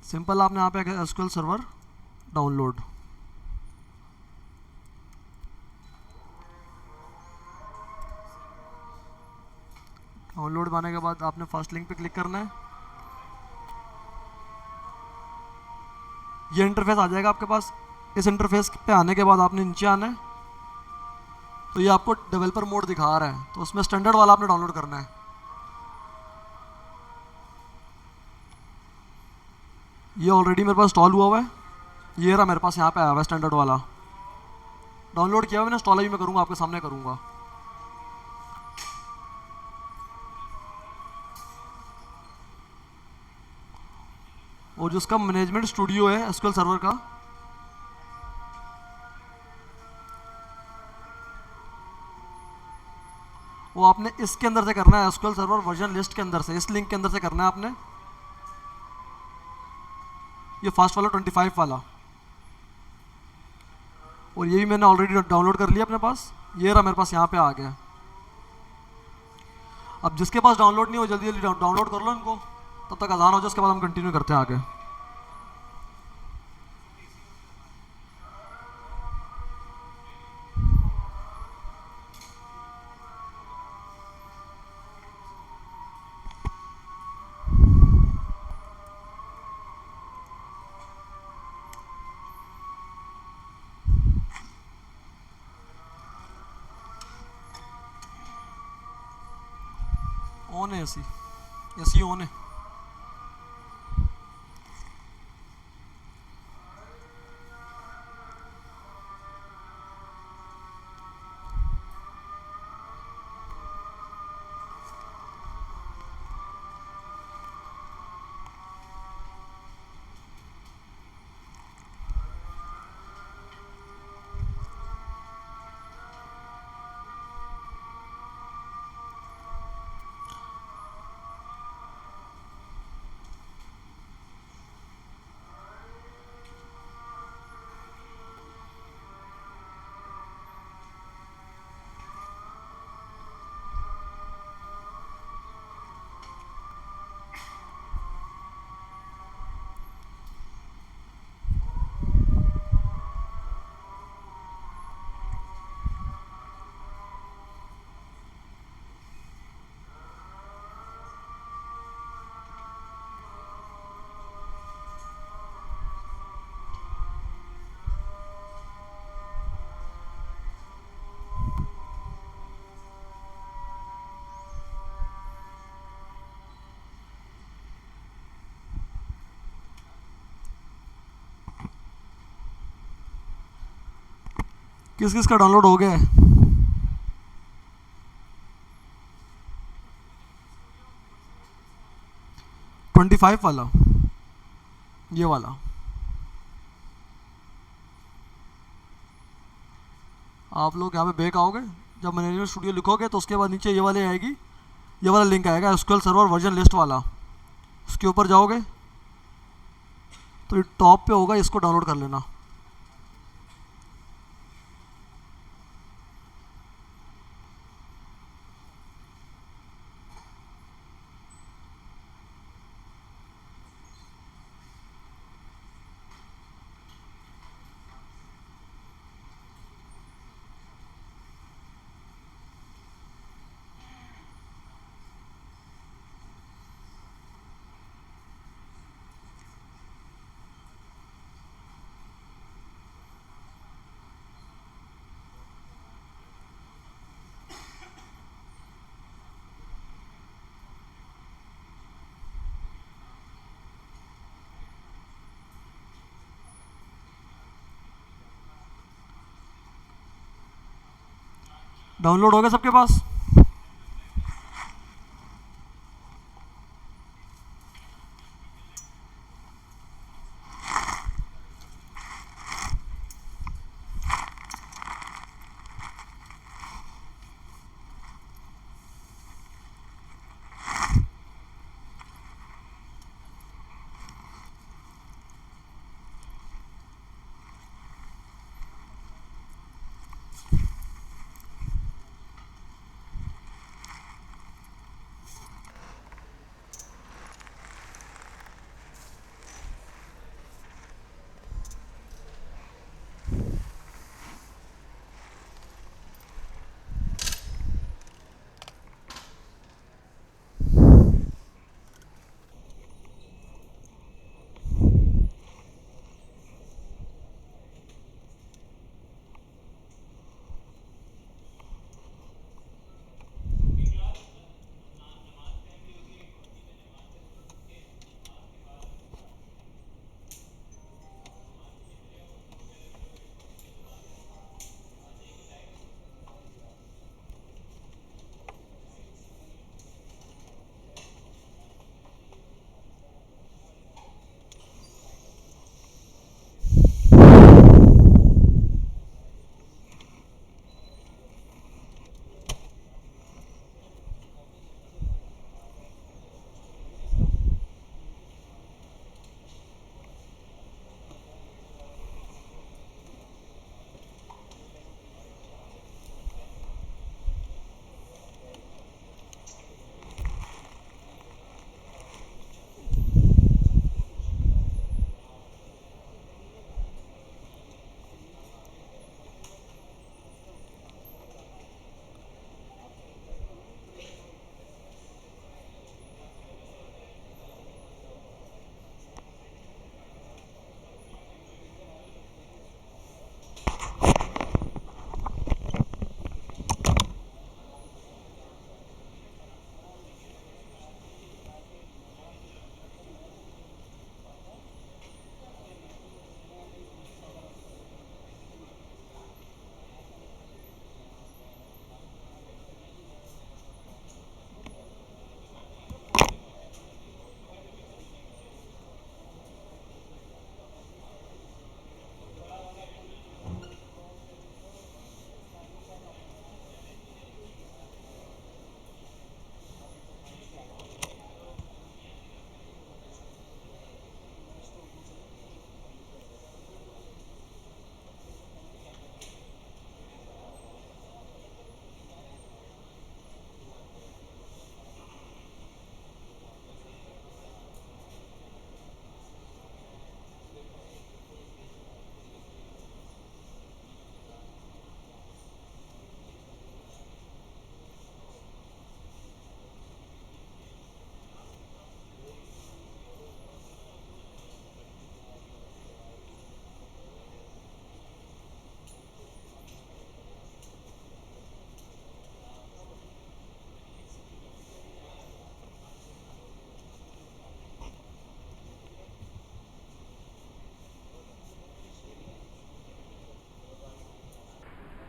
Simple आपने यहाँ पे एसक्यूएल सर्वर डाउनलोड, डाउनलोड आने के बाद आपने फर्स्ट लिंक पे क्लिक करना है। ये इंटरफेस आ जाएगा आपके पास। इस इंटरफेस पे आने के बाद आपने नीचे आना है, तो ये आपको डेवलपर मोड दिखा रहा है, तो उसमें स्टैंडर्ड वाला आपने डाउनलोड करना है। ये ऑलरेडी मेरे पास इंस्टॉल हुआ हुआ है, ये रहा मेरे पास यहाँ पे आया हुआ है स्टैंडर्ड वाला, डाउनलोड किया हुआ मैंने। इंस्टॉल भी मैं करूँगा, आपके सामने करूँगा। और जो उसका मैनेजमेंट स्टूडियो है एसक्यूएल सर्वर का, वो आपने इसके अंदर से करना है, एसक्यूएल सर्वर वर्जन लिस्ट के अंदर से, इस लिंक के अंदर से करना है आपने। ये फास्ट वाला 25 वाला, और ये भी मैंने ऑलरेडी डाउनलोड कर लिया अपने पास। ये रहा मेरे पास, यहाँ पे आ गया। अब जिसके पास डाउनलोड नहीं हो जल्दी जल्दी डाउनलोड कर लो इनको, तब तक अजान हो जाए, उसके बाद हम कंटिन्यू करते हैं आगे। ऑन है एसी, एसी ऑन है। किस किस का डाउनलोड हो गया है? 25 वाला, ये वाला। आप लोग यहाँ पे बैक आओगे, जब मैनेजमेंट स्टूडियो लिखोगे तो उसके बाद नीचे ये वाले आएगी, ये वाला लिंक आएगा एसक्यूएल सर्वर वर्जन लिस्ट वाला। उसके ऊपर जाओगे तो ये टॉप पे होगा, इसको डाउनलोड कर लेना। डाउनलोड हो गया सबके पास?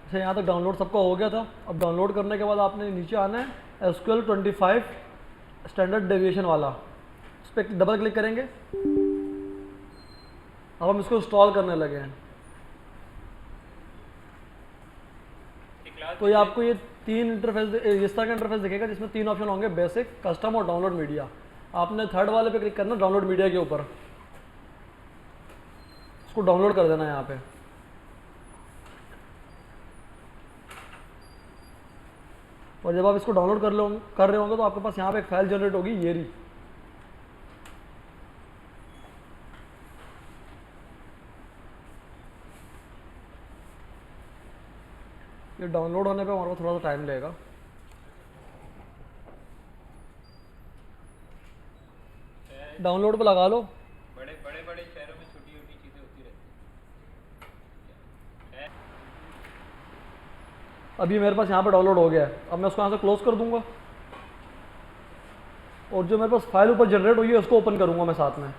अच्छा, यहाँ तक डाउनलोड सबका हो गया था। अब डाउनलोड करने के बाद आपने नीचे आना है SQL 25 स्टैंडर्ड डेविएशन वाला, उस पर डबल क्लिक करेंगे। अब हम इसको इंस्टॉल करने लगे हैं। तो ये आपको ये तीन इंटरफेस, इस तरह का इंटरफेस दिखेगा जिसमें तीन ऑप्शन होंगे, बेसिक, कस्टम और डाउनलोड मीडिया। आपने थर्ड वाले पे क्लिक करना, डाउनलोड मीडिया के ऊपर, इसको डाउनलोड कर देना है यहाँ पे। और जब आप इसको डाउनलोड कर रहे होंगे तो आपके पास यहाँ पे एक फाइल जनरेट होगी, ये रही। ये डाउनलोड होने पे हमारे को थोड़ा सा टाइम लगेगा। डाउनलोड पे लगा लो। बड़े शहरों में छोटी छोटी चीजें होती रहती हैं। अभी मेरे पास यहाँ पे डाउनलोड हो गया है। अब मैं उसको यहाँ से क्लोज कर दूंगा और जो मेरे पास फाइल ऊपर जनरेट हुई है उसको ओपन करूंगा मैं साथ में।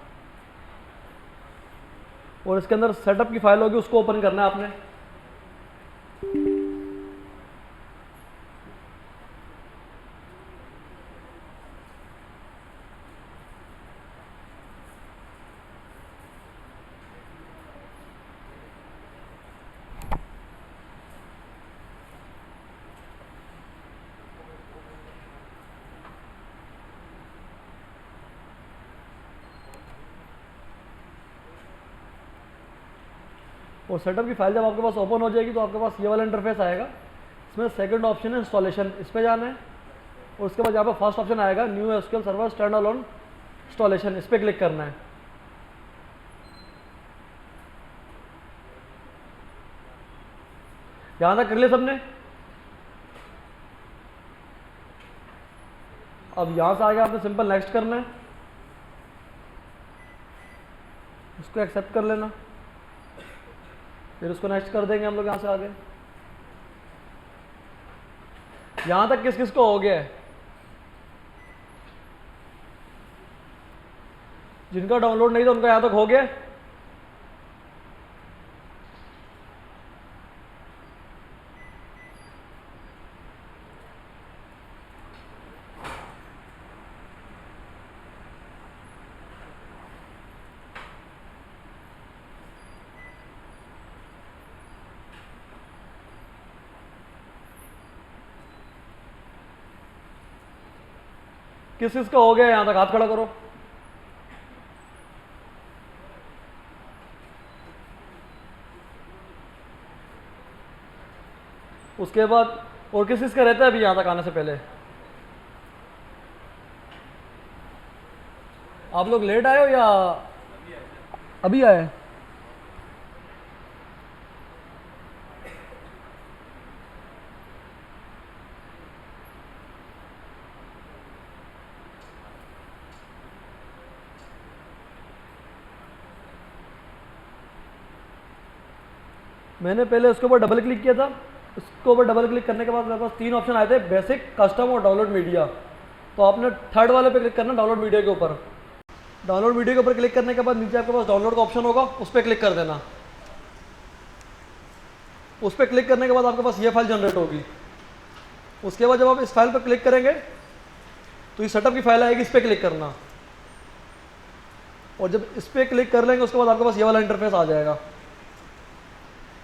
और इसके अंदर सेटअप की फाइल होगी, उसको ओपन करना है आपने। और सेटअप की फाइल जब आपके पास ओपन हो जाएगी तो आपके पास ये वाला इंटरफेस आएगा। इसमें सेकंड ऑप्शन है इंस्टॉलेशन, इस पे जाना है। और उसके बाद यहाँ पे फर्स्ट ऑप्शन आएगा new SQL server stand alone installation, इस पे क्लिक करना है। यहाँ तक कर लिया सबने। अब यहाँ से आगे आपने सिंपल नेक्स्ट करना है, उसको एक्सेप्ट कर लेना, फिर उसको नेक्स्ट कर देंगे हम लोग यहाँ से आगे। यहां तक किस किस को हो गया है? जिनका डाउनलोड नहीं था उनका यहां तक हो गया। किस किस का हो गया यहां तक? हाथ खड़ा करो। उसके बाद और किस किस का रहता है अभी यहां तक आने से पहले? आप लोग लेट आए हो या अभी आए? मैंने पहले उसके ऊपर डबल क्लिक किया था। उसके ऊपर डबल क्लिक करने के बाद मेरे पास तीन ऑप्शन आए थे, बेसिक, कस्टम और डाउनलोड मीडिया। तो आपने थर्ड वाले पे क्लिक करना, डाउनलोड मीडिया के ऊपर। डाउनलोड वीडियो के ऊपर क्लिक करने के बाद नीचे आपके पास डाउनलोड का ऑप्शन होगा, उस पर क्लिक कर देना। उस पर क्लिक करने के बाद आपके पास ये फाइल जनरेट होगी। उसके बाद जब आप इस फाइल पर क्लिक करेंगे तो ये सेटअप की फाइल आएगी, इस पर क्लिक करना। और जब इस पर क्लिक कर लेंगे उसके बाद आपके पास ये वाला इंटरफेस आ जाएगा।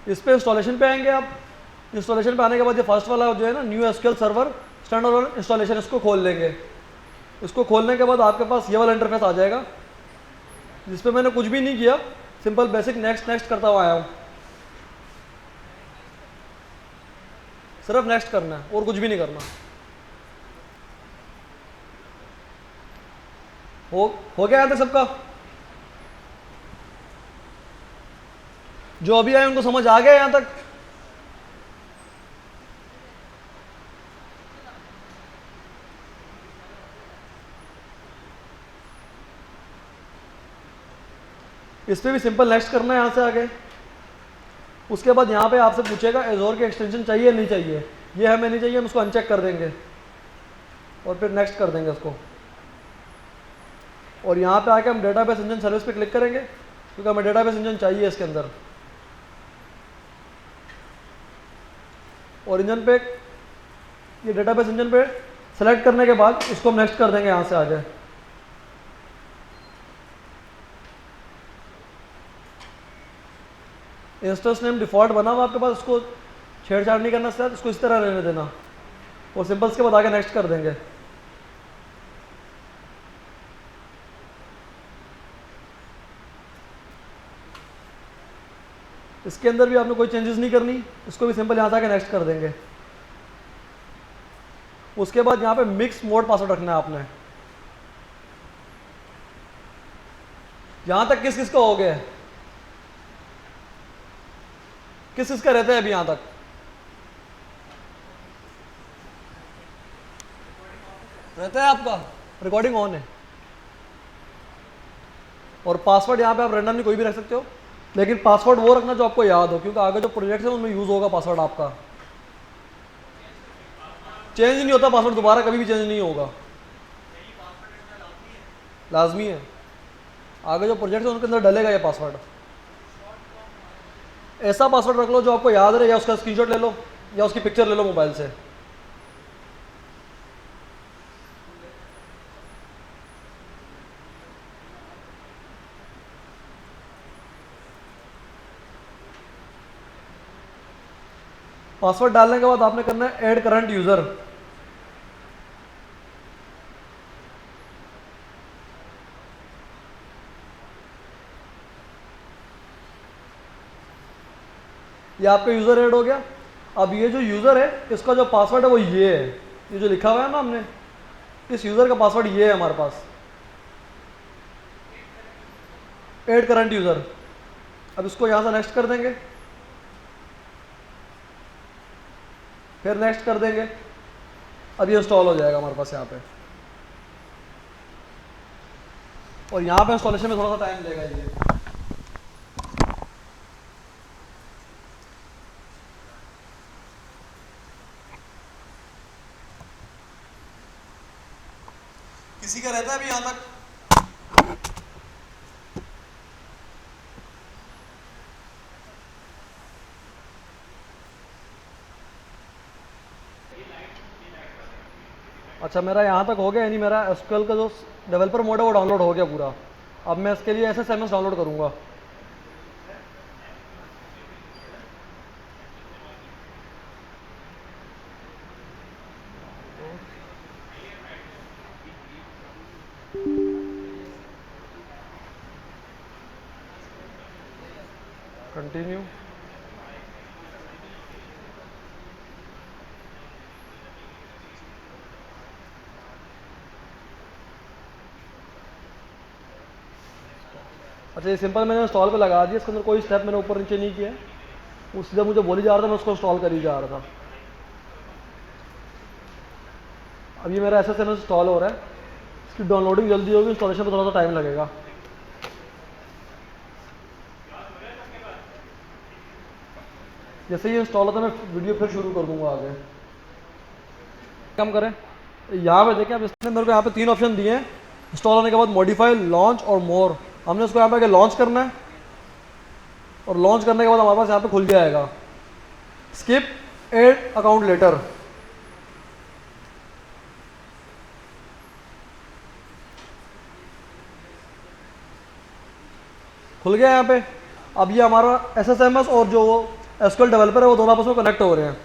इस पर इंस्टॉलेशन पे आएंगे आप। इंस्टॉलेशन पे आने के बाद ये फर्स्ट वाला जो है ना, new SQL server stand alone installation, इसको खोल लेंगे। इसको खोलने के बाद आपके पास ये वाला इंटरफेस आ जाएगा जिस पे मैंने कुछ भी नहीं किया, सिंपल बेसिक नेक्स्ट नेक्स्ट करता हुआ आया हूँ। सिर्फ नेक्स्ट करना है और कुछ भी नहीं करना। हो गया यहाँ तक सबका? जो अभी आए उनको समझ आ गया यहाँ तक? इस पे भी सिंपल नेक्स्ट करना है यहाँ से आगे। उसके बाद यहाँ पे आपसे पूछेगा एज़ोर की एक्सटेंशन चाहिए नहीं चाहिए। ये हमें नहीं चाहिए, हम उसको अनचेक कर देंगे और फिर नेक्स्ट कर देंगे उसको। और यहाँ पे आके हम डेटाबेस इंजन सर्विस पे क्लिक करेंगे क्योंकि हमें डेटाबेस इंजन चाहिए इसके अंदर। और इंजन पे, ये डेटाबेस इंजन पे सेलेक्ट करने के बाद इसको हम नेक्स्ट कर देंगे यहाँ से आगे। इंस्टेंस नेम डिफॉल्ट बना हुआ आपके पास, उसको छेड़छाड़ नहीं करना सर, इसको इस तरह रहने देना और सिंपल्स के बाद आगे नेक्स्ट कर देंगे। इसके अंदर भी आपने कोई चेंजेस नहीं करनी, इसको भी सिंपल यहाँ से आके नेक्स्ट कर देंगे। उसके बाद यहाँ पे मिक्स मोड पासवर्ड रखना है आपने। यहाँ तक किस किस का हो गया है, किस किस का रहता है अभी यहाँ तक? रहता है आपका, रिकॉर्डिंग ऑन है। और पासवर्ड यहाँ पे आप रैंडमली कोई भी रख सकते हो, लेकिन पासवर्ड वो रखना जो आपको याद हो, क्योंकि आगे जो प्रोजेक्ट है उनमें यूज होगा पासवर्ड आपका। चेंज नहीं होता पासवर्ड, दोबारा कभी भी चेंज नहीं होगा, लाजमी है। आगे जो प्रोजेक्ट है उनके अंदर डलेगा ये पासवर्ड। ऐसा पासवर्ड रख लो जो आपको याद रहे, या उसका स्क्रीनशॉट ले लो या उसकी पिक्चर ले लो मोबाइल से। पासवर्ड डालने के बाद आपने करना है ऐड करंट यूजर। ये आपका यूजर ऐड हो गया। अब ये जो यूजर है इसका जो पासवर्ड है वो ये है, ये जो लिखा हुआ है ना हमने, इस यूजर का पासवर्ड ये है हमारे पास, ऐड करंट यूजर। अब इसको यहां से नेक्स्ट कर देंगे, फिर नेक्स्ट कर देंगे। अब ये इंस्टॉल हो जाएगा हमारे पास यहाँ पे, और यहाँ पे इंस्टॉलेशन में थोड़ा सा टाइम लेगा ये। किसी का रहता है अभी यहाँ तक? अच्छा, मेरा यहाँ तक हो गया, यानी मेरा एसक्यूएल का जो डेवलपर मोड है वो डाउनलोड हो गया पूरा। अब मैं इसके लिए एसएसएमएस डाउनलोड करूँगा। कंटिन्यू। अच्छा, ये सिंपल मैंने इंस्टॉल पे लगा दिया, इसके अंदर कोई स्टेप मैंने ऊपर नीचे नहीं किया, वो सीधा मुझे बोली जा रहा था, मैं उसको इंस्टॉल कर ही जा रहा था। अब ये मेरा एसएसएमएस इंस्टॉल हो रहा है, इसकी डाउनलोडिंग जल्दी होगी, इंस्टॉलेशन में थोड़ा सा टाइम लगेगा। जैसे ये इंस्टॉल होता है मैं वीडियो फिर शुरू कर दूंगा आगे। काम करें, यहाँ पे देखें, अब इसने मेरे को यहाँ पे 3 ऑप्शन दिए हैं इंस्टॉल होने के बाद, मॉडिफाई, लॉन्च और मोर। हमने उसको यहाँ पे आके लॉन्च करना है, और लॉन्च करने के बाद हमारे पास यहाँ पे खुल जाएगा स्किप ऐड अकाउंट लेटर। खुल गया यहाँ पे। अब ये हमारा एसएसएमएस और जो एसक्यूएल डेवलपर है वो दोनों आपस में कनेक्ट हो रहे हैं।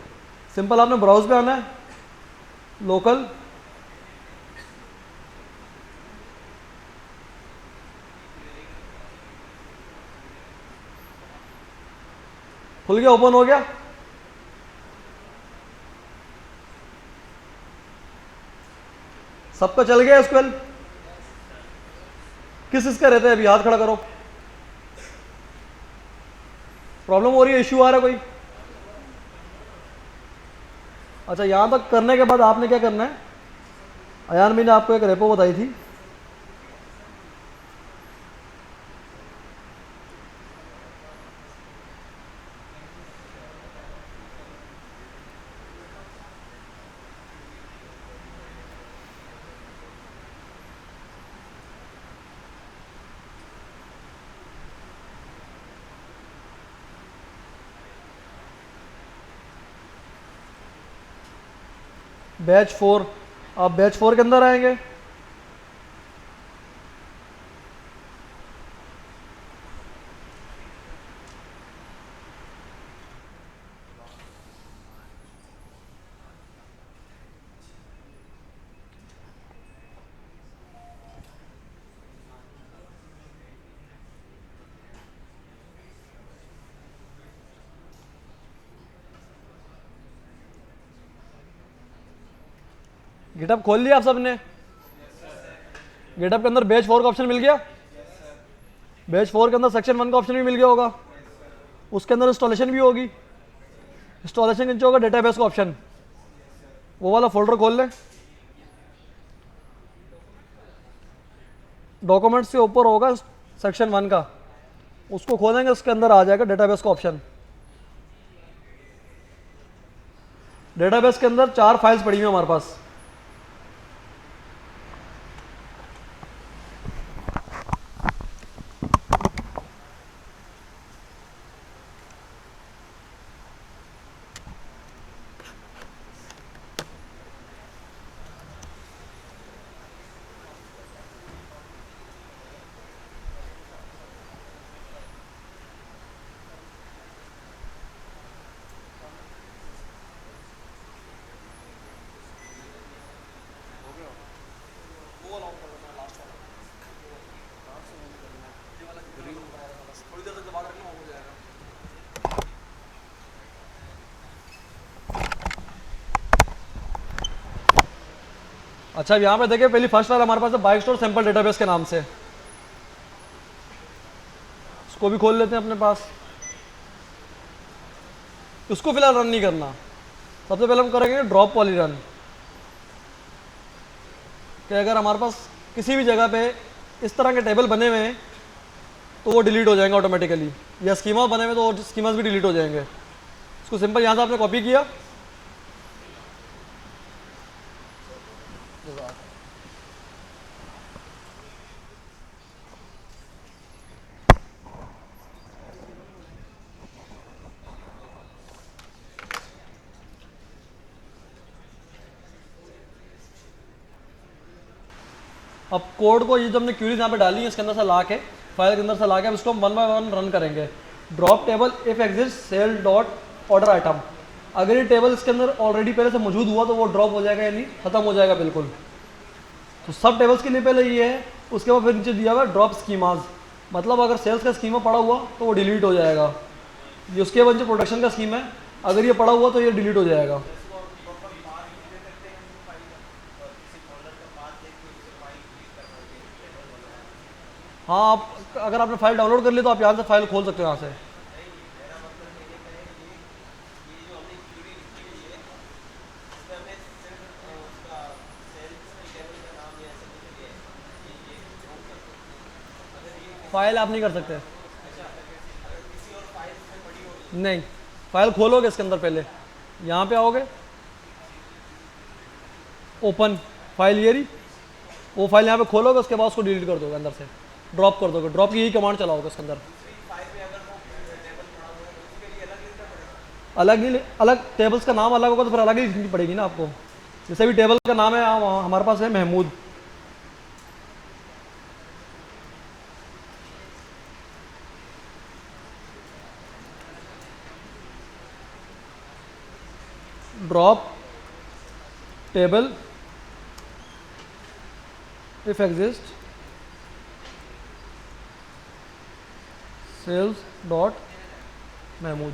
सिंपल आपने ब्राउज पे आना है, लोकल, खुल गया, ओपन हो गया। सबका चल गया एसक्यूएल। किस इसका रहता है अभी, हाथ खड़ा करो। प्रॉब्लम हो रही है, इश्यू आ रहा है कोई? अच्छा, यहां तक करने के बाद आपने क्या करना है, अयान भाई ने आपको एक रेपो बताई थी, बैच 4, आप बैच 4 के अंदर आएंगे। गिटअप खोल लिया आप सबने? गिटअप के अंदर बैच 4 का ऑप्शन मिल गया? बैच 4 के अंदर सेक्शन 1 का ऑप्शन भी मिल गया होगा। उसके अंदर इंस्टॉलेशन भी होगी। इंस्टॉलेशन के नीचे होगा डेटाबेस का ऑप्शन, वो वाला फोल्डर खोल लें। डॉक्यूमेंट्स के ऊपर होगा सेक्शन 1 का, उसको खोलेंगे, उसके अंदर आ जाएगा डेटाबेस का ऑप्शन। डेटाबेस के अंदर 4 फाइल्स पड़ी हुई हैं हमारे पास। अच्छा, अब यहाँ पे देखिए पहली फर्स्ट फाइल हमारे पास है बाइक स्टोर सैंपल डेटाबेस के नाम से। इसको भी खोल लेते हैं अपने पास। इसको फिलहाल रन नहीं करना। सबसे पहले हम करेंगे ड्रॉप पॉली रन, कि अगर हमारे पास किसी भी जगह पे इस तरह के टेबल बने हुए हैं तो वो डिलीट हो जाएंगे ऑटोमेटिकली, या स्कीमा बने हुए तो वो स्कीमास भी डिलीट हो जाएंगे। इसको सिंपल यहाँ से आपने कॉपी किया, अब कोड को ये जो हमने क्यूरीज यहाँ पे डाली है इसके अंदर से ला के, फाइल के अंदर से ला के, अब इसको हम 1 बाय 1 रन करेंगे। Drop table if exist sale dot order item. अगर ये टेबल इसके अंदर ऑलरेडी पहले से मौजूद हुआ तो वो ड्रॉप हो जाएगा, यानी खत्म हो जाएगा बिल्कुल। तो सब टेबल्स के लिए पहले ये है, उसके बाद फिर नीचे दिया हुआ ड्रॉप स्कीमाज, मतलब अगर सेल्स का स्कीमा पड़ा हुआ तो वो डिलीट हो जाएगा। ये उसके बाद जो प्रोडक्शन का स्कीम है, अगर ये पड़ा हुआ तो ये डिलीट हो जाएगा। हाँ, आप अगर आपने फाइल डाउनलोड कर ली तो आप यहाँ से फाइल खोल सकते हो यहाँ से। फाइल आप नहीं कर सकते, नहीं। फाइल खोलोगे इसके अंदर, पहले यहाँ पे आओगे, ओपन फाइल, ये रही वो फाइल, यहाँ पे खोलोगे, उसके बाद उसको डिलीट कर दोगे, अंदर से ड्रॉप कर दोगे। ड्रॉप की यही कमांड चलाओगे उसके अंदर। अलग ही, अलग टेबल्स का नाम अलग होगा तो फिर अलग ही लिखनी पड़ेगी ना आपको। जैसे भी टेबल का नाम है हमारे पास है Mahmood, drop table if exist sales dot Mahmood.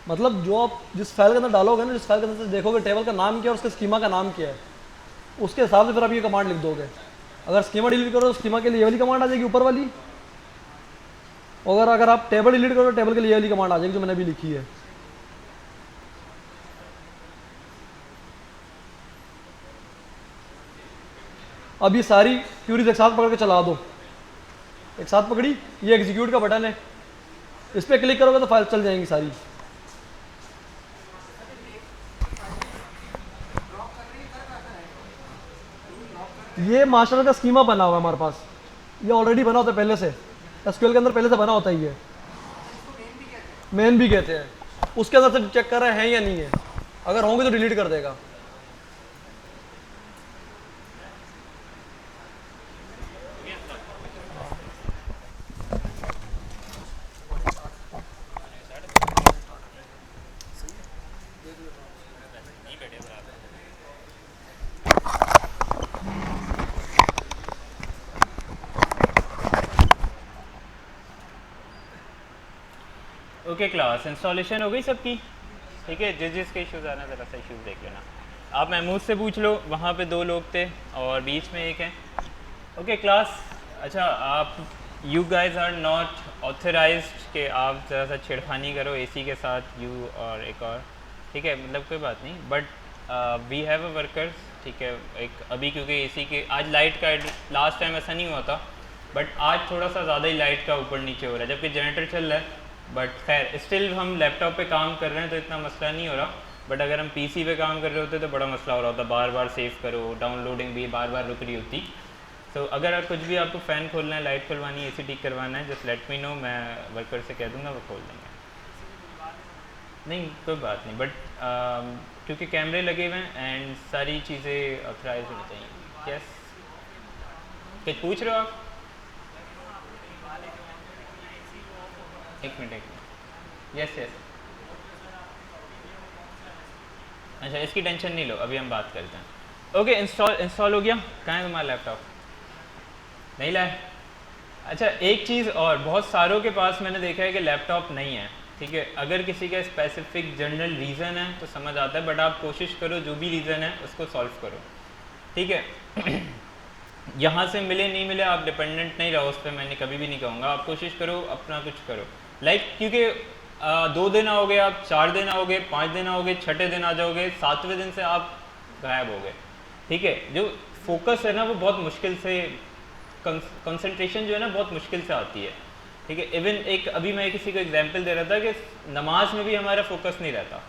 मतलब जो आप जिस फाइल के अंदर डालोगे ना, जिस फाइल के अंदर से देखोगे टेबल का नाम क्या है और उसके स्कीमा का नाम क्या है, उसके हिसाब से फिर आप ये कमांड लिख दोगे। अगर स्कीमा डिलीट करो तो स्कीमा के लिए ये वाली कमांड आ जाएगी ऊपर वाली, और अगर आप टेबल डिलीट करो तो टेबल के लिए ये वाली कमांड आ जाएगी जो मैंने अभी लिखी है। अब ये सारी क्यूरीज एक साथ पकड़ के चला दो। एक साथ पकड़ी, ये एग्जीक्यूट का बटन है, इस पर क्लिक करोगे तो फाइल चल जाएंगी सारी। ये मास्टर का स्कीमा बना हुआ है हमारे पास, ये ऑलरेडी बना होता है पहले से, एसक्यूएल के अंदर पहले से बना होता है। ये मेन भी कहते हैं। उसके अंदर से चेक कर रहे हैं या नहीं है, अगर होंगे तो डिलीट कर देगा। ओके क्लास इंस्टॉलेशन हो गई सबकी? ठीक है, जिस जिसके इश्यूज़ आना ज़रा सा इश्यूज़ देख लेना। आप महमूद से पूछ लो, वहाँ पे 2 लोग थे और बीच में एक है। ओके क्लास, अच्छा आप you guys are not authorized कि आप ज़रा सा छेड़खानी करो एसी के साथ, यू और एक और, ठीक है, मतलब कोई बात नहीं, but we have a workers, ठीक है। एक अभी क्योंकि एसी के आज लाइट का लास्ट टाइम ऐसा नहीं हुआ था, बट आज थोड़ा सा ज़्यादा ही लाइट का ऊपर नीचे हो रहा है, जबकि जनरेटर चल रहा है। बट खैर स्टिल हम लैपटॉप पे काम कर रहे हैं तो इतना मसला नहीं हो रहा, बट अगर हम पीसी पे काम कर रहे होते तो बड़ा मसला हो रहा होता, बार बार सेव करो, डाउनलोडिंग भी बार बार रुक रही होती। तो अगर कुछ भी आपको फ़ैन खोलना है, लाइट खुलवानी है, एसी ठीक करवाना है, जस्ट लेट मी नो, मैं वर्कर से कह दूँगा वो खोल देंगे। नहीं कोई बात नहीं, बट क्योंकि कैमरे लगे हुए हैं एंड सारी चीज़ें ऑथराइज होनी चाहिए। यस, कुछ पूछ रहे हो आप? एक मिनट यस यस, अच्छा इसकी टेंशन नहीं लो, अभी हम बात करते हैं। ओके इंस्टॉल हो गया। कहाँ है तुम्हारा लैपटॉप? नहीं लाया? अच्छा एक चीज़ और, बहुत सारों के पास मैंने देखा है कि लैपटॉप नहीं है, ठीक है। अगर किसी का स्पेसिफिक जनरल रीज़न है तो समझ आता है, बट आप कोशिश करो जो भी रीज़न है उसको सॉल्व करो, ठीक है। यहाँ से मिले नहीं मिले आप डिपेंडेंट नहीं रहो उस पर, मैंने कभी भी नहीं कहूँगा। आप कोशिश करो अपना कुछ करो, क्योंकि 2 दिन आओगे आप, 4 दिन आओगे, 5 दिन आओगे, 6ठे दिन आ जाओगे, 7वें दिन से आप गायब हो गए, ठीक है। जो फोकस है ना वो बहुत मुश्किल से, कंसंट्रेशन जो है ना बहुत मुश्किल से आती है, ठीक है। इवन एक अभी मैं किसी को एग्जांपल दे रहा था कि नमाज में भी हमारा फोकस नहीं रहता,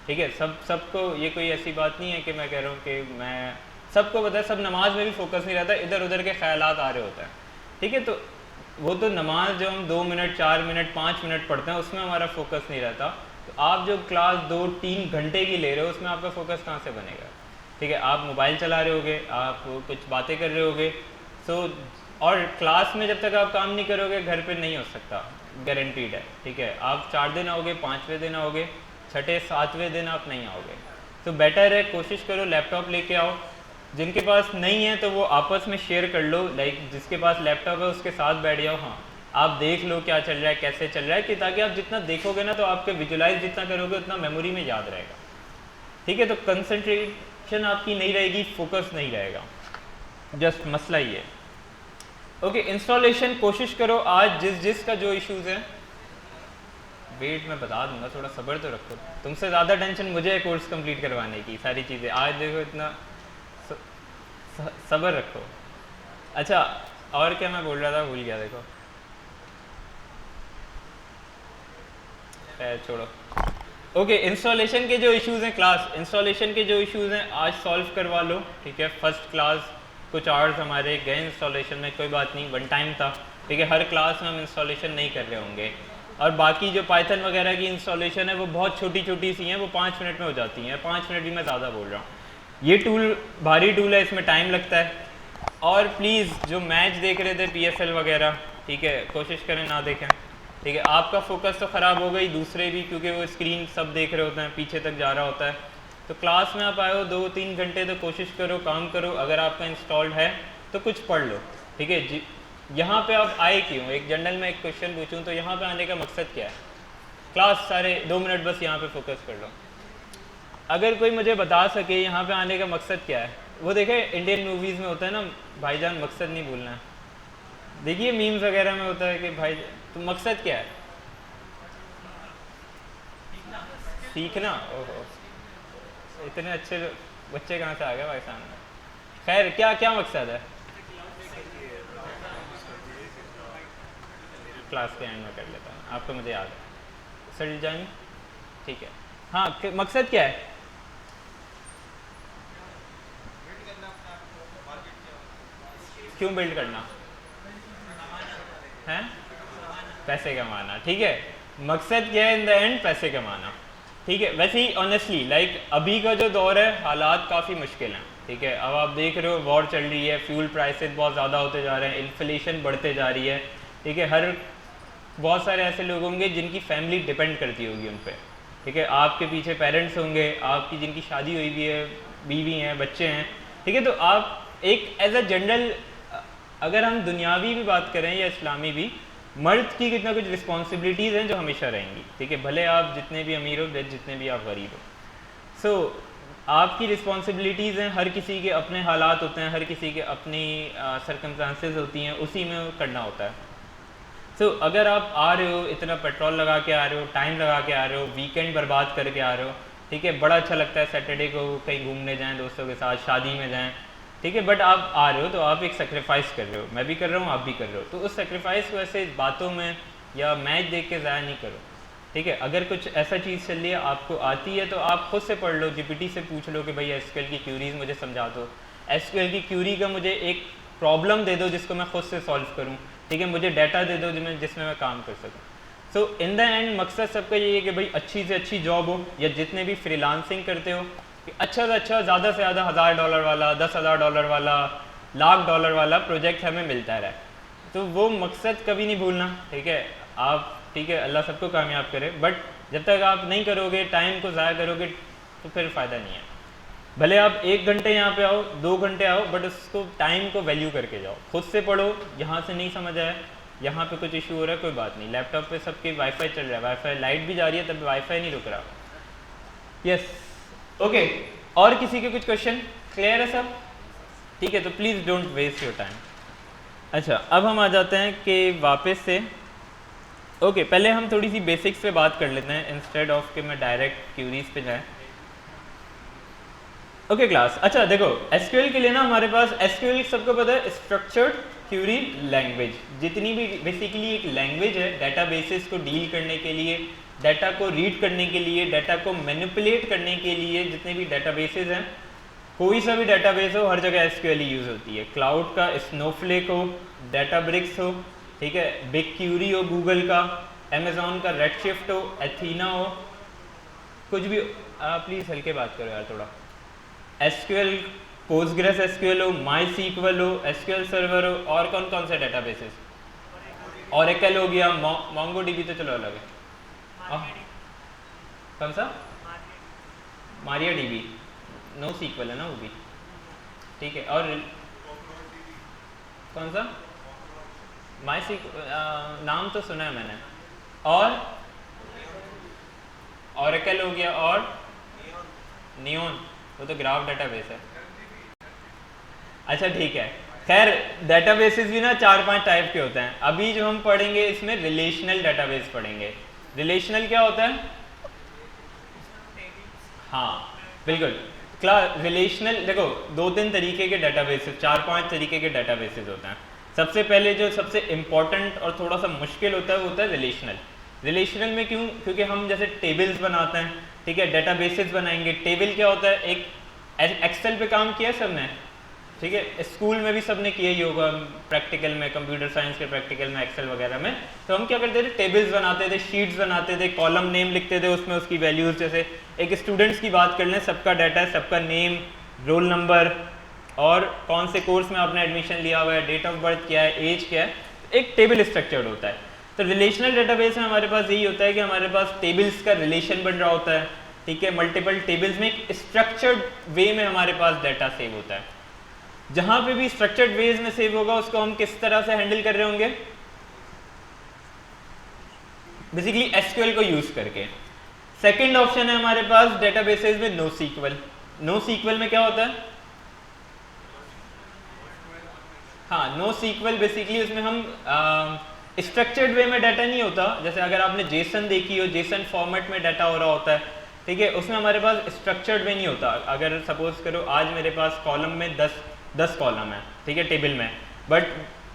ठीक है। सबको ये कोई ऐसी बात नहीं है कि मैं कह रहा हूँ कि मैं, सबको पता है सब नमाज में भी फोकस नहीं रहता, इधर उधर के ख्यालात आ रहे होते हैं, ठीक है। तो वो तो नमाज जो हम 2 मिनट 4 मिनट 5 मिनट पढ़ते हैं उसमें हमारा फोकस नहीं रहता। तो आप जो क्लास 2-3 घंटे की ले रहे हो उसमें आपका फोकस कहाँ से बनेगा, ठीक है। आप मोबाइल चला रहे होगे, आप कुछ बातें कर रहे होगे, सो और क्लास में जब तक आप काम नहीं करोगे घर पे नहीं हो सकता, गारंटीड है, ठीक है। आप 4 दिन आओगे, 5वें दिन आओगे, 6ठे 7वें दिन आप नहीं आओगे। तो बेटर है कोशिश करो लैपटॉप लेके आओ। जिनके पास नहीं है तो वो आपस में शेयर कर लो, जिसके पास लैपटॉप है उसके साथ बैठ जाओ, हाँ आप देख लो क्या चल रहा है, कैसे चल रहा है, कि ताकि आप जितना देखोगे ना तो आपके विजुलाइज जितना करोगे उतना मेमोरी में याद रहेगा, ठीक है। तो कंसंट्रेशन आपकी नहीं रहेगी, फोकस नहीं रहेगा, जस्ट मसला ही है। ओके इंस्टॉलेशन कोशिश करो आज, जिसका जो इश्यूज़ है, वेट मैं बता दूंगा, थोड़ा सब्र तो रखो। तुमसे ज़्यादा टेंशन मुझे है कोर्स कंप्लीट करवाने की, सारी चीज़ें आज देखो, इतना सब्र रखो। अच्छा और क्या मैं बोल रहा था, भूल गया, देखो छोड़ो। ओके इंस्टॉलेशन के जो इश्यूज़ हैं, क्लास इंस्टॉलेशन के जो इश्यूज़ हैं आज सॉल्व करवा लो, ठीक है। फर्स्ट क्लास कुछ आवर्स हमारे गए इंस्टॉलेशन में, कोई बात नहीं, 1 टाइम था, ठीक है। हर क्लास में हम इंस्टॉलेशन नहीं कर रहे होंगे। और बाकी जो पाइथन वगैरह की इंस्टॉलेशन है वो बहुत छोटी छोटी सी हैं, वो 5 मिनट में हो जाती हैं, 5 मिनट भी मैं ज़्यादा बोल रहा हूँ। ये टूल भारी टूल है, इसमें टाइम लगता है। और प्लीज़ जो मैच देख रहे थे PSL वगैरह, ठीक है, कोशिश करें ना देखें, ठीक है। आपका फोकस तो ख़राब हो गई, दूसरे भी, क्योंकि वो स्क्रीन सब देख रहे होते हैं, पीछे तक जा रहा होता है। तो क्लास में आप आए हो 2-3 घंटे, तो कोशिश करो काम करो। अगर आपका इंस्टॉल्ड है तो कुछ पढ़ लो, ठीक है। यहाँ पे आप आए क्यों, एक जनरल में एक क्वेश्चन पूछूँ तो यहाँ पे आने का मकसद क्या है? क्लास सारे 2 मिनट बस यहाँ पे फोकस कर लो। अगर कोई मुझे बता सके यहाँ पे आने का मकसद क्या है, वो देखे इंडियन मूवीज़ में होता है ना, भाईजान मकसद नहीं भूलना है। देखिए मीम्स वगैरह में होता है कि भाई तो मकसद क्या है? सीखना। ओहो इतने अच्छे बच्चे कहाँ से आ गए भाई सामने। खैर क्या क्या मकसद है? क्लास के एंड में कर लेता हूँ, आपको मुझे याद है सर जानी, ठीक है। हाँ मकसद क्या है? क्यों बिल्ड करना है? पैसे कमाना, ठीक है। मकसद क्या है इन द एंड? पैसे कमाना, ठीक है। वैसे ही ऑनेस्टली अभी का जो दौर है हालात काफ़ी मुश्किल हैं, ठीक है। अब आप देख रहे हो वॉर चल रही है, फ्यूल प्राइसेस बहुत ज़्यादा होते जा रहे हैं, इन्फ्लेशन बढ़ते जा रही है, ठीक है। बहुत सारे ऐसे लोग होंगे जिनकी फैमिली डिपेंड करती होगी उन पर, ठीक है। आपके पीछे पेरेंट्स होंगे, आपकी जिनकी शादी हुई भी है, बीवी हैं, बच्चे हैं, ठीक है। तो आप एक एज अ जनरल, अगर हम दुनियावी भी बात करें या इस्लामी भी, मर्द की कितना कुछ रिस्पॉन्सिबिलिटीज़ हैं जो हमेशा रहेंगी, ठीक है, भले आप जितने भी अमीर हो, जितने भी आप गरीब हो। सो आपकी रिस्पॉन्सिबिलिटीज़ हैं, हर किसी के अपने हालात होते हैं, हर किसी के अपनी सर्कमस्टांसेस होती हैं, उसी में करना होता है। सो अगर आप आ रहे हो, इतना पेट्रोल लगा के आ रहे हो, टाइम लगा के आ रहे हो, वीकेंड बर्बाद करके आ रहे हो, ठीक है, बड़ा अच्छा लगता है सैटरडे को कहीं घूमने जाएं दोस्तों के साथ, शादी में जाएं, ठीक है, बट आप आ रहे हो तो आप एक सेक्रीफाइस कर रहे हो, मैं भी कर रहा हूँ, आप भी कर रहे हो, तो उस सेक्रीफाइस को ऐसे बातों में या मैच देख के ज़ाया नहीं करो, ठीक है। अगर कुछ ऐसा चीज़ चल रही है आपको आती है तो आप खुद से पढ़ लो, जीपीटी से पूछ लो कि भाई एसक्यूएल की क्यूरीज मुझे समझा दो, एसक्यूएल की क्यूरी का मुझे एक प्रॉब्लम दे दो जिसको मैं खुद से सॉल्व करूँ, ठीक है, मुझे डाटा दे दो जिसमें मैं काम कर सकूँ। सो इन द एंड मकसद सबका यही है कि भाई अच्छी से अच्छी जॉब हो, या जितने भी फ्रीलांसिंग करते हो कि अच्छा से अच्छा, ज़्यादा से ज़्यादा $1000 वाला, $10,000 वाला, $1,00,000 वाला प्रोजेक्ट हमें मिलता रहा, तो वो मकसद कभी नहीं भूलना, ठीक है। आप, ठीक है, अल्लाह सबको कामयाब करे, बट जब तक आप नहीं करोगे, टाइम को ज़ाया करोगे, तो फिर फ़ायदा नहीं है। भले आप 1 घंटे यहाँ पे आओ, 2 घंटे आओ, बट उसको टाइम को वैल्यू करके जाओ, खुद से पढ़ो, यहाँ से नहीं समझ आया, यहाँ पे कुछ इशू हो रहा है, कोई बात नहीं, लैपटॉप पे सबके वाईफाई चल रहा है, वाईफाई लाइट भी जा रही है, तब वाईफाई नहीं रुक रहा। यस, ओके, और किसी के कुछ क्वेश्चन क्लियर है सब? ठीक है, तो please don't waste your time. अच्छा, अब हम आ जाते हैं कि वापस से ओके, पहले हम थोड़ी सी बेसिक्स पे बात कर लेते हैं इंस्टेड ऑफ कि मैं डायरेक्ट क्यूरीज पे जाए। ओके क्लास, अच्छा देखो, एसक्यूएल के लिए ना हमारे पास एसक्यूएल सबको पता है स्ट्रक्चर्ड क्यूरी लैंग्वेज, जितनी भी बेसिकली एक लैंग्वेज है डेटाबेसेस को डील करने के लिए, डाटा को रीड करने के लिए, डाटा को मैनिपुलेट करने के लिए, जितने भी डेटाबेसेस हैं, कोई सा भी डेटाबेस हो, हर जगह एसक्यूएल ही यूज़ होती है। क्लाउड का स्नोफ्लेक हो, डाटाब्रिक्स हो, ठीक है, बिग क्यूरी हो गूगल का, अमेजोन का रेडशिफ्ट हो, एथीना हो, कुछ भी, प्लीज़ हल्के बात करो यार थोड़ा, एसक्यूएल, पोस्टग्रेस एसक्यूएल हो, माई सीक्वल हो, एसक्यूएल सर्वर हो, और कौन कौन से डेटाबेसेस, ओरेकल हो गया, मोंगो डीबी तो चलो अलग है, कौन सा, मारिया डीबी, नो सीक्वल है ना वो भी, ठीक है, और कौन सा, माई सीक्वल नाम तो सुना है मैंने, और ओरेकल हो गया, और नियोन, वो तो ग्राफ डेटाबेस है। अच्छा ठीक है, खैर डेटाबेसेस भी ना 4-5 टाइप के होते हैं। अभी जो हम पढ़ेंगे इसमें रिलेशनल डेटाबेस पढ़ेंगे। रिलेशनल क्या होता है? हाँ बिल्कुल, क्लास रिलेशनल देखो 2-3 तरीके के डेटाबेसेस, 4-5 तरीके के डेटाबेसेस होते हैं। सबसे पहले जो सबसे इम्पॉर्टेंट और थोड़ा सा मुश्किल होता है वो होता है रिलेशनल। रिलेशनल में क्यों? क्योंकि हम जैसे टेबल्स बनाते हैं, ठीक है, डेटाबेसेस बनाएंगे। टेबल क्या होता है? एक एक्सेल पे काम किया सबने, ठीक है, स्कूल में भी सबने किया ही होगा, प्रैक्टिकल में, कंप्यूटर साइंस के प्रैक्टिकल में, एक्सेल वगैरह में। तो हम क्या करते थे? टेबल्स बनाते थे, शीट्स बनाते थे, कॉलम नेम लिखते थे उसमें, उसकी वैल्यूज़, जैसे एक स्टूडेंट्स की बात कर लें, सबका डाटा है, सबका नेम, रोल नंबर, और कौन से कोर्स में आपने एडमिशन लिया हुआ है, डेट ऑफ बर्थ क्या है, एज क्या है, एक टेबल स्ट्रक्चर्ड होता है। तो रिलेशनल डेटाबेस में हमारे पास यही होता है कि हमारे पास टेबल्स का रिलेशन बन रहा होता है, ठीक है, मल्टीपल टेबल्स में एक स्ट्रक्चर्ड वे में हमारे पास डाटा सेव होता है। जहां पे भी स्ट्रक्चर्ड वेज में सेव होगा उसको हम किस तरह से हैंडल कर रहे होंगे? बेसिकली एसक्यूएल को यूज करके। सेकंड ऑप्शन है हमारे पास डेटाबेसेस में नो सीक्वल। नो सीक्वल में क्या होता है? हाँ, नो सीक्वल बेसिकली उसमें हम स्ट्रक्चर्ड वे में डाटा नहीं होता। जैसे अगर आपने जेसन देखी हो, जेसन फॉर्मेट में डाटा हो रहा होता है, ठीक है, उसमें हमारे पास स्ट्रक्चर्ड वे नहीं होता। अगर सपोज करो आज मेरे पास कॉलम में 10 कॉलम है, ठीक है, टेबल में, बट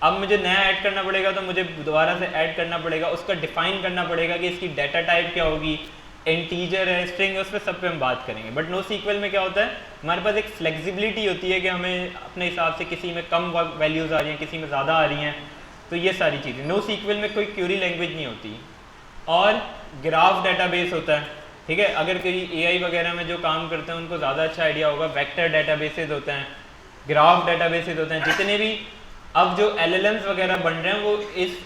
अब मुझे नया ऐड करना पड़ेगा तो मुझे दोबारा से ऐड करना पड़ेगा, उसका डिफाइन करना पड़ेगा कि इसकी डाटा टाइप क्या होगी, इंटीजर है, स्ट्रिंग है, उस पर सब पे हम बात करेंगे। बट नो सीक्वल में क्या होता है? हमारे पास एक फ्लेक्सिबिलिटी होती है कि हमें अपने हिसाब से किसी में कम वैल्यूज़ आ रही हैं, किसी में ज़्यादा आ रही हैं, तो ये सारी चीज़ें। नो सीक्वल में कोई क्यूरी लैंग्वेज नहीं होती। और ग्राफ डेटाबेस होता है, ठीक है, अगर कोई एआई वगैरह में जो काम करते हैं उनको ज़्यादा अच्छा आइडिया होगा। वेक्टर डेटाबेसेस होते हैं, ग्राफ डेटाबेसेस होते हैं, जितने भी अब जो एलएलएम्स वगैरह बन रहे हैं वो इस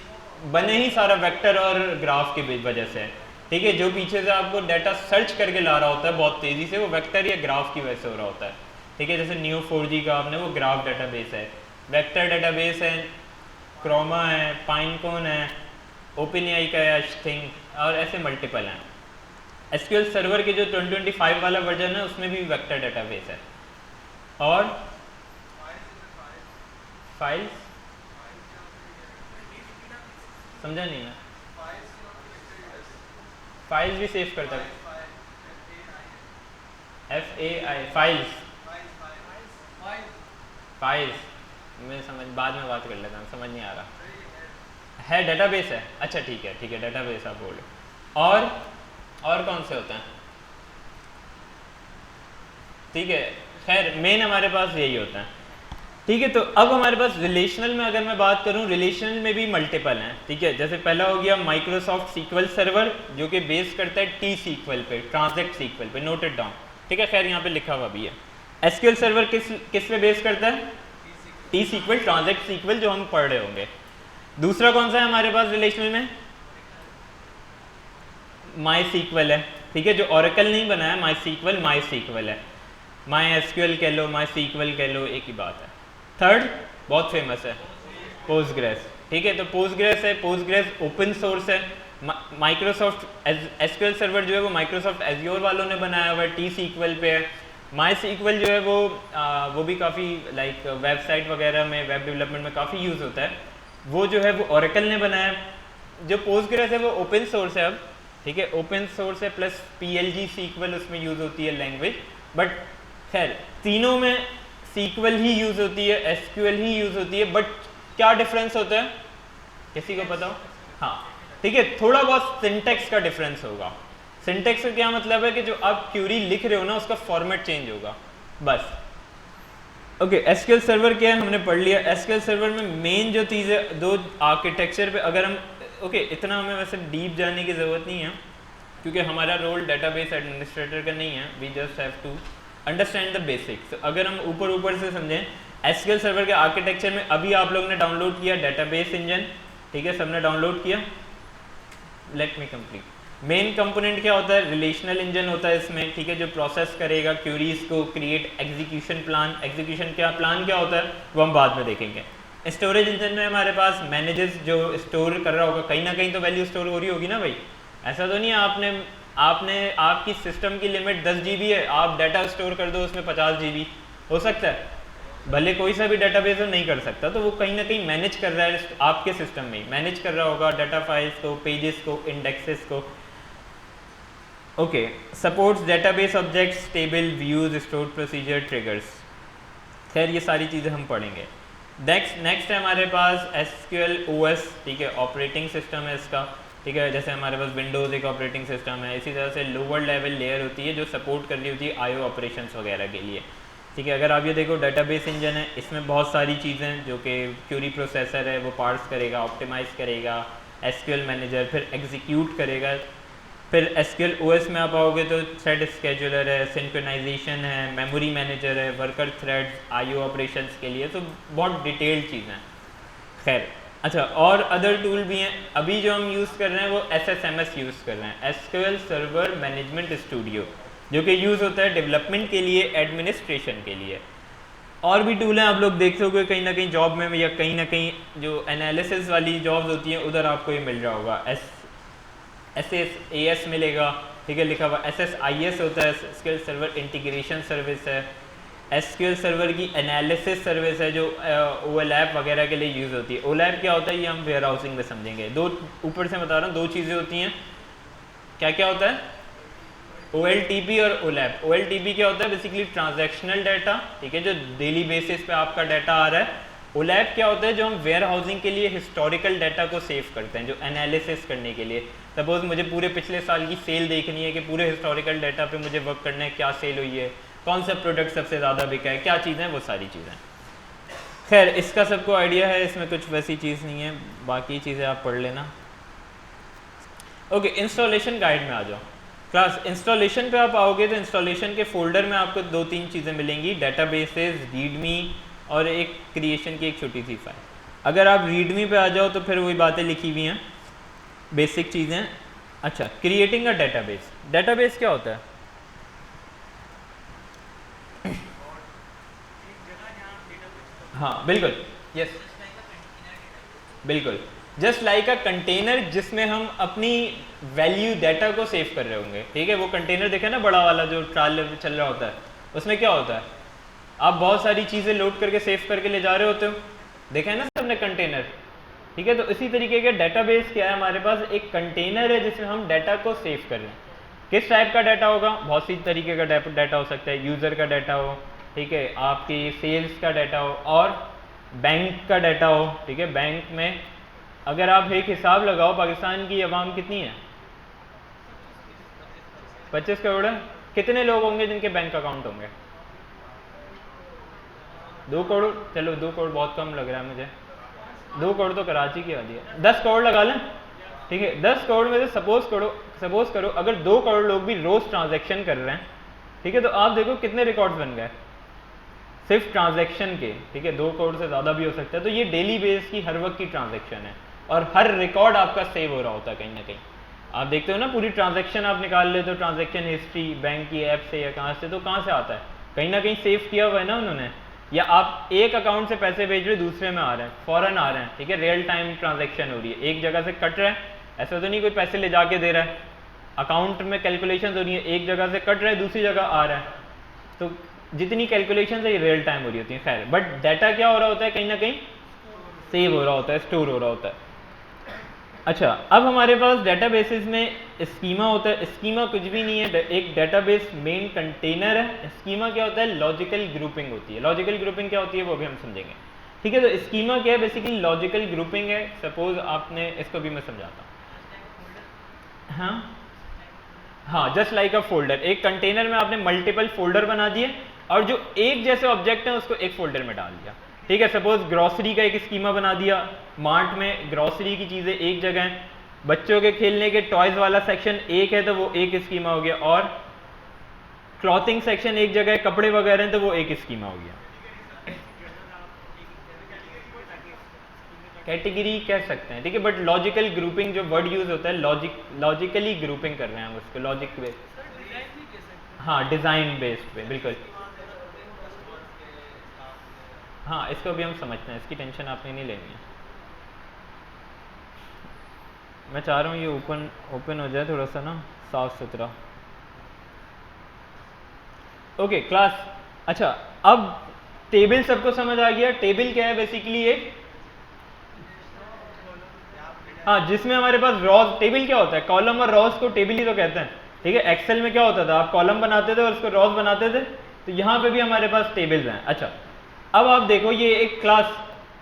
बने ही सारा वेक्टर और ग्राफ की वजह से है, ठीक है। जो पीछे से आपको डाटा सर्च करके ला रहा होता है बहुत तेज़ी से, वो वेक्टर या ग्राफ की वजह से हो रहा होता है, ठीक है। जैसे न्यू 4G का आपने, वो ग्राफ डेटाबेस है। वेक्टर डेटाबेस है, क्रोमा है, पाइनकोन है, ओपन एआई का है थिंक, और ऐसे मल्टीपल हैं। एसक्यूएल सर्वर के जो 2025 वाला वर्जन है उसमें भी वेक्टर डेटाबेस है। और फाइल्स समझा नहीं मैं, फाइल्स भी सेव करता है, FAI फाइल्स, फाइल्स मैं समझ बाद में बात कर लेता हूँ, समझ नहीं आ रहा है। डेटाबेस है, अच्छा ठीक है डेटाबेस आप बोलो। और कौन से होते हैं, ठीक है, खैर मेन हमारे पास यही होता है, ठीक है। तो अब हमारे पास रिलेशनल में अगर मैं बात करूं, रिलेशनल में भी मल्टीपल हैं, ठीक है। जैसे पहला हो गया माइक्रोसॉफ्ट सीक्वल सर्वर, जो कि बेस करता है टी सीक्वल पे, ट्रांजैक्ट सीक्वल पे, नोटेड डाउन, ठीक है, खैर यहाँ पे लिखा हुआ भी है। एसक्यूएल सर्वर किस पे बेस करता है, टी सीक्वल, ट्रांजैक्ट सीक्वल, जो हम पढ़ रहे होंगे। दूसरा कौन सा है हमारे पास रिलेशनल में, माई सीक्वल है, ठीक है, जो ओरेकल नहीं बनाया, माई सीक्वल है, माई एसक्यूएल कह लो, माई सीक्वल कह लो, एक ही बात है। थर्ड बहुत फेमस है पोस्टग्रेस, ठीक है, तो पोस्टग्रेस है, पोस्टग्रेस ओपन सोर्स है। माइक्रोसॉफ्ट एसक्यूएल सर्वर जो है वो माइक्रोसॉफ्ट एज्योर वालों ने बनाया हुआ है, टी सीक्वल पे है। माई सीक्वल जो है वो भी काफ़ी लाइक वेबसाइट वगैरह में, वेब डेवलपमेंट में काफ़ी यूज़ होता है, वो जो है वो ओरेकल ने बनाया है। जो पोस्टग्रेस है वो ओपन सोर्स है अब, ठीक है, ओपन सोर्स है, प्लस PLG सीक्वल उसमें यूज़ होती है लैंग्वेज, बट खैर तीनों में सीक्वल ही यूज़ होती है, एसक्यूएल ही यूज़ होती है, बट क्या डिफरेंस होता है, किसी को पता हो? हाँ ठीक है, थोड़ा बहुत सिंटेक्स का डिफरेंस होगा। सिंटेक्स का क्या मतलब है कि जो आप क्यूरी लिख रहे हो ना उसका फॉर्मेट चेंज होगा, बस। ओके, एसक्यूएल सर्वर क्या है हमने पढ़ लिया। एसक्यूएल सर्वर में मेन जो चीज़ें दो आर्किटेक्चर पे अगर हम इतना हमें वैसे डीप जाने की ज़रूरत नहीं है, क्योंकि हमारा रोल डेटाबेस एडमिनिस्ट्रेटर का नहीं है, we just have to understand the basics. अगर हम ऊपर से समझें एसक्यूएल सर्वर के आर्किटेक्चर में, अभी आप लोगों ने डाउनलोड किया डेटाबेस इंजन, ठीक है, सबने डाउनलोड किया, let me complete. Main component क्या होता है, रिलेशनल इंजन होता है इसमें, ठीक है, जो प्रोसेस करेगा क्यूरीज को, क्रिएट एग्जीक्यूशन प्लान, एग्जीक्यूशन क्या प्लान क्या होता है वो हम बाद में देखेंगे। स्टोरेज इंजन में हमारे पास मैनेजर्स जो स्टोर कर रहा होगा, कहीं ना कहीं तो वैल्यू स्टोर हो रही होगी ना भाई, ऐसा तो नहीं है आपने आपकी सिस्टम की लिमिट 10 GB है, आप डाटा स्टोर कर दो उसमें 50 GB, हो सकता है? भले कोई सा भी डेटाबेस नहीं कर सकता, तो वो कहीं ना कहीं मैनेज कर रहा है, आपके सिस्टम में मैनेज कर रहा होगा डाटा फाइल्स को, पेजेस को, इंडेक्सेस को। Okay, supports database objects, table, views, stored procedure, triggers. खैर ये सारी चीज़ें हम पढ़ेंगे। नेक्स्ट है हमारे पास SQL OS, ठीक है, ऑपरेटिंग सिस्टम है इसका, ठीक है, जैसे हमारे पास विंडोज़ एक ऑपरेटिंग सिस्टम है, इसी तरह से लोअर लेवल लेयर होती है जो सपोर्ट कर रही होती है IO ऑपरेशंस वगैरह के लिए, ठीक है। अगर आप ये देखो डेटाबेस इंजन है, इसमें बहुत सारी चीज़ें जो कि क्यूरी प्रोसेसर है वो पार्स करेगा, ऑप्टिमाइज़ करेगा, SQL मैनेजर फिर एग्जीक्यूट करेगा। फिर SQL OS में आप आओगे तो थ्रेड स्केजुलर है, सिंक्रोनाइजेशन है, मेमोरी मैनेजर है, वर्कर थ्रेड्स, IO ऑपरेशंस के लिए, तो बहुत डिटेल्ड चीज़ें हैं। खैर अच्छा, और अदर टूल भी हैं, अभी जो हम यूज़ कर रहे हैं वो SSMS यूज़ कर रहे हैं, SQL सर्वर मैनेजमेंट स्टूडियो, जो कि यूज़ होता है डेवलपमेंट के लिए, एडमिनिस्ट्रेशन के लिए। और भी टूल हैं, आप लोग देख सकोगे कहीं ना कहीं जॉब में या कहीं ना कहीं जो एनालिसिस वाली जॉब्स होती हैं उधर आपको ये मिल रहा होगा, SSAS मिलेगा, ठीक है, लिखा हुआ SSIS होता है, SQL सर्वर इंटीग्रेशन सर्विस है, SQL सर्वर की एनालिसिस सर्विस है जो OLAP वगैरह के लिए यूज़ होती है। OLAP क्या होता है ये हम वेयर हाउसिंग में समझेंगे। दो ऊपर से बता रहा हूँ, दो चीज़ें होती हैं, क्या क्या होता है, OLTP और OLAP। OLTP क्या होता है, बेसिकली ट्रांजैक्शनल डाटा, ठीक है, जो डेली बेसिस पे आपका डाटा आ रहा है। OLAP क्या होता है, जो हम वेयर हाउसिंग के लिए हिस्टोरिकल डाटा को सेव करते हैं, जो एनालिसिस करने के लिए। सपोज मुझे पूरे पिछले साल की सेल देखनी है कि पूरे हिस्टोरिकल डाटा पे मुझे वर्क करना है, क्या सेल हुई है, कौन सा प्रोडक्ट सबसे ज़्यादा बिका है, क्या चीज़ें, वो सारी चीज़ें। खैर इसका सबको आइडिया है, इसमें कुछ वैसी चीज़ नहीं है, बाकी चीज़ें आप पढ़ लेना। ओके, इंस्टॉलेशन गाइड में आ जाओ। क्लास इंस्टॉलेशन पे आप आओगे तो इंस्टॉलेशन के फोल्डर में आपको 2-3 चीज़ें मिलेंगी, डेटाबेसेस, रीडमी और एक क्रिएशन की एक छोटी सी फाइल। अगर आप रीडमी पे आ जाओ तो फिर वही बातें लिखी हुई हैं, बेसिक चीज़ें। अच्छा, क्रिएटिंग अ डेटाबेस, डेटाबेस क्या होता है? हाँ बिल्कुल, यस बिल्कुल। जस्ट लाइक अ कंटेनर जिसमें हम अपनी वैल्यू डाटा को सेव कर रहे होंगे, ठीक है। वो कंटेनर देखे ना, बड़ा वाला जो ट्रायल चल रहा होता है, उसमें क्या होता है, आप बहुत सारी चीज़ें लोड करके सेव करके ले जा रहे होते हो, देखा है ना सबने कंटेनर, ठीक है। तो इसी तरीके का डेटाबेस क्या है, हमारे पास एक कंटेनर है जिसमें हम डाटा को सेव कर रहे हैं। किस टाइप का डाटा होगा, बहुत सी तरीके का डाटा हो सकता है, यूज़र का डाटा हो, ठीक है, आपकी सेल्स का डाटा हो, और बैंक का डाटा हो, ठीक है। बैंक में अगर आप एक हिसाब लगाओ, पाकिस्तान की आवाम कितनी है, 25 करोड़ है। कितने लोग होंगे जिनके बैंक अकाउंट होंगे, 2 करोड़। चलो 2 करोड़ बहुत कम लग रहा है मुझे, 2 करोड़ तो कराची की आती है, 10 करोड़ लगा लें, ठीक है। 10 करोड़ में से सपोज करो अगर 2 करोड़ लोग भी रोज ट्रांजैक्शन कर रहे हैं, ठीक है, तो आप देखो कितने रिकॉर्ड्स बन गए सिर्फ ट्रांजैक्शन के, ठीक है। 2 करोड़ से ज़्यादा भी हो सकता है। तो ये डेली बेस की हर वक्त की ट्रांजैक्शन है, और हर रिकॉर्ड आपका सेव हो रहा होता है कहीं ना कहीं। आप देखते हो ना, पूरी ट्रांजैक्शन आप निकाल लेते हो, ट्रांजैक्शन हिस्ट्री बैंक की ऐप से या कहाँ से, तो कहाँ से आता है, कहीं ना कहीं सेव किया हुआ है ना उन्होंने। या आप एक अकाउंट से पैसे भेज रहे, दूसरे में आ रहे हैं, फ़ौरन आ रहे हैं, ठीक है, रियल टाइम ट्रांजैक्शन हो रही है, एक जगह से कट रहा है, ऐसा तो नहीं कोई पैसे ले जाके दे रहा है, अकाउंट में कैलकुलेशन हो रही है, एक जगह से कट रहा है, दूसरी जगह आ रहा है। तो जितनी कैलकुलेशन है ये रियल टाइम हो रही होती है, खैर, बट डाटा क्या हो रहा होता है, कहीं ना कहीं सेव हो रहा होता है, स्टोर हो रहा होता है। अच्छा, अब हमारे पास डेटाबेसेस में स्कीमा होता है। स्कीमा कुछ भी नहीं है, एक डेटाबेस मेन कंटेनर है। स्कीमा क्या होता है, लॉजिकल ग्रुपिंग होती है। लॉजिकल ग्रुपिंग क्या होती है वो भी हम समझेंगे, ठीक है। तो स्कीमा क्या है, बेसिकली लॉजिकल ग्रुपिंग है। सपोज आपने, इसको भी मैं समझाता हूँ, हाँ, जस्ट लाइक अ फोल्डर। एक कंटेनर में आपने मल्टीपल फोल्डर बना दिए, और जो एक जैसे ऑब्जेक्ट हैं उसको एक फोल्डर में डाल दिया, ठीक है। सपोज ग्रॉसरी का एक स्कीमा बना दिया, मार्ट में ग्रॉसरी की चीज़ें एक जगह हैं, बच्चों के खेलने के टॉयज़ वाला सेक्शन एक है तो वो एक स्कीमा हो गया, और क्लॉथिंग सेक्शन एक जगह है, कपड़े वगैरह हैं तो वो एक स्कीमा हो गया। कैटेगरी कह सकते हैं, ठीक है, बट लॉजिकल ग्रुपिंग जो वर्ड यूज होता है, लॉजिकली ग्रुपिंग कर रहे हैं हम उसको, लॉजिक बेस्ड, हाँ, डिज़ाइन बेस्ड पे, बिल्कुल। हाँ, इसको भी हम समझते हैं, इसकी टेंशन आपने नहीं लेनी है। मैं चाह रहा हूँ ये ओपन हो जाए थोड़ा सा ना, साफ सुथरा। ओके क्लास, अच्छा, अब टेबल सबको समझ आ गया। टेबल क्या है, बेसिकली एक, हाँ, जिसमें हमारे पास रॉज, टेबल क्या होता है, कॉलम और रॉज को टेबल ही तो कहते हैं, ठीक है। एक्सेल में क्या होता था, आप कॉलम बनाते थे और उसको रॉज बनाते थे, तो यहाँ पे भी हमारे पास टेबल्स हैं। अच्छा, अब आप देखो ये एक class,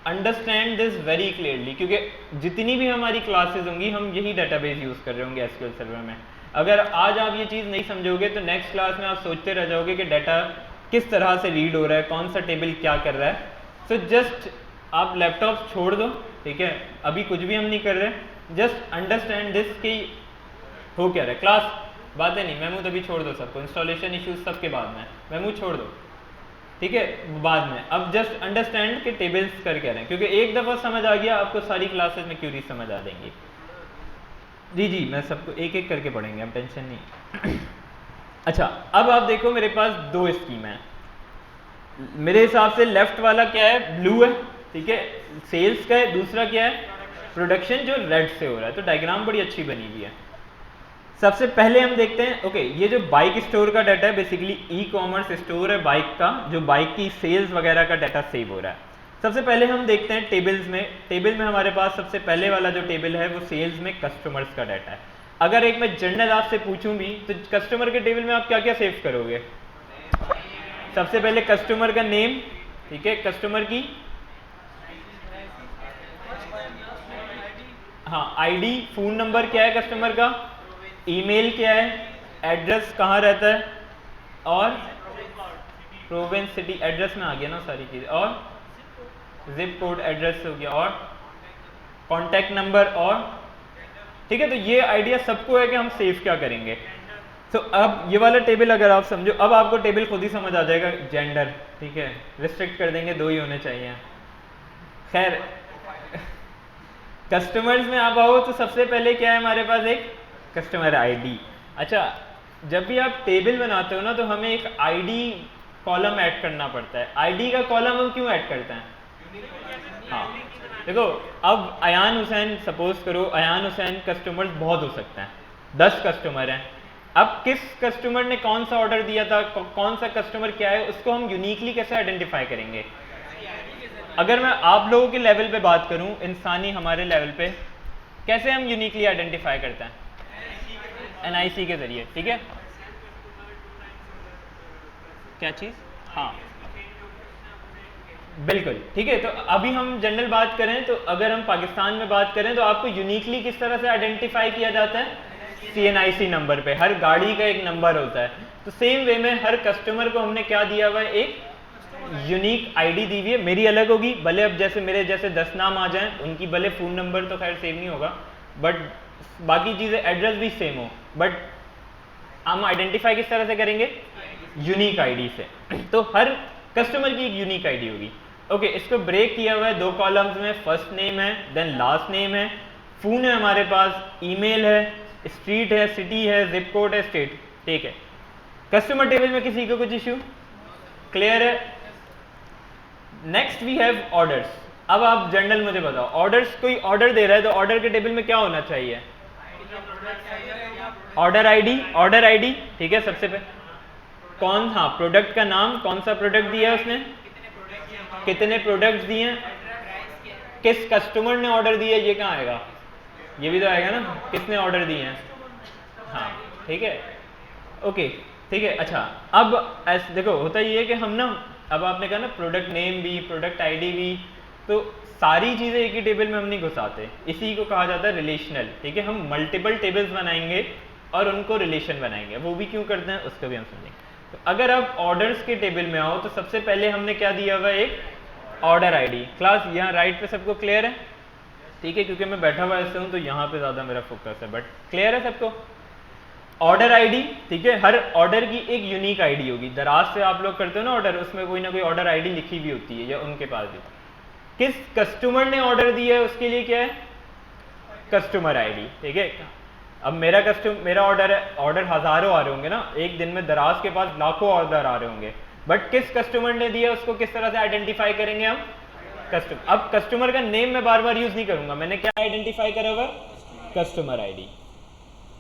understand this very clearly, क्योंकि जितनी भी हमारी क्लासेस होंगी हम यही डेटाबेस यूज़ कर रहे होंगे एसक्यूएल सर्वर में। अगर आज आप ये चीज़ नहीं समझोगे तो नेक्स्ट क्लास में आप सोचते रह जाओगे कि डाटा किस तरह से रीड हो रहा है, कौन सा टेबल क्या कर रहा है। सो जस्ट आप लैपटॉप छोड़ दो, ठीक है, अभी कुछ भी हम नहीं कर रहे, जस्ट अंडरस्टैंड दिस कि हो क्या रहा है। क्लास बातें नहीं, मेमू तभी छोड़ दो सबको, इंस्टॉलेशन इश्यूज सबके बाद में, मेमू छोड़ दो, ठीक है, बाद में। अब जस्ट अंडरस्टैंड कि टेबल्स कर क्या रहे हैं, क्योंकि एक दफ़ा समझ आ गया आपको सारी क्लासेस में क्यूरी समझ आ देंगी। जी जी, मैं सबको एक एक करके पढ़ेंगे, अब टेंशन नहीं। अच्छा, अब आप देखो मेरे पास 2 स्कीम है। मेरे हिसाब से लेफ्ट वाला क्या है, ब्लू है, ठीक है, सेल्स का है। दूसरा क्या है, प्रोडक्शन, जो रेड से हो रहा है। तो डायग्राम बड़ी अच्छी बनी हुई है। सबसे पहले हम देखते हैं, ओके, ये जो बाइक स्टोर का डाटा है, बेसिकली ई कॉमर्स स्टोर है बाइक का, जो बाइक की सेल्स वगैरह का डाटा सेव हो रहा है। सबसे पहले हम देखते हैं टेबल्स में। टेबल में हमारे पास सबसे पहले वाला जो टेबल है वो सेल्स में कस्टमर्स का डाटा है। अगर एक मैं जनरल आपसे पूछूं भी तो कस्टमर के टेबल में आप क्या क्या सेव करोगे? सबसे पहले कस्टमर का नेम, ठीक है, कस्टमर की, हाँ, आईडी, फोन नंबर क्या है कस्टमर का, ईमेल क्या है, एड्रेस कहाँ रहता है, और प्रोविंस, सिटी, एड्रेस में आ गया ना सारी चीज़, और जिप कोड एड्रेस हो गया, और कॉन्टैक्ट नंबर, और ठीक है। तो ये आइडिया सबको है कि हम सेव क्या करेंगे। तो अब ये वाला टेबल अगर आप समझो, अब आपको टेबल खुद ही समझ आ जाएगा। जेंडर, ठीक है, रिस्ट्रिक्ट कर देंगे, 2 ही होने चाहिए। खैर, कस्टमर्स में आप आओ तो सबसे पहले क्या है हमारे पास, एक कस्टमर आईडी। अच्छा, जब भी आप टेबल बनाते हो ना तो हमें एक आईडी कॉलम ऐड करना पड़ता है। आईडी का कॉलम हम क्यों ऐड करते हैं? हाँ, देखो अब अयान हुसैन, सपोज करो अयान हुसैन कस्टमर्स बहुत हो सकते हैं, 10 कस्टमर हैं। अब किस कस्टमर ने कौन सा ऑर्डर दिया था, कौन सा कस्टमर क्या है, उसको हम यूनिकली कैसे आइडेंटिफाई करेंगे? अगर मैं आप लोगों के लेवल पे बात करूं, इंसानी हमारे लेवल पे, कैसे हम यूनिकली आइडेंटिफाई करते हैं? NIC के जरिए, ठीक है। क्या चीज़? हाँ बिल्कुल, ठीक है। तो अभी हम जनरल बात करें तो अगर हम पाकिस्तान में बात करें तो आपको यूनिकली किस तरह से आइडेंटिफाई किया जाता है? CNIC नंबर पे। हर गाड़ी का एक नंबर होता है, तो सेम वे में हर कस्टमर को हमने क्या दिया हुआ है? एक यूनिक आईडी दी हुई है। मेरी अलग होगी, भले अब जैसे मेरे जैसे 10 नाम आ जाएं, उनकी भले फ़ोन नंबर तो खैर सेम नहीं होगा, बट बाकी चीज़ें एड्रेस भी सेम हो, बट हम आइडेंटिफाई किस तरह से करेंगे? यूनिक आईडी से। तो हर कस्टमर की एक यूनिक आईडी होगी। ओके, इसको ब्रेक किया हुआ है 2 कॉलम्स में। फर्स्ट नेम है, देन लास्ट नेम है, फ़ोन है हमारे पास, ईमेल है, स्ट्रीट है, सिटी है, जिप कोड है, स्टेट, ठीक है। कस्टमर टेबल में किसी को कुछ इशू? क्लियर है? Next we have orders. अब आप जनरल मुझे बताओ, ऑर्डर्स, कोई ऑर्डर दे रहा है तो ऑर्डर के टेबल में क्या होना चाहिए? ऑर्डर आईडी, ऑर्डर आईडी, ठीक है। सबसे पहले कौन, हाँ, प्रोडक्ट का नाम, कौन सा प्रोडक्ट दिया है उसने, कितने प्रोडक्ट्स दिए हैं, किस कस्टमर ने ऑर्डर दिया, ये कहाँ आएगा? ये भी तो आएगा ना, किसने ऑर्डर दिए हैं। हाँ ठीक है, ओके ठीक है। अच्छा, अब ऐसे देखो, होता ये है कि हम ना, अब आपने कहा ना प्रोडक्ट नेम भी, प्रोडक्ट आईडी भी, तो सारी चीज़ें एक ही टेबल में हम नहीं घुसाते, इसी को कहा जाता है रिलेशनल, ठीक है। हम मल्टीपल टेबल्स बनाएंगे और उनको रिलेशन बनाएंगे, वो भी क्यों करते हैं उसको भी हम समझेंगे। तो अगर आप ऑर्डर्स के टेबल में आओ तो सबसे पहले हमने क्या दिया हुआ है? एक ऑर्डर आईडी। क्लास यहाँ राइट पे सबको क्लियर है? ठीक है, क्योंकि मैं बैठा हुआ ऐसे हूँ तो यहाँ पे ज़्यादा मेरा फोकस है, बट क्लियर है सबको? ऑर्डर आईडी, ठीक है। हर ऑर्डर की एक यूनिक आईडी होगी। दराज से आप लोग करते हो ना ऑर्डर, उसमें कोई ना कोई ऑर्डर आईडी लिखी भी होती है, या उनके पास भी। किस कस्टमर ने ऑर्डर दिया है उसके लिए क्या है? कस्टमर आईडी, ठीक है। अब मेरा ऑर्डर है, ऑर्डर हज़ारों आ रहे होंगे ना एक दिन में, दराज के पास लाखों ऑर्डर आ रहे होंगे, बट किस कस्टमर ने दिया उसको किस तरह से आइडेंटिफाई करेंगे हम? कस्टमर। अब कस्टमर का नेम मैं बार बार यूज नहीं करूंगा, मैंने क्या आइडेंटिफाई करा हुआ? Customer ID.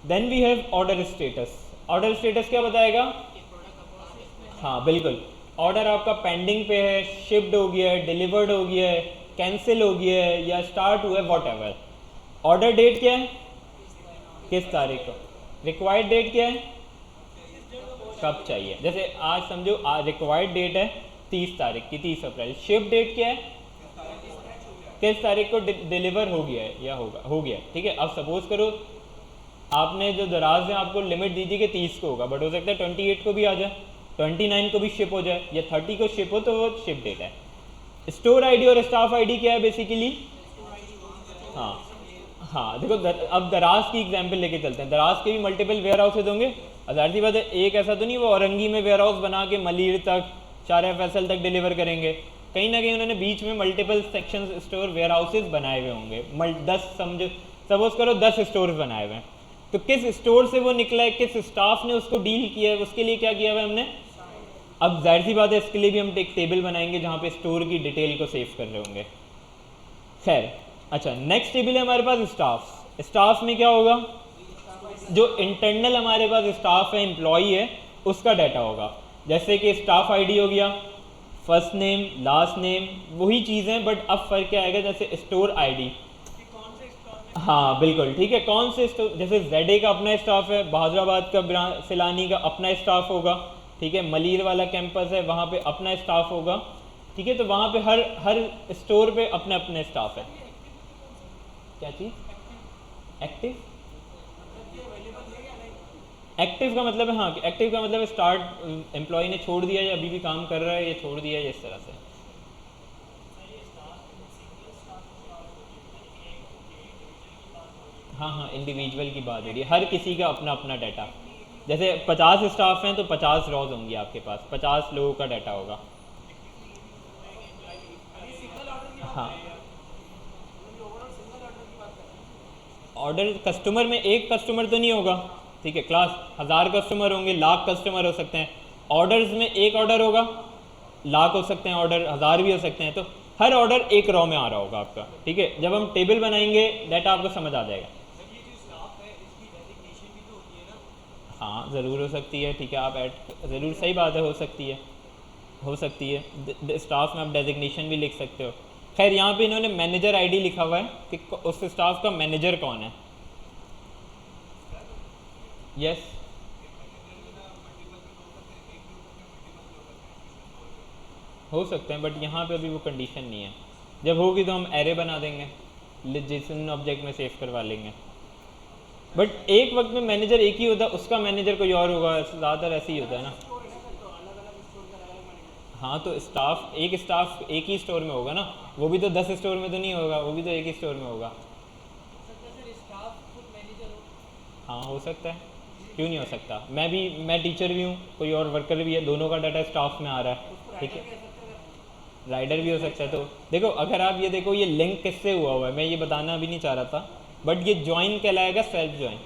Then we have order status. Order status क्या बताएगा? हाँ बिल्कुल, ऑर्डर आपका पेंडिंग पे है, शिप्ड हो गया है, डिलीवर्ड हो गया है, कैंसिल हो गया है, या स्टार्ट हुआ है, वॉट एवर। ऑर्डर डेट क्या है? किस तारीख को? रिक्वायर्ड डेट क्या है? कब चाहिए? जैसे आज समझो रिक्वायर्ड डेट है 30 तारीख की, 30 अप्रैल। शिप डेट क्या है? किस तारीख को डिलीवर हो गया है या हो गया, ठीक है। अब सपोज करो आपने जो दराज में आपको लिमिट दी थी कि 30 को होगा, बट हो सकता है 28 को भी आ जाए, 29 को भी शिप हो जाए, या 30 को शिप हो, तो वो शिप डेट है। स्टोर आईडी और स्टाफ आईडी क्या है बेसिकली? हाँ देखो, अब दराज की एग्जांपल लेके चलते हैं। दराज के भी मल्टीपल वेयर हाउसेज होंगे, ज़ाहिर सी बात है, एक ऐसा तो नहीं वो औरंगी में वेयर हाउस बना के मलीर तक, शारा फैसल तक डिलीवर करेंगे। कहीं ना कहीं उन्होंने बीच में multiple section store warehouses बनाए हुए होंगे। 10 समझो, सपोज करो 10 स्टोर बनाए हुए हैं, तो किस स्टोर से वो निकला है, किस स्टाफ ने उसको डील किया है, उसके लिए क्या किया हुआ है हमने? अब जाहिर सी बात है, इसके लिए भी हम एक टेबल बनाएंगे जहाँ पे स्टोर की डिटेल को सेव कर रहे होंगे। खैर, अच्छा, नेक्स्ट टेबल है हमारे पास स्टाफ। स्टाफ में क्या होगा? जो इंटरनल हमारे पास स्टाफ है, एम्प्लॉई है, उसका डाटा होगा। जैसे कि स्टाफ आईडी हो गया, फर्स्ट नेम, लास्ट नेम, वही चीज़ें, बट अब फर्क क्या आएगा? जैसे स्टोर आईडी, हाँ बिल्कुल ठीक है, कौन से स्टोर, जैसे ZA का अपना स्टाफ है, बहादुराबाद का सिलानी का अपना स्टाफ होगा, ठीक है। मलीर वाला कैंपस है, वहाँ पे अपना स्टाफ होगा, ठीक है। तो वहाँ पे हर स्टोर पे अपने अपने स्टाफ है। क्या चीज़? एक्टिव? एक्टिव का मतलब है, हाँ, एक्टिव का मतलब स्टार्ट एम्प्लॉय ने छोड़ दिया या अभी भी काम कर रहा है, या छोड़ दिया है, इस तरह से। हाँ, इंडिविजुअल की बात हो रही है, हर किसी का अपना अपना डाटा। जैसे 50 स्टाफ हैं तो 50 रॉज होंगी आपके पास, 50 लोगों का डाटा होगा। हाँ, ऑर्डर कस्टमर में एक कस्टमर तो नहीं होगा, ठीक है क्लास, 1000 कस्टमर होंगे, लाख कस्टमर हो सकते हैं। ऑर्डर्स में एक ऑर्डर होगा, लाख हो सकते हैं ऑर्डर, 1000 भी हो सकते हैं। तो हर ऑर्डर एक रॉ में आ रहा होगा आपका, ठीक है। जब हम टेबल बनाएंगे डाटा आपको समझ आ जाएगा। हाँ ज़रूर हो सकती है, ठीक है, आप ऐड ज़रूर, सही बात है, हो सकती है, हो सकती है। स्टाफ में आप डेजिग्नेशन भी लिख सकते हो। खैर यहाँ पे इन्होंने मैनेजर आईडी लिखा हुआ है कि उस स्टाफ का मैनेजर कौन है। यस हो सकते हैं, बट यहाँ पे अभी वो कंडीशन नहीं है। जब होगी तो हम एरे बना देंगे, जिसन ऑब्जेक्ट में सेव करवा लेंगे। बट एक वक्त में मैनेजर एक ही होता है, उसका मैनेजर कोई और होगा, ज़्यादातर ऐसे ही होता है ना। हाँ तो स्टाफ एक ही स्टोर में होगा ना, वो भी तो 10 स्टोर में तो नहीं होगा, वो भी तो एक ही स्टोर में होगा। हाँ हो सकता है, क्यों नहीं हो सकता। मैं टीचर भी हूँ, कोई और वर्कर भी है, दोनों का डाटा स्टाफ में आ रहा है, ठीक है। राइडर भी हो सकता है। तो देखो अगर आप ये देखो ये लिंक किससे हुआ है, मैं ये बताना भी नहीं चाह रहा था, बट ये ज्वाइन कहलाएगा, सेल्फ ज्वाइन।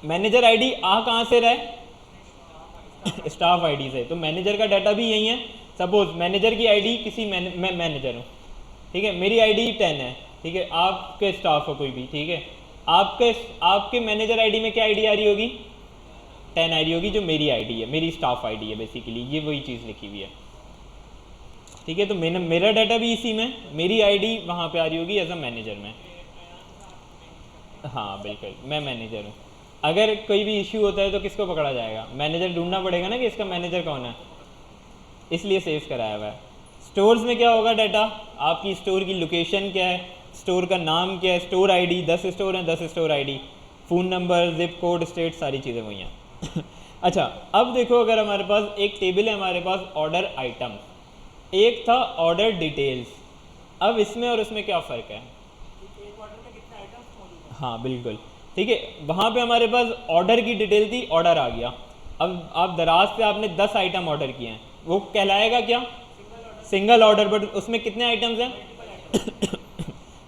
मैनेजर आईडी आ कहाँ से रहा है? स्टाफ आईडी से। तो मैनेजर का डाटा भी यही है। सपोज मैनेजर की आईडी किसी मैं मैनेजर हूँ, ठीक है, मेरी आईडी 10 है, ठीक है, आपके स्टाफ हो कोई भी, ठीक है, आपके मैनेजर आईडी में क्या आईडी आ रही होगी? 10 आईडी होगी, जो मेरी आईडी है, मेरी स्टाफ आईडी है बेसिकली, ये वही चीज़ लिखी हुई है, ठीक है। तो मेरा डाटा भी इसी में, मेरी आईडी वहाँ पे आ रही होगी एज अ मैनेजर में। हाँ बिल्कुल, मैं मैनेजर हूँ। अगर कोई भी इश्यू होता है तो किसको पकड़ा जाएगा? मैनेजर ढूंढना पड़ेगा ना कि इसका मैनेजर कौन है, इसलिए सेव कराया हुआ है। स्टोर्स में क्या होगा डाटा? आपकी स्टोर की लोकेशन क्या है, स्टोर का नाम क्या है, स्टोर आईडी, 10 स्टोर हैं, 10 store ID, phone number, zip code, state, सारी चीज़ें वही हैं। अच्छा अब देखो, अगर हमारे पास एक टेबल है, हमारे पास ऑर्डर आइटम, एक था ऑर्डर डिटेल्स। अब इसमें और उसमें क्या फ़र्क है? हाँ बिल्कुल, ठीक है। वहाँ पे हमारे पास ऑर्डर की डिटेल थी, ऑर्डर आ गया। अब आप दराज से आपने 10 आइटम ऑर्डर किए हैं, वो कहलाएगा क्या? Single order. बट उसमें कितने आइटम्स हैं?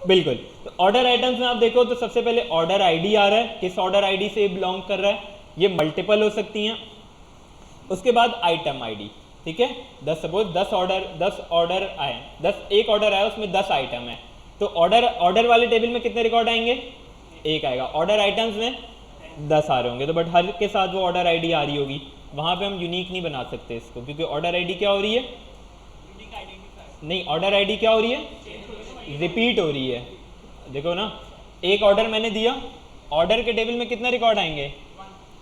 बिल्कुल। तो ऑर्डर आइटम्स में आप देखो तो सबसे पहले ऑर्डर आईडी आ रहा है, किस ऑर्डर आईडी से बिलोंग कर रहा है, ये मल्टीपल हो सकती हैं। उसके बाद आइटम आईडी, ठीक है। 10 सपोज 10 ऑर्डर आए, 10 एक ऑर्डर आया, उसमें 10 आइटम है, तो ऑर्डर वाले टेबल में कितने रिकॉर्ड आएंगे? एक आएगा। ऑर्डर आइटम्स में 10 आ रहे होंगे, तो बट हर के साथ वो ऑर्डर आईडी आ रही होगी। वहाँ पे हम यूनिक नहीं बना सकते इसको, क्योंकि ऑर्डर आईडी क्या हो रही है? नहीं, ऑर्डर आईडी क्या हो रही है? रिपीट हो रही है। देखो ना, एक ऑर्डर मैंने दिया, ऑर्डर के टेबल में कितना रिकॉर्ड आएंगे?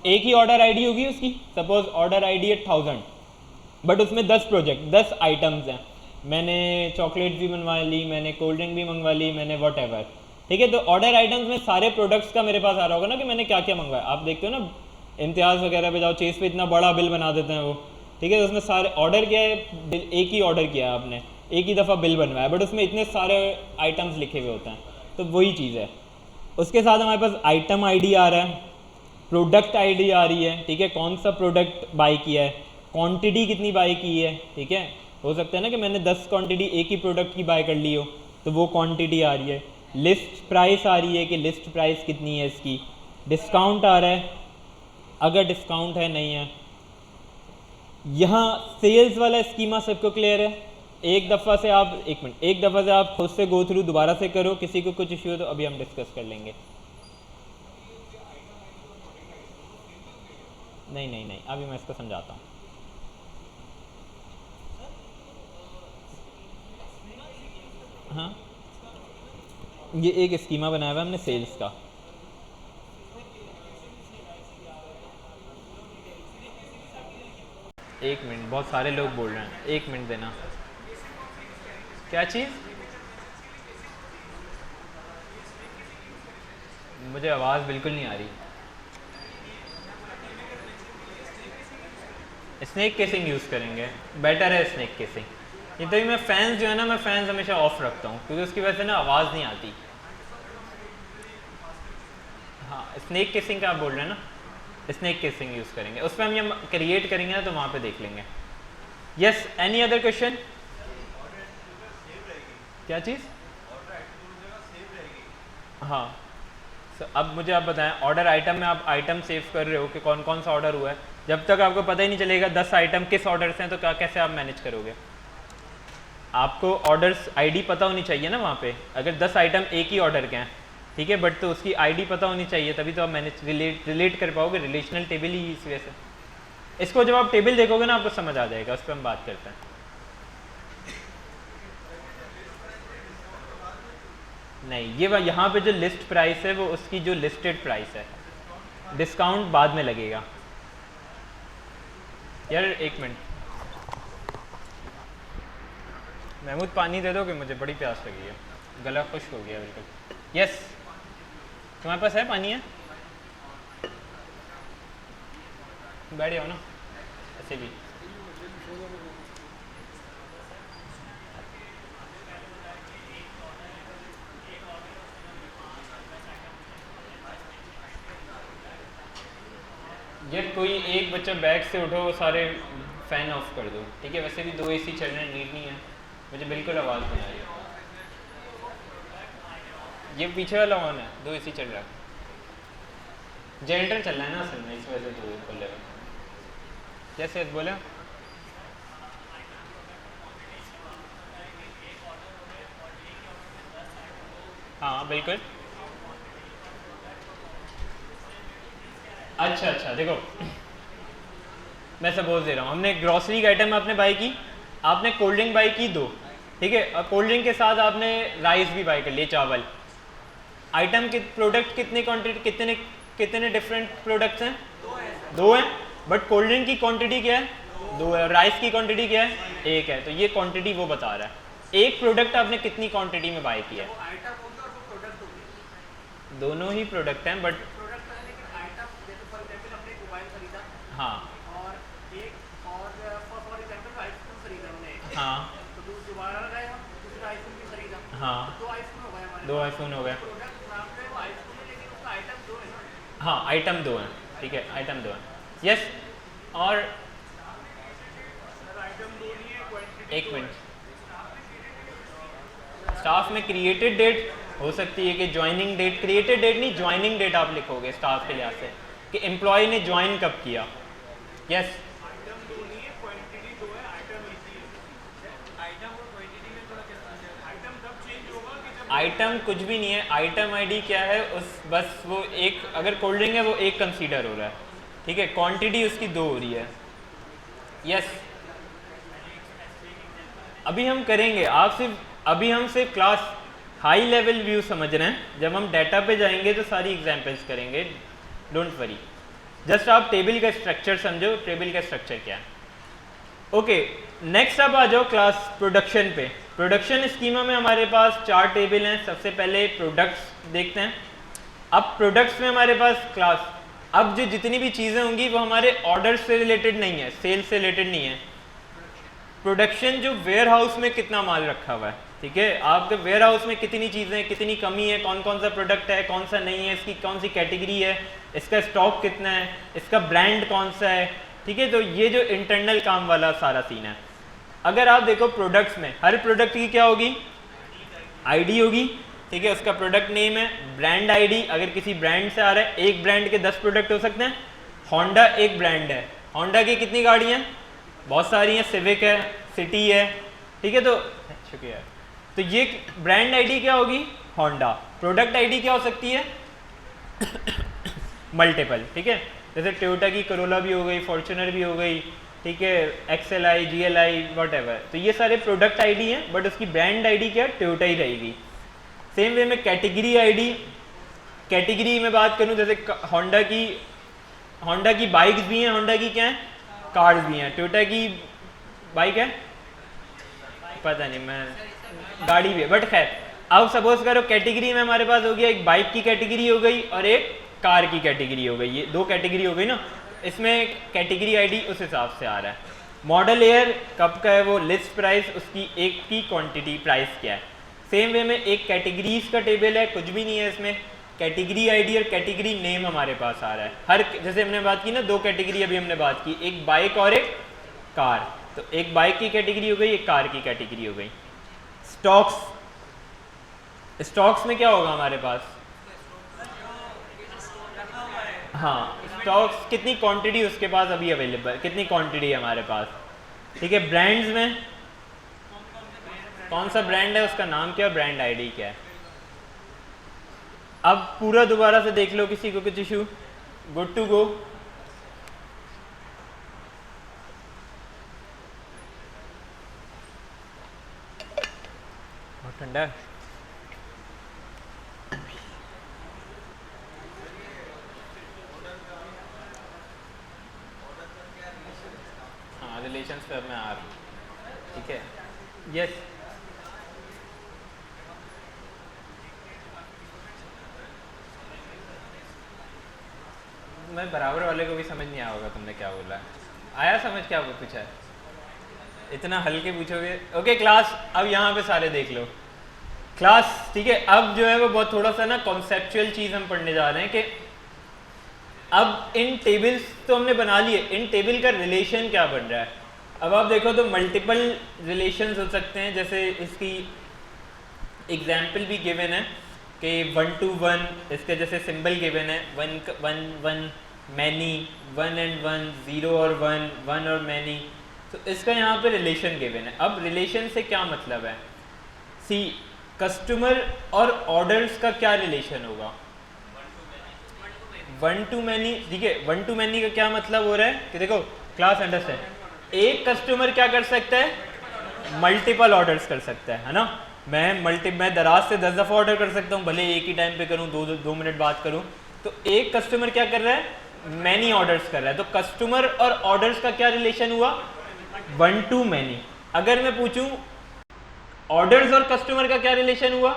एक ही ऑर्डर आईडी होगी उसकी। सपोज ऑर्डर आईडी है 1000, बट उसमें 10 प्रोजेक्ट, 10 आइटम्स हैं। मैंने चॉकलेट भी मंगवा ली, मैंने कोल्ड ड्रिंक भी मंगवा ली, मैंने वट एवर, ठीक है। तो ऑर्डर आइटम्स में सारे प्रोडक्ट्स का मेरे पास आ रहा होगा ना कि मैंने क्या क्या मंगवाया। आप देखते हो ना, इम्तियाज़ वगैरह पे जाओ, चेस पे इतना बड़ा बिल बना देते हैं वो, ठीक है। तो उसमें सारे ऑर्डर किया है, एक ही ऑर्डर किया है आपने, एक ही दफ़ा बिल बनवाया, बट उसमें इतने सारे आइटम्स लिखे हुए होते हैं। तो वही चीज़ है। उसके साथ हमारे पास आइटम आईडी आ रहा है, प्रोडक्ट आईडी आ रही है, ठीक है, कौन सा प्रोडक्ट बाई किया है, क्वांटिटी कितनी बाई की है, ठीक है। हो सकता है ना कि मैंने 10 क्वांटिटी एक ही प्रोडक्ट की बाय कर ली हो, तो वो क्वांटिटी आ रही है। लिस्ट प्राइस आ रही है कि लिस्ट प्राइस कितनी है इसकी। डिस्काउंट आ रहा है, अगर डिस्काउंट है नहीं है। यहाँ सेल्स वाला स्कीमा सबको क्लियर है? एक दफ़ा से आप खुद से गो थ्रू दोबारा से करो, किसी को कुछ इश्यू हो तो अभी हम डिस्कस कर लेंगे। नहीं, अभी मैं इसको समझाता हूँ। हाँ, ये एक स्कीमा बनाया हुआ है हमने सेल्स का। एक मिनट, बहुत सारे लोग बोल रहे हैं, एक मिनट देना। क्या चीज़? मुझे आवाज़ बिल्कुल नहीं आ रही। स्नेक केसिंग यूज़ करेंगे, बेटर है स्नेक केसिंग। ये तभी मैं फ़ैन्स जो है ना, मैं फ़ैन्स हमेशा ऑफ रखता हूँ, क्योंकि उसकी वजह से ना आवाज़ नहीं आती। हाँ, स्नेक केसिंग का आप बोल रहे हैं ना, स्नेक केसिंग यूज़ करेंगे, उस पर हम ये क्रिएट करेंगे ना, तो वहाँ पे देख लेंगे। Yes, any other question? क्या चीज़? हाँ, अब मुझे आप बताएं, ऑर्डर आइटम में आप आइटम सेव कर रहे हो कि कौन कौन सा ऑर्डर हुआ है। जब तक आपको पता ही नहीं चलेगा 10 आइटम किस ऑर्डर से हैं, तो क्या कैसे आप मैनेज करोगे? आपको ऑर्डर्स आईडी पता होनी चाहिए ना वहाँ पे, अगर 10 आइटम एक ही ऑर्डर के हैं, ठीक है, बट तो उसकी आईडी पता होनी चाहिए, तभी तो आप मैनेज रिलेट कर पाओगे। रिलेशनल टेबल ही इस वजह से, इसको जब आप टेबल देखोगे ना आपको समझ आ जाएगा, उस पर हम बात करते हैं। नहीं, ये यहाँ पे जो लिस्ट प्राइस है वो उसकी जो लिस्टेड प्राइस है, डिस्काउंट बाद में लगेगा। यार एक मिनट, महमूद पानी दे दोगे, मुझे बड़ी प्यास लगी है, गला खुश्क हो गया बिल्कुल। यस, तुम्हारे पास है पानी है? बैठ जाओ ना ऐसे भी। यार कोई एक बच्चा बैग से उठो, वो सारे फ़ैन ऑफ कर दो, ठीक है? वैसे भी 2 AC चल रहे हैं, नीड नहीं है, मुझे बिल्कुल आवाज़ नहीं आ रही है। ये पीछे वाला ऑन है, 2 AC चल रहा है, जनरेटर चल रहा है ना असल में, इस वजह से 2 खुले हुए। जैसे बोला हाँ बिल्कुल। अच्छा देखो, मैं सपोज दे रहा हूँ, हमने ग्रॉसरी की आइटम आपने बाई की, आपने कोल्ड ड्रिंक बाई की 2, ठीक है, और कोल्ड ड्रिंक के साथ आपने राइस भी बाई कर लिए, चावल। आइटम के प्रोडक्ट कितने क्वांटिटी, कितने डिफरेंट प्रोडक्ट्स हैं? 2 हैं, बट कोल्ड ड्रिंक की क्वांटिटी क्या है? 2 है, और राइस की क्वांटिटी क्या है? 1 है। तो ये क्वांटिटी वो बता रहा है, एक प्रोडक्ट आपने कितनी क्वांटिटी में बाई किया है। दोनों ही प्रोडक्ट हैं, बट हाँ हाँ हाँ, 2 आईफोन हो गए। हाँ आइटम 2 हैं, ठीक है, आइटम 2 हैं, यस। और एक मिनट, स्टाफ में क्रिएटेड डेट हो सकती है कि ज्वाइनिंग डेट, क्रिएटेड डेट नहीं, ज्वाइनिंग डेट आप लिखोगे स्टाफ के लिहाज से कि एम्प्लॉय ने ज्वाइन कब किया, यस। आइटम कुछ भी नहीं है, आइटम आईडी क्या है, उस बस वो एक, अगर कोल्ड ड्रिंक है वो एक कंसीडर हो रहा है, ठीक है, क्वांटिटी उसकी 2 हो रही है, यस। अभी हम करेंगे, अभी हम सिर्फ क्लास हाई लेवल व्यू समझ रहे हैं, जब हम डाटा पे जाएंगे तो सारी एग्जांपल्स करेंगे, डोंट वरी, जस्ट आप टेबल का स्ट्रक्चर समझो, टेबल का स्ट्रक्चर क्या है। ओके, नेक्स्ट अब आ जाओ क्लास प्रोडक्शन पे। प्रोडक्शन स्कीमा में हमारे पास 4 टेबल हैं। सबसे पहले प्रोडक्ट्स देखते हैं। अब प्रोडक्ट्स में हमारे पास क्लास, अब जो जितनी भी चीज़ें होंगी वो हमारे ऑर्डर से रिलेटेड नहीं है, सेल से रिलेटेड नहीं है। प्रोडक्शन जो वेयर हाउस में कितना माल रखा हुआ है, ठीक है, आपके वेयर हाउस में कितनी चीज़ें, कितनी कमी है, कौन कौन सा प्रोडक्ट है, कौन सा नहीं है, इसकी कौन सी कैटेगरी है, इसका स्टॉक कितना है, इसका ब्रांड कौन सा है, ठीक है। तो ये जो इंटरनल काम वाला सारा सीन है। अगर आप देखो प्रोडक्ट्स में हर प्रोडक्ट की क्या होगी, आईडी होगी, ठीक है, उसका प्रोडक्ट नेम है, ब्रांड आईडी, अगर किसी ब्रांड से आ रहा है, एक ब्रांड के 10 प्रोडक्ट हो सकते हैं। होंडा एक ब्रांड है, होंडा की कितनी गाड़ियाँ, बहुत सारी हैं, सिविक है, सिटी है, ठीक है। तो शुक्रिया। तो ये ब्रांड आईडी क्या होगी, होंडा। प्रोडक्ट आईडी क्या हो सकती है, मल्टीपल, ठीक है, जैसे टोयोटा की करोला भी हो गई, फॉर्च्यूनर भी हो गई, ठीक है, XLI, GLI, वॉटएवर। तो ये सारे प्रोडक्ट आईडी हैं, बट उसकी ब्रांड आईडी क्या, टोयोटा ही रहेगी। सेम वे में कैटेगरी आईडी, कैटेगरी में बात करूं, जैसे होंडा की बाइक्स भी हैं, होंडा की क्या है, कार्स भी हैं, टोयोटा की बाइक है, पता नहीं, मैं गाड़ी भी है, बट खैर अब सपोज करो कैटेगरी में हमारे पास हो गया, एक बाइक की कैटेगरी हो गई और एक कार की कैटेगरी हो गई, ये 2 कैटेगरी हो गई ना। इसमें कैटेगरी आईडी उस हिसाब से आ रहा है। मॉडल ईयर कब का है, वो लिस्ट प्राइस, उसकी एक की क्वांटिटी प्राइस क्या है। सेम वे में एक कैटेगरीज का टेबल है, कुछ भी नहीं है इसमें, कैटेगरी आईडी और कैटेगरी नेम हमारे पास आ रहा है। हर, जैसे हमने बात की ना, 2 कैटेगरी अभी हमने बात की, एक बाइक और एक कार, तो एक बाइक की कैटेगरी हो गई, एक कार की कैटेगरी हो गई। स्टॉक्स में क्या होगा हमारे पास, हाँ, स्टॉक्स कितनी क्वांटिटी उसके पास अभी अवेलेबल, कितनी क्वांटिटी है हमारे पास, ठीक है। ब्रांड्स में कौन सा ब्रांड है, उसका नाम क्या है, ब्रांड आईडी क्या है। अब पूरा दोबारा से देख लो, किसी को कुछ इशू, गुड टू गो। बहुत ठंडा है। हाँ रिलेशंस पे अब मैं आ रहा हूँ, ठीक है। यस मैं बराबर वाले को भी समझ नहीं आया होगा तुमने क्या बोला है। आया समझ क्या पूछा है, इतना हल्के पूछोगे। ओके क्लास, अब यहाँ पे सारे देख लो क्लास, ठीक है। अब जो है वो बहुत थोड़ा सा ना कॉन्सेप्चुअल चीज़ हम पढ़ने जा रहे हैं कि अब इन टेबल्स तो हमने बना लिए, इन टेबल का रिलेशन क्या बन रहा है। अब आप देखो तो मल्टीपल रिलेशंस हो सकते हैं, जैसे इसकी एग्जाम्पल भी गिवन है कि 1 to 1, इसके जैसे सिंबल गिवन है 1 मैनी, 1 and 1, 0 और 1 और मैनी। तो इसका यहाँ पे रिलेशन गिवन है। अब रिलेशन से क्या मतलब है, सी कस्टमर और ऑर्डर्स का क्या रिलेशन होगा, 1 to मैनी, ठीक है। 1 to मैनी का क्या मतलब हो रहा है कि देखो क्लास अंडरस्टैंड, एक कस्टमर क्या कर सकता है, मल्टीपल ऑर्डर्स कर सकता है ना। मैं दराज से 10 दफ़ा ऑर्डर कर सकता हूँ, भले एक ही टाइम पे करूँ, 2 मिनट बाद करूँ। तो एक कस्टमर क्या कर रहा है, मैनी ऑर्डर्स कर रहा है। तो कस्टमर और ऑर्डर्स का क्या रिलेशन हुआ, 1 to मैनी। अगर मैं पूछूं ऑर्डर्स और कस्टमर का क्या रिलेशन हुआ,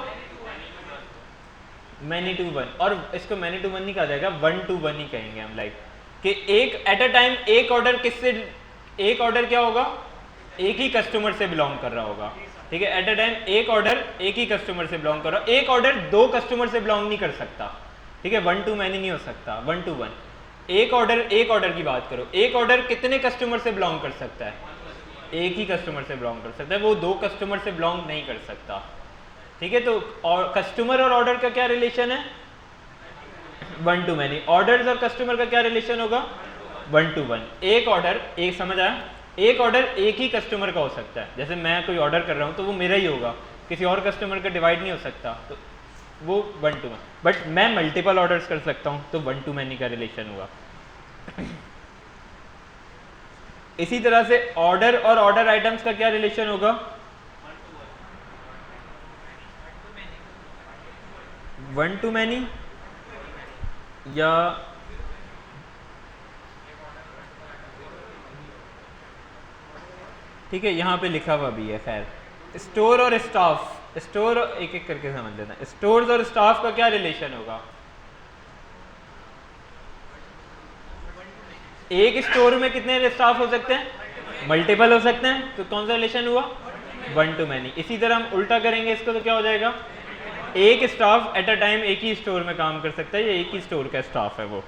मैनी टू 1। और इसको मैनी टू 1 नहीं कहा जाएगा, 1 to 1 ही कहेंगे हम, लाइक कि एक एट अ टाइम एक ऑर्डर किससे, एक ऑर्डर क्या होगा, एक ही कस्टमर से बिलोंग कर रहा होगा, ठीक है। एट अ टाइम एक ऑर्डर एक ही कस्टमर से बिलोंग कर रहा है। एक ऑर्डर 2 कस्टमर से बिलोंग नहीं कर सकता, ठीक है। 1 to मैनी नहीं हो सकता, 1 to 1। एक ऑर्डर की बात करो, एक ऑर्डर कितने कस्टमर से बिलोंग कर सकता है, एक ही कस्टमर से बिलोंग कर सकता है, वो 2 कस्टमर से बिलोंग नहीं कर सकता, ठीक है। तो और कस्टमर और ऑर्डर का क्या रिलेशन है, 1 to मैनी। ऑर्डर्स और कस्टमर का क्या रिलेशन होगा, 1 to 1। एक ऑर्डर, एक समझ आया, एक ऑर्डर एक ही कस्टमर का हो सकता है। जैसे मैं कोई ऑर्डर कर रहा हूँ तो वो मेरा ही होगा, किसी और कस्टमर का डिवाइड नहीं हो सकता, तो वो 1 to 1। बट मैं मल्टीपल ऑर्डर्स कर सकता हूँ, तो 1 to मैनी का रिलेशन हुआ। इसी तरह से ऑर्डर और ऑर्डर आइटम्स का क्या रिलेशन होगा, 1 to मैनी, या ठीक है यहाँ पे लिखा हुआ भी है। खैर स्टोर और स्टाफ, स्टोर एक एक करके समझ लेना, स्टोर्स और स्टाफ का क्या रिलेशन होगा, एक स्टोर में कितने स्टाफ हो सकते हैं, मल्टीपल हो सकते हैं, तो कौन सा रिलेशन हुआ, 1 to मैनी। इसी तरह हम उल्टा करेंगे इसको, तो क्या हो जाएगा, एक स्टाफ एट अ टाइम एक ही स्टोर में काम कर सकता है, या एक ही स्टोर का स्टाफ है वो,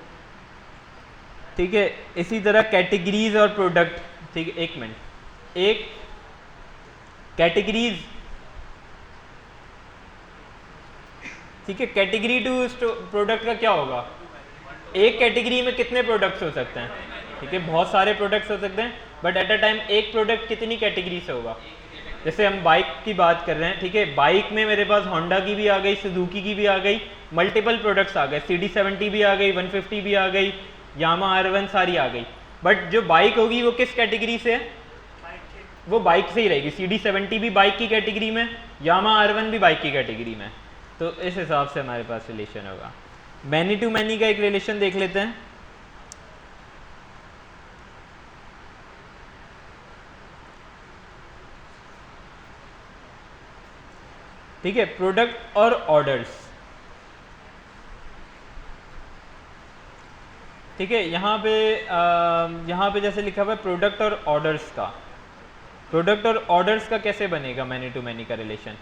ठीक है। इसी तरह कैटेगरीज और प्रोडक्ट, ठीक है। एक मिनट, एक कैटेगरीज, ठीक है, कैटेगरी टू प्रोडक्ट का क्या होगा, एक कैटेगरी में कितने प्रोडक्ट्स हो सकते हैं, ठीक है, बहुत सारे प्रोडक्ट्स हो सकते हैं, बट एट अ टाइम एक प्रोडक्ट कितनी कैटेगरी से होगा। जैसे हम बाइक की बात कर रहे हैं, ठीक है, बाइक में मेरे पास होंडा की भी आ गई, सुजुकी की भी आ गई, मल्टीपल प्रोडक्ट्स आ गए, CD70 भी आ गई, 150 भी आ गई, यामा R1 सारी आ गई। बट जो बाइक होगी वो किस कैटेगरी से है, वो बाइक से ही रहेगी। CD70 भी बाइक की कैटेगरी में, यामा R1 भी बाइक की कैटेगरी में। तो इस हिसाब से हमारे पास रिलेशन होगा। मैनी टू मैनी का एक रिलेशन देख लेते हैं। ठीक है, प्रोडक्ट और ऑर्डर्स, ठीक है। यहाँ पे जैसे लिखा हुआ है प्रोडक्ट और ऑर्डर्स का, प्रोडक्ट और ऑर्डर्स का कैसे बनेगा मैनी टू मैनी का रिलेशन,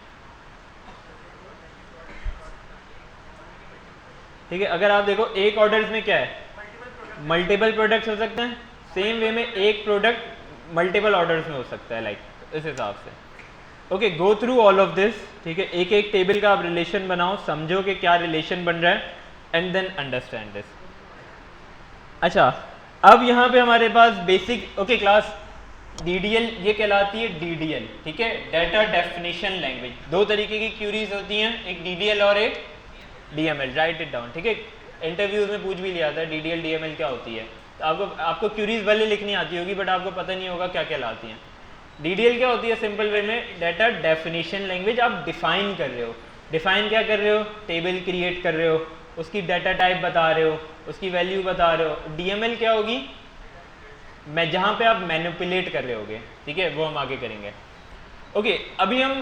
ठीक है। अगर आप देखो एक ऑर्डर्स में क्या है, मल्टीपल प्रोडक्ट्स हो सकते हैं, सेम वे में एक प्रोडक्ट मल्टीपल ऑर्डर्स में हो सकता है, लाइक इस हिसाब से। Okay, go through all of this, ठीक है। एक एक टेबल का आप रिलेशन बनाओ, समझो कि क्या रिलेशन बन रहा है, एंड देन अंडरस्टैंड दिस। अच्छा, अब यहाँ पे हमारे पास बेसिक, ओके क्लास, DDL ये कहलाती है DDL, ठीक है, डाटा डेफिनेशन लैंग्वेज। दो तरीके की क्यूरीज होती हैं, एक DDL और एक DML, राइट इट डाउन, ठीक है। इंटरव्यूज में पूछ भी लिया था DDL DML क्या होती है, तो आपको क्यूरीज भले लिखनी आती होगी बट आपको पता नहीं होगा क्या कहलाती हैं। DDL क्या होती है सिंपल वे में, डाटा डेफिनेशन लैंग्वेज। आप डिफाइन कर रहे हो, डिफाइन क्या कर रहे हो, टेबल क्रिएट कर रहे हो, उसकी डाटा टाइप बता रहे हो, उसकी वैल्यू बता रहे हो। DML क्या होगी, मैं जहाँ पे आप मैनिपुलेट कर रहे होगे, ठीक है, वो हम आगे करेंगे। ओके, अभी हम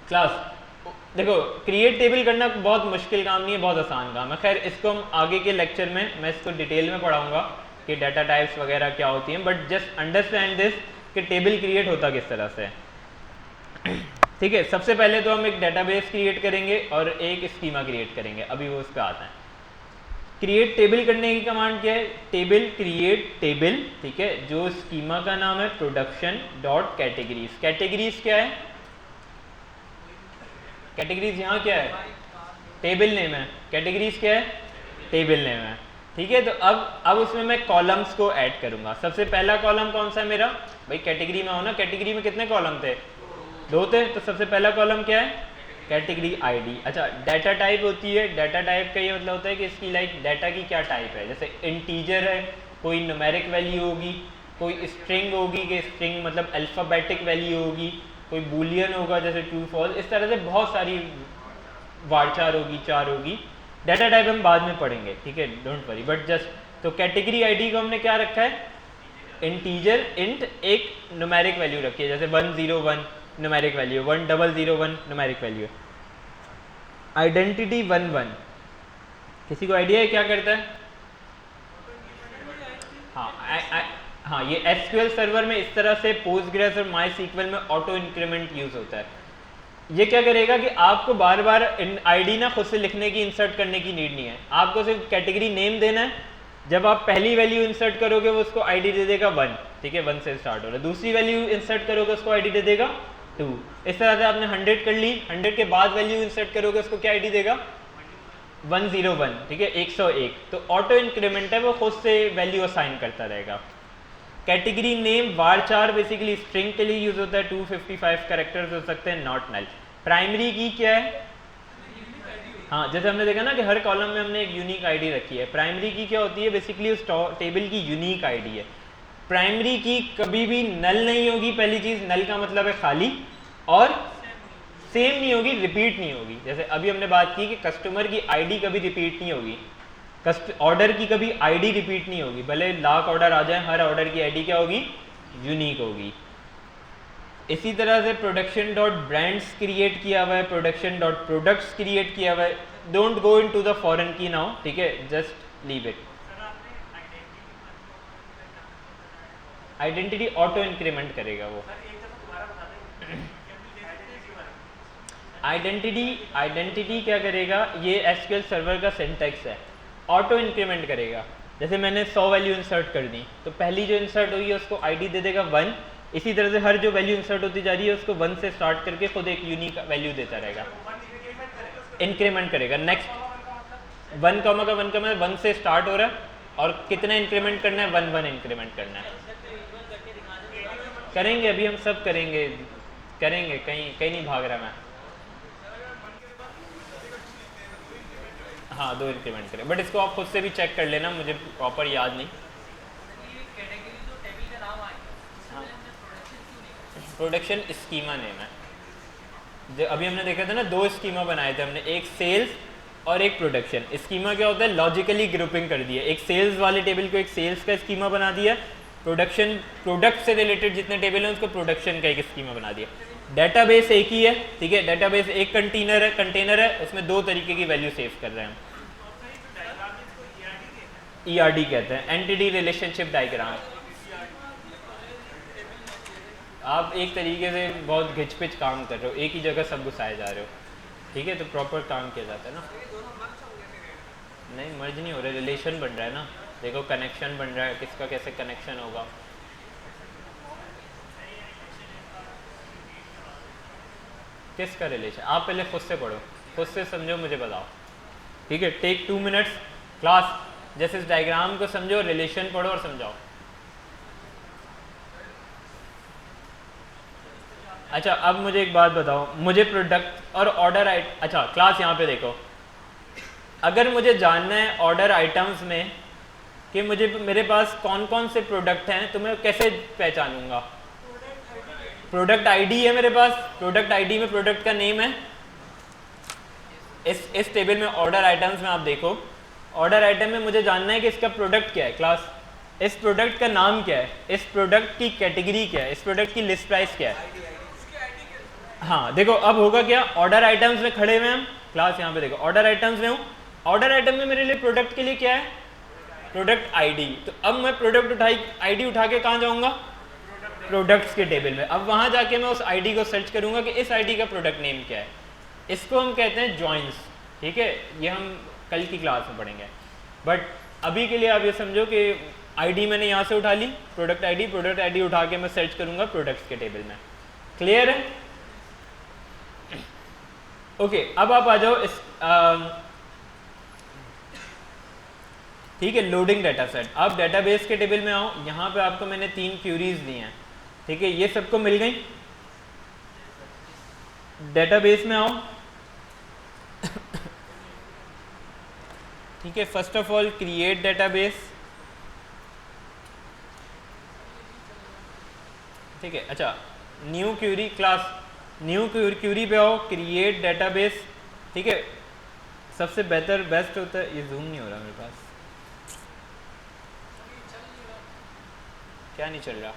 क्लास देखो, क्रिएट टेबल करना बहुत मुश्किल काम नहीं है, बहुत आसान काम है। खैर इसको हम आगे के लेक्चर में मैं इसको डिटेल में पढ़ाऊंगा कि डाटा टाइप्स वगैरह क्या होती हैं, बट जस्ट अंडरस्टैंड दिस कि टेबल क्रिएट होता किस तरह से है। ठीक है, सबसे पहले तो हम एक डेटाबेस क्रिएट करेंगे और एक स्कीमा क्रिएट करेंगे, अभी वो उस पर आता है। क्रिएट टेबल करने की कमांड क्या है, टेबल क्रिएट टेबल, ठीक है, जो स्कीमा का नाम है प्रोडक्शन डॉट कैटेगरीज। कैटेगरीज क्या है, कैटेगरीज यहाँ क्या है, टेबल नेम है, कैटेगरीज क्या है, टेबल नेम है, ठीक है। तो अब उसमें मैं कॉलम्स को ऐड करूंगा। सबसे पहला कॉलम कौन सा है मेरा, भाई कैटेगरी में हो ना, कैटेगरी में कितने कॉलम थे, 2 थे, तो सबसे पहला कॉलम क्या है, कैटेगरी आईडी। अच्छा, डाटा टाइप होती है, डाटा टाइप का ये मतलब होता है कि इसकी लाइक डाटा की क्या टाइप है, जैसे इंटीजर है, कोई न्यूमेरिक वैल्यू होगी, कोई स्ट्रिंग होगी कि स्ट्रिंग मतलब अल्फ़ाबेटिक वैल्यू होगी, कोई बूलियन होगा जैसे ट्रू फॉल्स, इस तरह से बहुत सारी वारचार होगी, चार होगी। डाटा टाइप हम बाद में पढ़ेंगे, ठीक है, डोंट वरी, बट जस्ट तो कैटेगरी आईडी को हमने क्या रखा है, इंटीजर इंट, एक न्यूमेरिक वैल्यू रखी है, जैसे 101 numeric value, 1001 numeric value. Identity 11, किसी को आइडिया है क्या करता है? हाँ, ये एसक्यूएल सर्वर में इस तरह से पोस्टग्रेस और माईसीक्वल में ऑटो इंक्रीमेंट यूज होता है। ये क्या करेगा कि आपको बार बार आईडी ना खुद से लिखने की, इंसर्ट करने की नीड नहीं है, आपको सिर्फ कैटेगरी नेम देना है। जब आप पहली वैल्यू इंसर्ट करोगे वो उसको आईडी दे देगा 1, ठीक है, 1 से स्टार्ट हो रहा है। दूसरी वैल्यू इंसर्ट करोगे उसको आईडी दे देगा 2। इस तरह से आपने 100 कर ली, 100 के बाद वैल्यू इंसर्ट करोगे उसको क्या आईडी देगा, 101, ठीक है, 101। तो ऑटो इंक्रीमेंट है, वो खुद से वैल्यू असाइन करता रहेगा। कैटेगरी नेम वारचार बेसिकली स्ट्रिंग के लिए यूज होता है, 255 कैरेक्टर्स हो सकते हैं, नॉट नल। प्राइमरी की क्या है, हाँ, जैसे हमने देखा ना कि हर कॉलम में हमने एक यूनिक आईडी रखी है। प्राइमरी की क्या होती है, बेसिकली उस टेबल की यूनिक आईडी है। प्राइमरी की कभी भी नल नहीं होगी, पहली चीज, नल का मतलब है खाली, और सेम नहीं होगी, रिपीट नहीं होगी। जैसे अभी हमने बात की कि कस्टमर की आईडी कभी रिपीट नहीं होगी, ऑर्डर की कभी आईडी रिपीट नहीं होगी, भले लाख ऑर्डर आ जाए, हर ऑर्डर की आईडी क्या होगी, यूनिक होगी। इसी तरह से प्रोडक्शन डॉट ब्रांड्स क्रिएट किया हुआ है, प्रोडक्शन डॉट प्रोडक्ट्स क्रिएट किया हुआ है। Don't go into the foreign की नाउ, ठीक है, just leave it. Identity auto increment करेगा वो। आइडेंटिटी क्या करेगा, ये एसक्यूएल सर्वर का सिंटैक्स है, ऑटो इंक्रीमेंट करेगा। जैसे मैंने 100 वैल्यू इंसर्ट कर दी, तो पहली जो इंसर्ट हुई है उसको आईडी दे देगा 1। इसी तरह से हर जो वैल्यू इंसर्ट होती जा रही है उसको 1 से स्टार्ट करके खुद एक यूनिक वैल्यू देता रहेगा, इंक्रीमेंट करेगा। नेक्स्ट 1 का 1 से स्टार्ट हो रहा है, और कितना इंक्रीमेंट करना है, 1 इंक्रीमेंट करना है। करेंगे, अभी हम सब करेंगे, कहीं नहीं भाग रहा मैं। हाँ, 2 इंक्रीमेंट करें, बट इसको आप खुद से भी चेक कर लेना, मुझे प्रॉपर याद नहीं। प्रोडक्शन स्कीमा नेम है। जो अभी हमने देखा था ना, 2 स्कीमा बनाए थे हमने, एक सेल्स और एक प्रोडक्शन। स्कीमा क्या होता है, लॉजिकली ग्रुपिंग कर दिया, एक सेल्स वाले टेबल को एक सेल्स का स्कीमा बना दिया, प्रोडक्शन प्रोडक्ट से रिलेटेड जितने टेबल हैं उसको प्रोडक्शन का एक स्कीमा बना दिया। डेटाबेस एक ही है, ठीक है, डेटाबेस एक कंटेनर है, उसमें 2 तरीके की वैल्यू सेव कर रहे हैं हम। ERD कहते हैं, एंटिटी रिलेशनशिप डायग्राम। आप एक तरीके से बहुत घिच-पिच काम कर रहे हो, एक ही जगह सब घुसाए जा रहे हो, ठीक है, तो प्रॉपर काम किया जाता है ना। नहीं, मर्ज नहीं हो रहा, रिलेशन बन रहा है ना, देखो कनेक्शन बन रहा है, किसका कैसे कनेक्शन होगा। किसका रिलेशन, आप पहले खुद से पढ़ो, खुद से समझो, मुझे बताओ, ठीक है। टेक 2 मिनट्स क्लास, जैसे इस डायग्राम को समझो, रिलेशन पढ़ो और समझाओ। अच्छा अब मुझे एक बात बताओ, मुझे प्रोडक्ट और ऑर्डर अच्छा क्लास यहाँ पे देखो, अगर मुझे जानना है ऑर्डर आइटम्स में कि मुझे मेरे पास कौन कौन से प्रोडक्ट हैं तो मैं कैसे पहचानूंगा? प्रोडक्ट आईडी है मेरे पास, प्रोडक्ट आईडी में प्रोडक्ट का नेम है। इस टेबल में ऑर्डर आइटम्स में आप देखो, ऑर्डर आइटम में मुझे जानना है कि इसका प्रोडक्ट क्या है क्लास, इस प्रोडक्ट का नाम क्या है, इस प्रोडक्ट की कैटेगरी क्या है, इस प्रोडक्ट की लिस्ट प्राइस क्या है। हाँ देखो अब होगा क्या, ऑर्डर आइटम्स में खड़े हुए हम क्लास, यहाँ पे देखो ऑर्डर आइटम्स में हूँ, ऑर्डर आइटम में मेरे लिए प्रोडक्ट के लिए क्या है, प्रोडक्ट आईडी। तो अब मैं प्रोडक्ट आईडी उठा के कहाँ जाऊँगा, प्रोडक्ट्स के टेबल में। अब वहाँ जाके मैं उस आईडी को सर्च करूँगा कि इस आईडी का प्रोडक्ट नेम क्या है। इसको हम कहते हैं जॉइंस, ठीक है, ये हम कल की क्लास में पढ़ेंगे। बट अभी के लिए आप ये समझो कि आईडी मैंने यहाँ से उठा ली, प्रोडक्ट आईडी उठा के मैं सर्च करूँगा प्रोडक्ट्स के टेबल में। क्लियर है? ओके अब आप आ जाओ इस ठीक है, लोडिंग डाटा सेट। अब डेटाबेस के टेबल में आओ, यहाँ पे आपको मैंने 3 क्यूरीज दी हैं, ठीक है, ये सबको मिल गई। डेटाबेस में आओ, ठीक है, first of all create database, ठीक है। अच्छा new query class, new query पे आओ, क्रिएट डेटाबेस, ठीक है। सबसे बेस्ट होता है, ये जूम नहीं हो रहा मेरे पास, क्या नहीं चल रहा,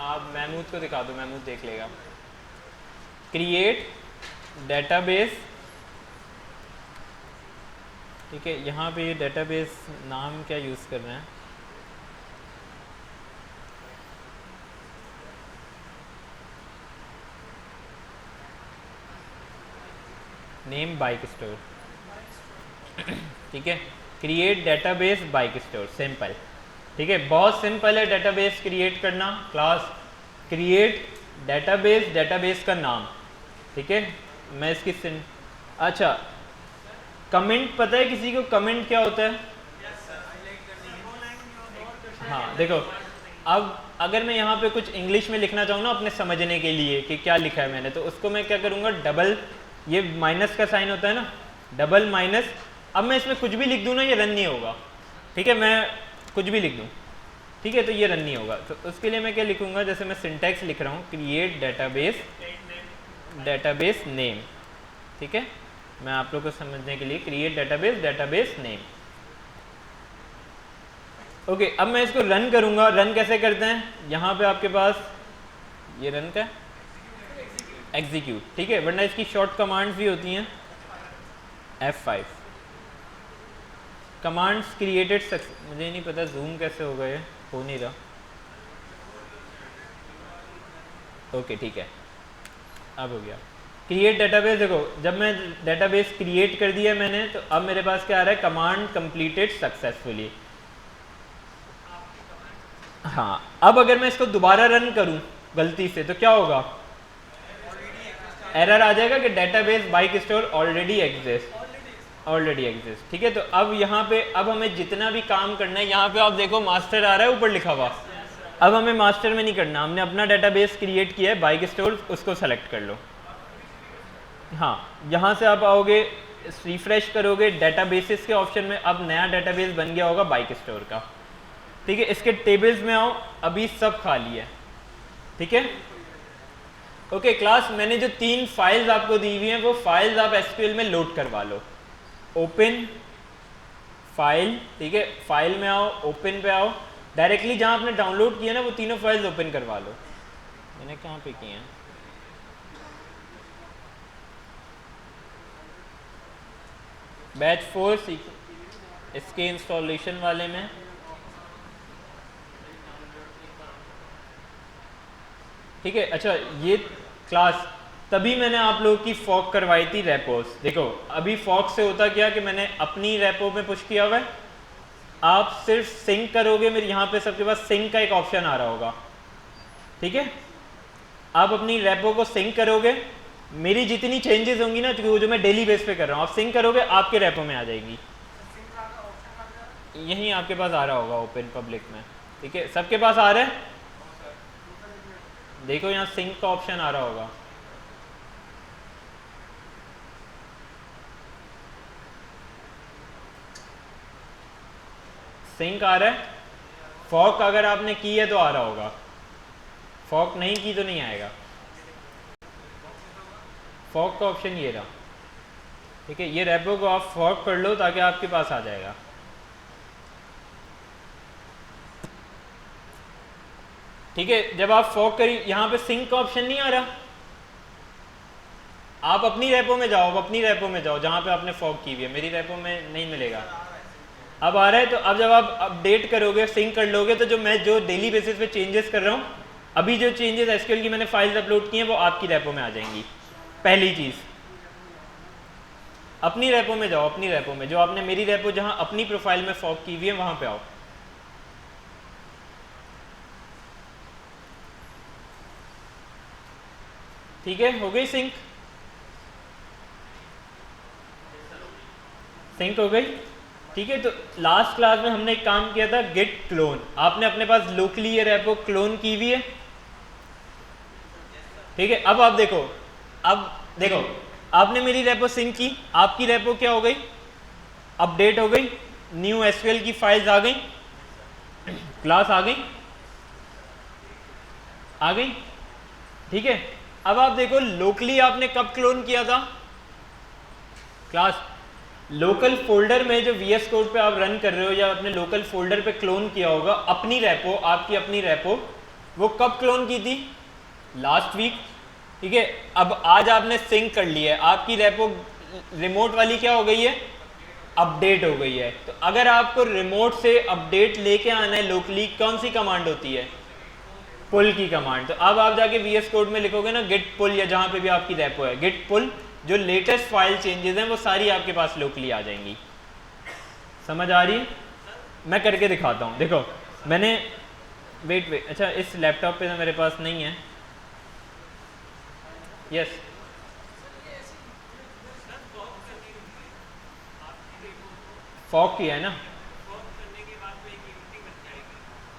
आप महमूद को दिखा दो, महमूद देख लेगा। क्रिएट डेटाबेस, ठीक है, यहाँ पे ये डेटाबेस नाम क्या यूज़ कर रहे हैं, नेम बाइक स्टोर, ठीक है। Create database bike store, simple, ठीक है, बहुत सिंपल है डेटाबेस क्रिएट करना। क्लास क्रिएट डेटाबेस, डेटाबेस का नाम, ठीक है, मैं इसकी अच्छा कमेंट पता है किसी को, कमेंट क्या होता है? हाँ देखो, अब अगर मैं यहाँ पे कुछ इंग्लिश में लिखना चाहूँ ना अपने समझने के लिए कि क्या लिखा है मैंने, तो उसको मैं क्या करूँगा, डबल, ये माइनस का साइन होता है ना, डबल माइनस। अब मैं इसमें कुछ भी लिख दूँ ना, ये रन नहीं होगा, ठीक है, मैं कुछ भी लिख दूँ, ठीक है, तो ये रन नहीं होगा। तो उसके लिए मैं क्या लिखूँगा, जैसे मैं सिंटैक्स लिख रहा हूँ, क्रिएट डेटाबेस, डेटाबेस नेम, ठीक है, मैं आप लोग को समझने के लिए, create database, database name. Okay अब मैं इसको रन करूँगा, रन कैसे करते हैं, यहाँ पे आपके पास ये रन का एग्जीक्यूट, ठीक है, वरना इसकी शॉर्ट कमांड्स भी होती हैं, F5 कमांड्स क्रिएटेड मुझे नहीं पता जूम कैसे होगा, ये हो नहीं रहा, ओके ठीक है, अब हो गया। क्रिएट डेटाबेस, देखो जब मैं डेटाबेस क्रिएट कर दिया मैंने, तो अब मेरे पास क्या आ रहा है, कमांड कंप्लीटेड सक्सेसफुली। हाँ अब अगर मैं इसको दोबारा रन करूं गलती से, तो क्या होगा, एरर आ जाएगा कि database bike store already exist, ठीक है। तो अब यहाँ पे, अब हमें जितना भी काम करना है, यहाँ पे आप देखो मास्टर आ रहा है ऊपर लिखा हुआ, अब हमें मास्टर में नहीं करना, हमने अपना डेटाबेस क्रिएट किया है बाइक स्टोर, उसको सेलेक्ट कर लो। हाँ यहाँ से आप आओगे, रिफ्रेश करोगे डेटाबेसेस के ऑप्शन में, अब नया डेटाबेस बन गया होगा बाइक स्टोर का, ठीक है। इसके टेबल्स में आओ, अभी सब खाली है, ठीक है। ओके क्लास, मैंने जो 3 फाइल्स आपको दी हुई हैं, वो फाइल्स आप SQL में लोड करवा लो। ओपन फाइल, ठीक है, फाइल में आओ, ओपन पे आओ, डायरेक्टली जहां आपने डाउनलोड किया ना, वो तीनों फाइल्स ओपन करवा लो। मैंने कहाँ पे किए हैं, बैच 4 इसके इंस्टॉलेशन वाले में, ठीक है। अच्छा ये क्लास, तभी मैंने आप लोगों की फॉक करवाई थी रेपोस। देखो अभी फॉक से होता क्या कि मैंने अपनी रेपो में पुश किया हुआ है, आप सिर्फ सिंक करोगे, मेरे यहाँ पे सबके पास सिंक का एक ऑप्शन आ रहा होगा, ठीक है। आप अपनी रेपो को सिंक करोगे, मेरी जितनी चेंजेस होंगी ना, जो मैं डेली बेस पे कर रहा हूँ, आप सिंक करोगे, आपके रेपो में आ जाएगी, यहीं आपके पास आ रहा होगा ओपन पब्लिक में, ठीक है, सबके पास आ रहा है। देखो यहाँ सिंक का ऑप्शन आ रहा होगा, सिंक आ रहा है। फॉक अगर आपने की है तो आ रहा होगा, फॉक नहीं की तो नहीं आएगा। फॉक का ऑप्शन ये रहा, ठीक है। ये रेपो को आप फॉक कर लो ताकि आपके पास आ जाएगा। ठीक है, जब आप फॉक करी, यहाँ पे सिंक का ऑप्शन नहीं आ रहा, आप अपनी रेपो में जाओ, अपनी रेपो में जाओ जहाँ पे आपने फॉक की हुई है। मेरी रेपो में नहीं मिलेगा, अब आ रहा है। तो अब जब आप अपडेट करोगे, सिंक कर लोगे, तो जो डेली बेसिस पे चेंजेस कर रहा हूँ, अभी जो चेंजेस एसक्यूएल की मैंने फाइल्स अपलोड की हैं वो आपकी रेपो में आ जाएंगी। पहली चीज़, अपनी रेपो में जाओ, अपनी रेपो में, जो आपने मेरी रेपो जहाँ अपनी प्रोफाइल में फॉक की हुई है वहाँ पे आओ। ठीक है, हो गई सिंक, सिंक हो गई। ठीक है, तो लास्ट क्लास में हमने एक काम किया था, गेट क्लोन। आपने अपने पास लोकली ये रेपो क्लोन की हुई है, ठीक है। अब आप देखो, अब देखो, आपने मेरी रेपो सिंक की, आपकी रेपो क्या हो गई, अपडेट हो गई, न्यू एसक्यूएल की फाइल्स आ गई, क्लास आ गई, आ गई, ठीक है। अब आप देखो, लोकली आपने कब क्लोन किया था, क्लास लोकल फोल्डर में जो वीएस कोड पे आप रन कर रहे हो या अपने लोकल फोल्डर पे क्लोन किया होगा अपनी रेपो, आपकी अपनी रेपो, वो कब क्लोन की थी, लास्ट वीक, ठीक है। अब आज आपने सिंक कर लिया है, आपकी रेपो रिमोट वाली क्या हो गई है, अपडेट हो गई है। तो अगर आपको रिमोट से अपडेट लेके आना है लोकली, कौन सी कमांड होती है, पुल की कमांड। तो अब आप जाके वीएस कोड में लिखोगे ना गिट पुल, या जहां पे भी आपकी रेपो है, गिट पुल, जो लेटेस्ट फाइल चेंजेस हैं वो सारी आपके पास लोकली आ जाएंगी। समझ आ रही है, मैं करके दिखाता हूँ। देखो मैंने, वेट, अच्छा इस लैपटॉप पे तो मेरे पास नहीं है, यस, फॉक किया है ना,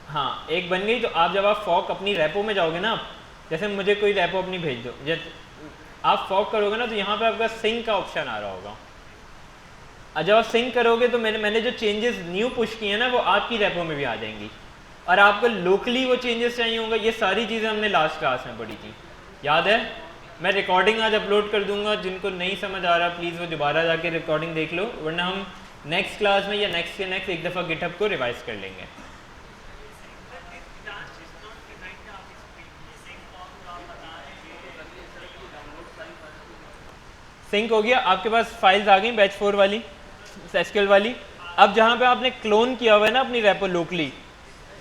हाँ एक बन गई। तो आप जब आप फॉक अपनी रेपो में जाओगे ना, जैसे मुझे कोई रेपो अपनी भेज दो, जब आप फॉक करोगे ना तो यहाँ पे आपका सिंक का ऑप्शन आ रहा होगा, और जब आप सिंक करोगे तो मैंने जो चेंजेस न्यू पुश किए हैं ना वो आपकी रेपो में भी आ जाएंगी, और आपको लोकली वो चेंजेस चाहिए होंगे। ये सारी चीज़ें हमने लास्ट क्लास में पढ़ी थी, याद है। मैं रिकॉर्डिंग आज अपलोड कर दूंगा, जिनको नहीं समझ आ रहा प्लीज़ वो दोबारा जाके रिकॉर्डिंग देख लो, वरना हम नेक्स्ट क्लास में या नेक्स्ट के नेक्स्ट एक दफ़ा गिटहब को रिवाइज कर लेंगे। सिंक हो गया, आपके पास फाइल्स आ गई बैच 4 वाली, एसक्यूएल वाली। अब जहाँ पे आपने क्लोन किया हुआ है ना अपनी रेपो लोकली,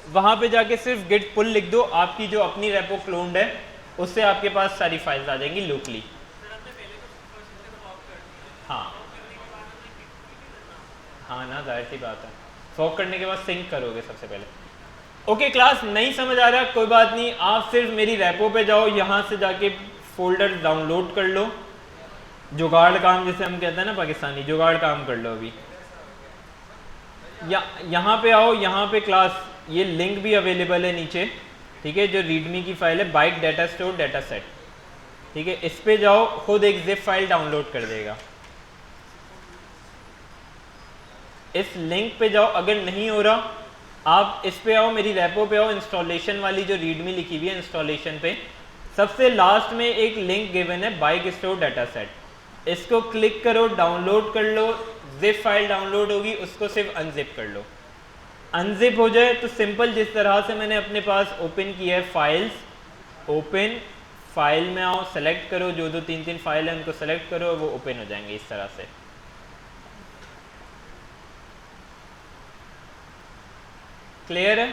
वहाँ पे जाके सिर्फ गिट पुल लिख दो, आपकी जो अपनी रेपो क्लोन्ड है उससे आपके पास सारी फाइल्स आ जाएंगी लोकली। हाँ हाँ ना, जाहिर सी बात है, फॉक करने के बाद सिंक करोगे सबसे पहले। ओके क्लास, नहीं समझ आ रहा कोई बात नहीं, आप सिर्फ मेरी रेपो पे जाओ, यहाँ से जाके फोल्डर डाउनलोड कर लो, जुगाड़ काम जिसे हम कहते हैं ना पाकिस्तानी, जुगाड़ काम कर लो अभी। यहाँ पे आओ, यहाँ पे क्लास ये लिंक भी अवेलेबल है नीचे, ठीक है, जो रीडमी की फाइल है, byte data store data set, ठीक है, इस पे जाओ, खुद एक जिप फाइल डाउनलोड कर देगा। इस लिंक पे जाओ, अगर नहीं हो रहा आप इस पे आओ, मेरी रेपो पे आओ, इंस्टॉलेशन वाली जो रीडमी लिखी हुई है इंस्टॉलेशन पे, सबसे लास्ट में एक लिंक गिवन है बाइट स्टोर डाटा सेट, इसको क्लिक करो, डाउनलोड कर लो, जिप फाइल डाउनलोड होगी, उसको सिर्फ अनजिप कर लो। अनजिप हो जाए तो सिंपल जिस तरह से मैंने अपने पास ओपन किया है फाइल्स, ओपन फाइल में आओ, सेलेक्ट करो, जो जो 3 फाइल है उनको सेलेक्ट करो, वो ओपन हो जाएंगे इस तरह से। क्लियर है,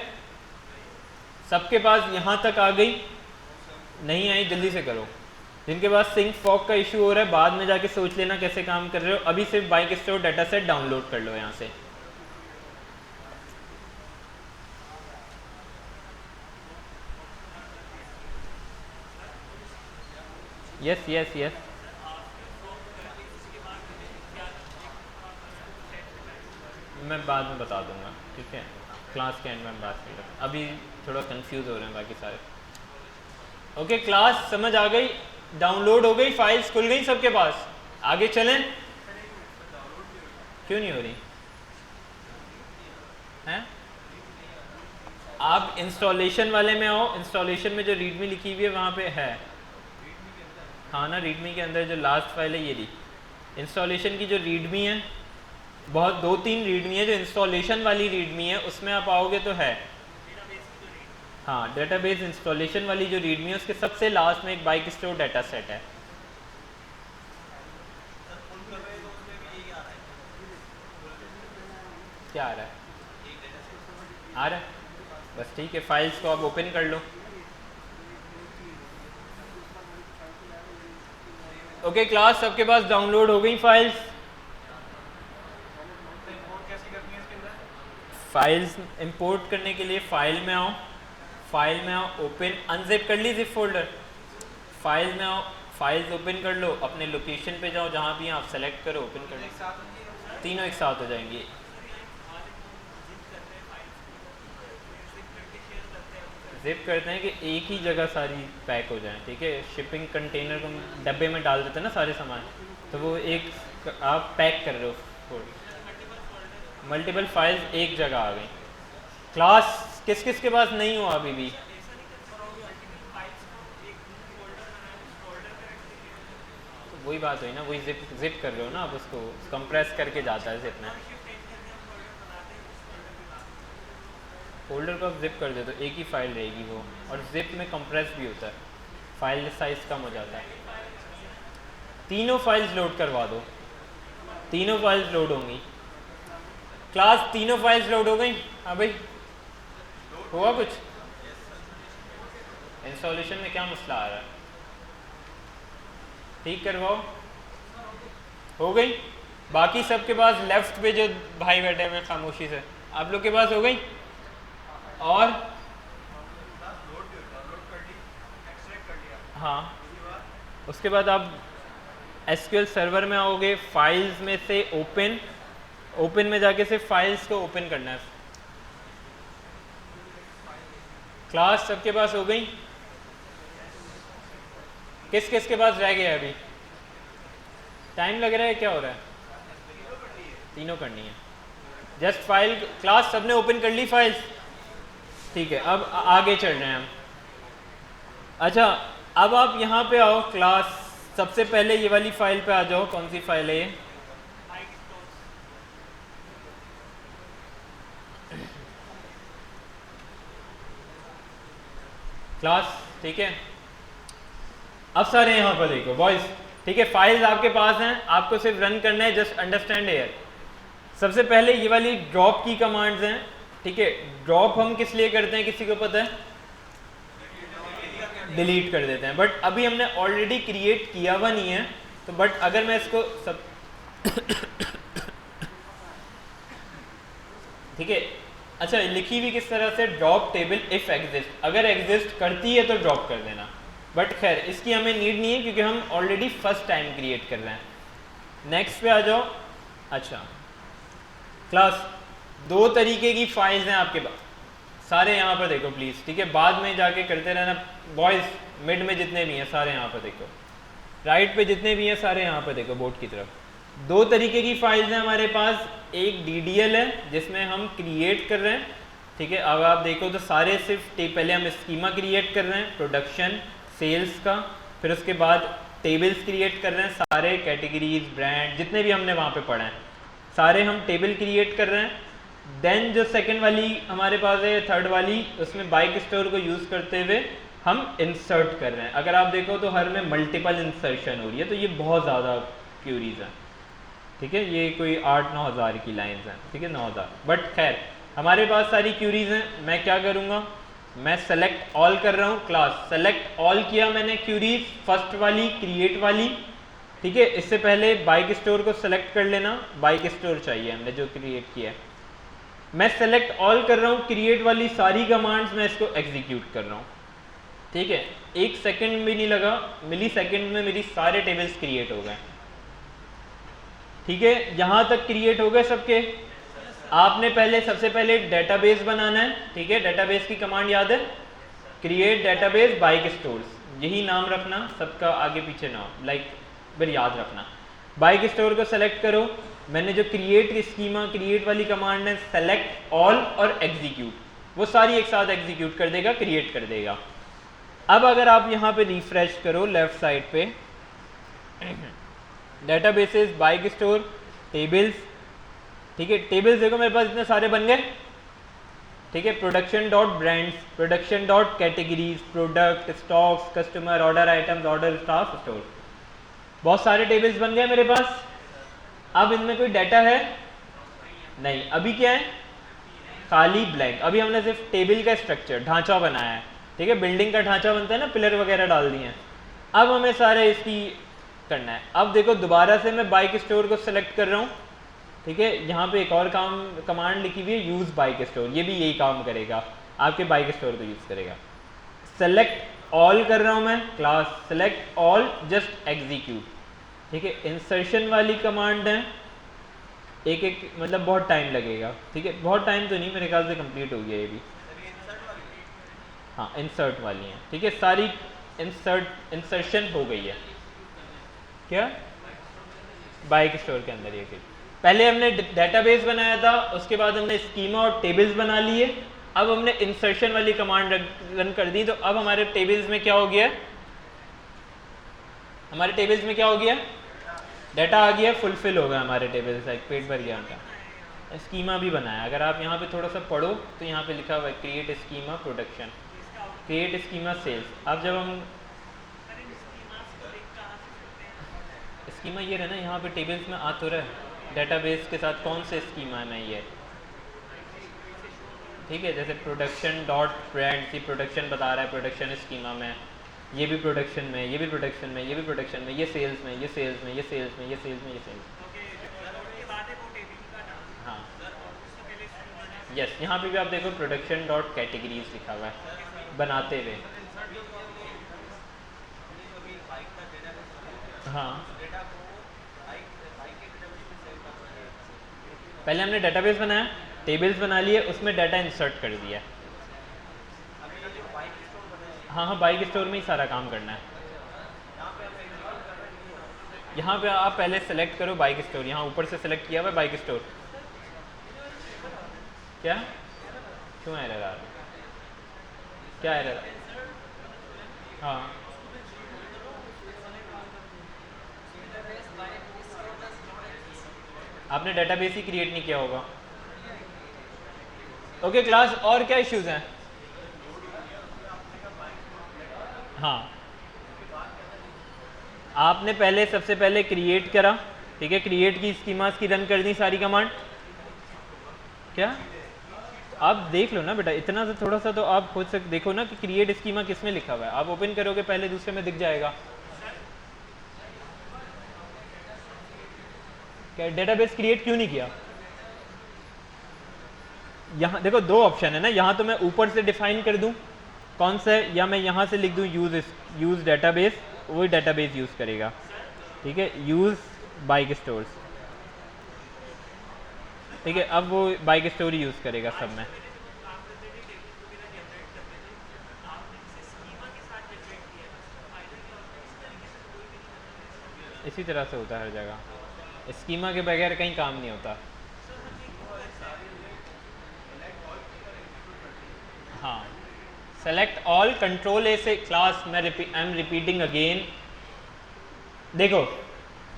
सबके पास यहाँ तक आ गई, नहीं आई जल्दी से करो। जिनके पास सिंक फॉक का इशू हो रहा है बाद में जाके सोच लेना कैसे काम कर रहे हो, अभी सिर्फ bike store data set download कर लो यहाँ से। यस यस यस, मैं बाद में बता दूंगा, ठीक है, क्लास के एंड में बात कर, अभी थोड़ा कंफ्यूज हो रहे हैं बाकी सारे। ओके क्लास समझ आ गई, डाउनलोड हो गई, फाइल्स खुल गई सबके पास, आगे चलें? क्यों नहीं हो रही हैं? आप इंस्टॉलेशन वाले में आओ, इंस्टॉलेशन में जो रीडमी लिखी हुई है वहाँ पे है। हाँ ना, रीडमी के अंदर जो लास्ट फाइल है ये रही, इंस्टॉलेशन की जो रीडमी है, बहुत 2-3 रीडमी है, जो इंस्टॉलेशन वाली रीडमी है उसमें आप आओगे तो है। हाँ, डेटाबेस इंस्टॉलेशन वाली जो रीडमी है उसके सबसे लास्ट में एक बाइक स्टोर डाटा सेट है। क्या आ रहा है? आ रहा है, बस ठीक है, फाइल्स को आप ओपन कर लो। ओके क्लास, सबके पास डाउनलोड हो गई फाइल्स? फाइल्स इंपोर्ट करने के लिए फाइल में आओ, फाइल में आओ, ओपन, अनजिप कर ली जिप फोल्डर, फाइल में आओ, फाइल्स ओपन कर लो, अपने लोकेशन पे जाओ, जहाँ भी आप सेलेक्ट करो, ओपन कर लो, तीनों एक साथ हो जाएंगी। जिप करते हैं कि एक ही जगह सारी पैक हो जाए, ठीक है। शिपिंग कंटेनर को डब्बे में डाल देते हैं ना सारे सामान, तो वो एक आप पैक कर रहे हो, मल्टीपल फाइल्स एक जगह आ गई। क्लास किस किस के पास नहीं हुआ अभी भी? वही बात हुई ना, वही जिप कर रहे हो ना आप, उसको कंप्रेस करके जाता है जिप में। फोल्डर को आप जिप कर दे तो एक ही फाइल रहेगी वो, और जिप में कंप्रेस भी होता है, फाइल साइज कम हो जाता है। तीनों फाइल्स लोड करवा दो, तीनों फाइल्स लोड होंगी। क्लास तीनों फाइल्स लोड हो गई? हाँ भाई, हुआ कुछ? इंस्टॉलेशन में क्या मसला आ रहा है? ठीक करवाओ। हो गई? बाकी सबके पास लेफ्ट पे जो भाई बैठे हुए खामोशी से, आप लोग के पास हो गई? और हाँ, उसके बाद आप एसक्यूएल सर्वर में आओगे, फाइल्स में से ओपन में जाके से फाइल्स को ओपन करना है। क्लास सबके पास हो गई? किस किस के पास रह गया अभी? टाइम लग रहा है, क्या हो रहा है? तीनों करनी है। जस्ट फाइल, क्लास सबने ओपन कर ली फाइल्स? ठीक है, अब आगे चल रहे हैं हम। अच्छा, अब आप यहाँ पे आओ क्लास, सबसे पहले ये वाली फाइल पे आ जाओ। कौन सी फाइल है ये? क्लास, ठीक है। अब सारे यहाँ पर देखो बॉयज, ठीक है, फाइल्स आपके पास हैं, आपको सिर्फ रन करना है, जस्ट अंडरस्टैंड हियर। सबसे पहले ये वाली ड्रॉप की कमांड्स हैं, ठीक है। ड्रॉप हम किस लिए करते हैं, किसी को पता है? डिलीट कर देते हैं, बट अभी हमने ऑलरेडी क्रिएट किया हुआ नहीं है, तो बट अगर मैं इसको सब ठीक है। अच्छा, लिखी हुई किस तरह से? ड्रॉप टेबल इफ एग्जिस्ट, अगर एग्जिस्ट करती है तो ड्रॉप कर देना, बट खैर इसकी हमें नीड नहीं है क्योंकि हम ऑलरेडी फर्स्ट टाइम क्रिएट कर रहे हैं। नेक्स्ट पे आ जाओ। अच्छा क्लास, दो तरीके की फाइल्स हैं आपके पास, सारे यहाँ पर देखो प्लीज़, ठीक है। बाद में जाके करते रहना बॉयज़, मिड में जितने भी हैं सारे यहाँ पर देखो, राइट पे जितने भी हैं सारे यहाँ पर देखो बोर्ड की तरफ। दो तरीके की फाइल्स हैं हमारे पास, एक DDL है जिसमें हम क्रिएट कर रहे हैं, ठीक है। अब आप देखो तो सारे सिर्फ पहले हम स्कीमा क्रिएट कर रहे हैं, प्रोडक्शन सेल्स का, फिर उसके बाद टेबल्स क्रिएट कर रहे हैं, सारे कैटेगरीज ब्रांड जितने भी हमने वहाँ पे पढ़े हैं सारे हम टेबल क्रिएट कर रहे हैं। देन जो सेकंड वाली हमारे पास है, थर्ड वाली, उसमें बाइक स्टोर को यूज़ करते हुए हम इंसर्ट कर रहे हैं। अगर आप देखो तो हर में मल्टीपल इंसर्शन हो रही है, तो ये बहुत ज़्यादा क्यूरीज हैं, ठीक है। ये कोई 8-9 हज़ार की लाइंस हैं, ठीक है, 9,000, बट खैर हमारे पास सारी क्यूरीज हैं। मैं क्या करूँगा, मैं सेलेक्ट ऑल कर रहा हूँ। क्लास सेलेक्ट ऑल किया मैंने क्यूरीज, फर्स्ट वाली क्रिएट वाली, ठीक है। इससे पहले बाइक स्टोर को सेलेक्ट कर लेना, बाइक स्टोर चाहिए हमने जो क्रिएट किया है। मैं सेलेक्ट ऑल कर रहा हूँ, क्रिएट वाली सारी कमांड्स मैं इसको एग्जीक्यूट कर रहा हूँ, ठीक है। 1 सेकंड भी नहीं लगा, मिली सेकंड में मेरी सारे टेबल्स क्रिएट हो गए, ठीक है। यहाँ तक क्रिएट हो गए सबके। आपने पहले सबसे पहले डेटाबेस बनाना है, ठीक है। डेटाबेस की कमांड याद है, क्रिएट डेटाबेस बाइक स्टोर्स, यही नाम रखना, सबका आगे पीछे ना हो, लाइक फिर याद रखना। बाइक स्टोर को सेलेक्ट करो, मैंने जो क्रिएट स्कीमा क्रिएट वाली कमांड है, सेलेक्ट ऑल और एग्जीक्यूट, वो सारी एक साथ एग्जीक्यूट कर देगा, क्रिएट कर देगा। अब अगर आप यहाँ पे रिफ्रेश करो लेफ्ट साइड पे, डेटाबेसेस, बाइक स्टोर, टेबल्स, ठीक है, टेबल्स देखो मेरे पास इतने सारे बन गए, ठीक है, production dot brands, production dot categories, product, stocks, customer, order items, order staff, store, बहुत सारे टेबल्स बन गए मेरे पास। अब इनमें कोई डाटा है नहीं, अभी क्या है, खाली ब्लैंक। अभी हमने सिर्फ टेबल का स्ट्रक्चर, ढांचा बनाया है, ठीक है, बिल्डिंग का ढांचा बनता है ना, पिलर वगैरह डाल दिए हैं। अब हमें सारे इसकी करना है। अब देखो दोबारा से मैं बाइक स्टोर को सेलेक्ट कर रहा हूँ, ठीक है, यहाँ पे एक और कमांड लिखी हुई है, यूज़ बाइक स्टोर, ये भी यही काम करेगा, आपके बाइक स्टोर को यूज़ करेगा। सेलेक्ट ऑल कर रहा हूँ मैं, class select all, just execute, ठीक है। इंसर्शन वाली कमांड है, एक एक मतलब बहुत टाइम लगेगा, ठीक है, बहुत टाइम तो नहीं, मेरे ख्याल से कंप्लीट हो गया ये भी। हाँ, इंसर्ट वाली है, ठीक है, सारी इंसर्शन हो गई है। क्या बाइक स्टोर के अंदर ये पहले हमने डेटाबेस बनाया था, उसके बाद हमने स्कीमा और टेबल्स बना लिए, अब हमने इंसर्शन वाली कमांड रन कर दी, तो अब हमारे टेबल्स में क्या हो गया, हमारे टेबल्स में क्या हो गया, डाटा आ गया, फुलफिल हो गया हमारे टेबल्स, एक पेट भर गया उनका। स्कीमा भी बनाया, अगर आप यहाँ पे थोड़ा सा पढ़ो तो यहाँ पे लिखा हुआ है create schema production, create schema sales. अब जब हम स्कीमा ये रहा ना, यहाँ पे टेबल्स में आ तो रहा है, डेटाबेस के साथ कौन से स्कीमा में ये, ठीक है, जैसे प्रोडक्शन डॉट ब्रांड, की प्रोडक्शन बता रहा है, प्रोडक्शन स्कीमा में, ये भी प्रोडक्शन में, ये भी प्रोडक्शन में, ये भी प्रोडक्शन में, ये सेल्स में, ये सेल्स में, ये सेल्स में, ये सेल्स में, ये सेल्स में। हाँ यस, यहाँ पे भी आप देखो प्रोडक्शन डॉट कैटेगरीज लिखा हुआ है बनाते हुए। हाँ, पहले हमने डेटाबेस बनाया, टेबल्स बना लिए, उसमें डाटा इंसर्ट कर दिया। हाँ हाँ, बाइक स्टोर में ही सारा काम करना है। यहाँ पे आप पहले सेलेक्ट करो बाइक स्टोर, यहाँ ऊपर से सेलेक्ट किया हुआ है बाइक स्टोर। क्या क्यों एरर आ रहा है, क्या एरर? हाँ आपने डेटाबेस ही क्रिएट नहीं किया होगा। ओके क्लास, और क्या इश्यूज हैं? हाँ, आपने पहले सबसे पहले क्रिएट करा, ठीक है, क्रिएट की स्कीमास की रन कर दी सारी कमांड। क्या आप देख लो ना बेटा, इतना सा थोड़ा सा तो आप खुद से देखो ना कि क्रिएट स्कीमा किस में लिखा हुआ है। आप ओपन करोगे पहले दूसरे में दिख जाएगा। क्या डेटाबेस क्रिएट क्यों नहीं किया? यहाँ देखो दो ऑप्शन है ना, यहाँ तो मैं ऊपर से डिफाइन कर दूँ कौन सा है, या मैं यहाँ से लिख दूँ यूज डेटाबेस, वही डेटाबेस यूज़ करेगा, ठीक है, यूज़ बाइक स्टोर्स, ठीक है, अब वो बाइक स्टोर यूज़ करेगा सब में। इसी तरह से होता है हर जगह, स्कीमा के बगैर कहीं काम नहीं होता। हाँ, सेलेक्ट ऑल, कंट्रोल ए से क्लास, मैं आई एम रिपीटिंग अगेन। देखो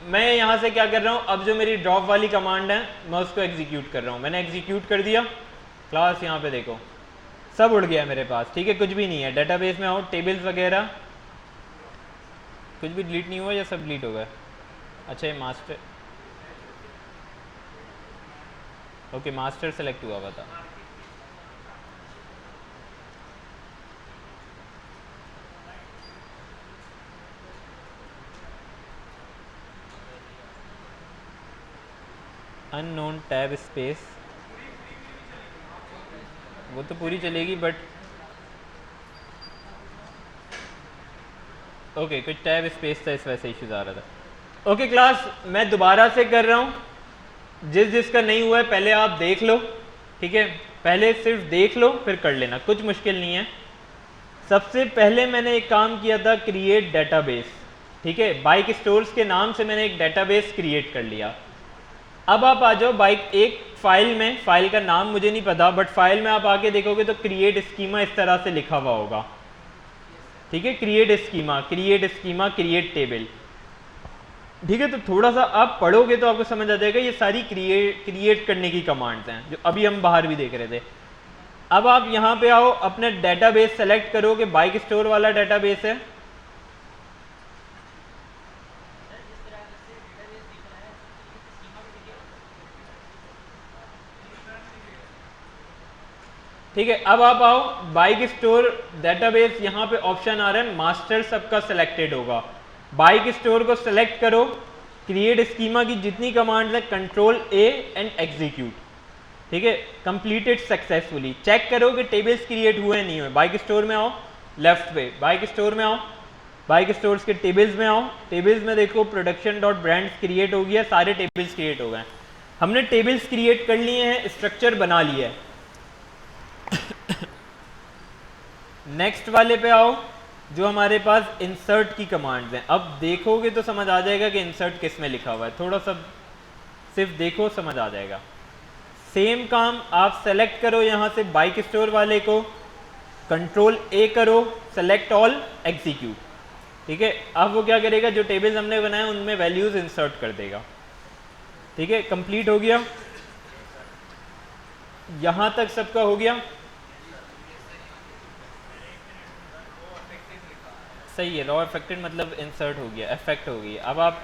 मैं यहाँ से क्या कर रहा हूँ, अब जो मेरी ड्रॉप वाली कमांड है मैं उसको एग्जीक्यूट कर रहा हूँ। मैंने एग्जीक्यूट कर दिया, क्लास यहाँ पे देखो सब उड़ गया मेरे पास, ठीक है, कुछ भी नहीं है। डेटाबेस में आओ, टेबल्स वगैरह कुछ भी डिलीट नहीं हुआ या सब डिलीट हो गया? अच्छा ये मास्टर, ओके मास्टर सेलेक्ट हुआ था। अननोन टैब स्पेस, वो तो पूरी चलेगी बट ओके कुछ टैब स्पेस था, इस वजह से इश्यूज आ रहा था। ओके क्लास, मैं दोबारा से कर रहा हूँ, जिसका नहीं हुआ है पहले आप देख लो, ठीक है, पहले सिर्फ देख लो फिर कर लेना, कुछ मुश्किल नहीं है। सबसे पहले मैंने एक काम किया था, क्रिएट डेटाबेस। ठीक है, बाइक स्टोर्स के नाम से मैंने एक डेटाबेस क्रिएट कर लिया। अब आप आ जाओ बाइक एक फाइल में, फाइल का नाम मुझे नहीं पता, बट फाइल में आप आके देखोगे तो क्रिएट स्कीमा इस तरह से लिखा हुआ होगा। ठीक है, क्रिएट स्कीमा, क्रिएट टेबल। ठीक है, तो थोड़ा सा आप पढ़ोगे तो आपको समझ आ जाएगा, ये सारी क्रिएट करने की कमांड्स हैं जो अभी हम बाहर भी देख रहे थे। अब आप यहाँ पे आओ, अपने डेटाबेस सेलेक्ट करो कि बाइक स्टोर वाला डेटाबेस है। ठीक है, अब आप आओ बाइक स्टोर डेटाबेस, यहाँ पे ऑप्शन आ रहा है मास्टर, सबका सिलेक्टेड होगा। बाइक स्टोर को सिलेक्ट करो, क्रिएट स्कीमा की जितनी कमांड्स है कंट्रोल ए एंड एग्जीक्यूट। ठीक है, कंप्लीटेड सक्सेसफुली। चेक करो कि टेबल्स क्रिएट हुए नहीं हुए। बाइक स्टोर में आओ, लेफ्ट पे बाइक स्टोर में आओ, बाइक स्टोर्स के टेबल्स में आओ। टेबल्स में देखो प्रोडक्शन डॉट ब्रांड्स क्रिएट हो गया, सारे टेबल्स क्रिएट हो गए। हमने टेबल्स क्रिएट कर लिए हैं, स्ट्रक्चर बना लिया है। नेक्स्ट वाले पे आओ, जो हमारे पास इंसर्ट की कमांड्स हैं। अब देखोगे तो समझ आ जाएगा कि इंसर्ट किस में लिखा हुआ है, थोड़ा सा सिर्फ देखो समझ आ जाएगा। सेम काम आप सेलेक्ट करो यहाँ से बाइक स्टोर वाले को, कंट्रोल ए करो, सेलेक्ट ऑल, एग्जीक्यूट। ठीक है, अब वो क्या करेगा, जो टेबल्स हमने बनाए उनमें वैल्यूज इंसर्ट कर देगा। ठीक है, कंप्लीट हो गया, यहाँ तक सबका हो गया। सही है, रॉ अफेक्टेड मतलब इंसर्ट हो गया, इफेक्ट हो गई। अब आप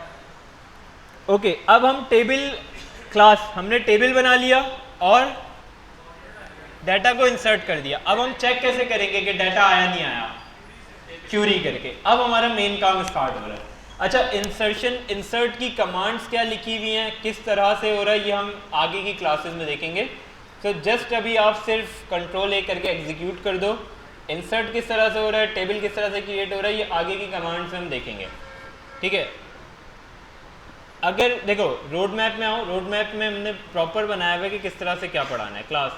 ओके, अब हम टेबल क्लास, हमने टेबल बना लिया और डाटा को इंसर्ट कर दिया। अब हम चेक कैसे करेंगे कि डाटा आया नहीं आया, क्यूरी करके। अब हमारा मेन काम स्टार्ट हो रहा है। अच्छा, इंसर्शन, इंसर्ट की कमांड्स क्या लिखी हुई हैं, किस तरह से हो रहा है, ये हम आगे की क्लासेस में देखेंगे। तो जस्ट अभी आप सिर्फ कंट्रोल ए करके एग्जीक्यूट कर दो। इंसर्ट किस तरह से हो रहा है, टेबल किस तरह से क्रिएट हो रहा है, ये आगे की कमांड्स में हम देखेंगे। ठीक है, अगर देखो रोड मैप में आओ, रोड मैप में हमने प्रॉपर बनाया हुआ है कि किस तरह से क्या पढ़ाना है क्लास।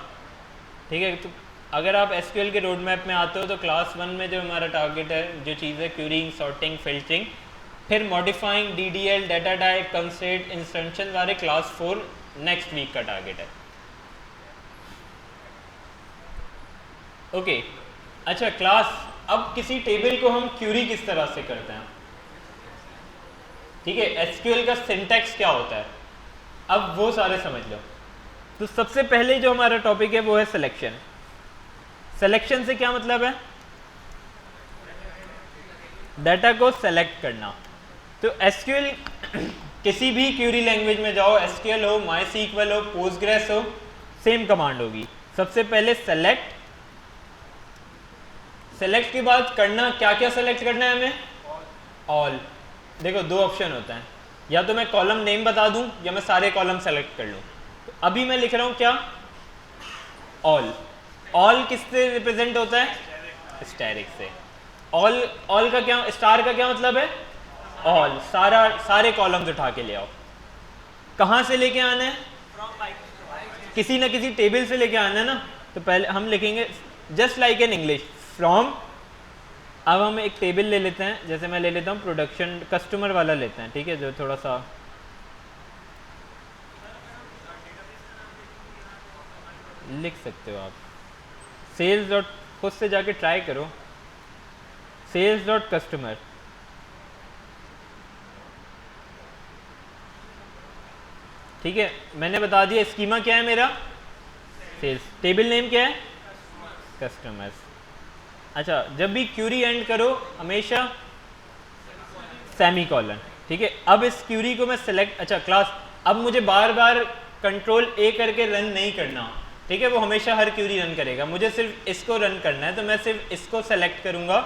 ठीक है, तो अगर आप एसक्यूएल के रोड मैप में आते हो तो क्लास 1 में जो हमारा टारगेट है, जो चीज़ है क्यूरिंग, सॉर्टिंग, फिल्टरिंग, फिर modifying, DDL, data type, constraint, instruction वाले क्लास 4 नेक्स्ट वीक का टारगेट है। ओके, अच्छा क्लास, अब किसी टेबल को हम क्यूरी किस तरह से करते हैं। ठीक है, एसक्यूएल का सिंटैक्स क्या होता है, अब वो सारे समझ लो। तो सबसे पहले जो हमारा टॉपिक है वो है सिलेक्शन। सिलेक्शन से क्या मतलब है, डाटा को सेलेक्ट करना। तो एसक्यूएल किसी भी क्यूरी लैंग्वेज में जाओ, एसक्यूएल हो, माईसीक्वल हो, पोस्टग्रेस हो, सेम कमांड होगी। सबसे पहले सेलेक्ट, सेलेक्ट के बाद करना क्या क्या सेलेक्ट करना है हमें, ऑल। देखो दो ऑप्शन होता है, या तो मैं कॉलम नेम बता दूं या मैं सारे कॉलम सेलेक्ट कर लूं। तो अभी मैं लिख रहा हूं क्या, ऑल। ऑल किससे रिप्रेजेंट होता है, स्टैटिक से। ऑल, ऑल का क्या, स्टार का क्या मतलब है, ऑल, सारे कॉलम्स उठा के ले आओ। कहां से लेके आना है, किसी ना किसी टेबल से लेके आना है ना। तो पहले हम लिखेंगे just like in English, from. अब हम एक टेबल ले लेते हैं, जैसे मैं ले लेता हूँ प्रोडक्शन, कस्टमर वाला लेते हैं। ठीक है, जो थोड़ा सा लिख सकते हो आप, सेल्स डॉट, खुद से जाके ट्राई करो, सेल्स डॉट कस्टमर। ठीक है, मैंने बता दिया स्कीमा क्या है मेरा, सेल्स। टेबल नेम क्या है, कस्टमर्स। अच्छा, जब भी क्यूरी एंड करो हमेशा सेमी कॉलन। ठीक है, अब इस क्यूरी को मैं सेलेक्ट, अच्छा क्लास, अब मुझे बार बार कंट्रोल ए करके रन नहीं करना। ठीक है, वो हमेशा हर क्यूरी रन करेगा, मुझे सिर्फ इसको रन करना है। तो मैं सिर्फ इसको सेलेक्ट करूंगा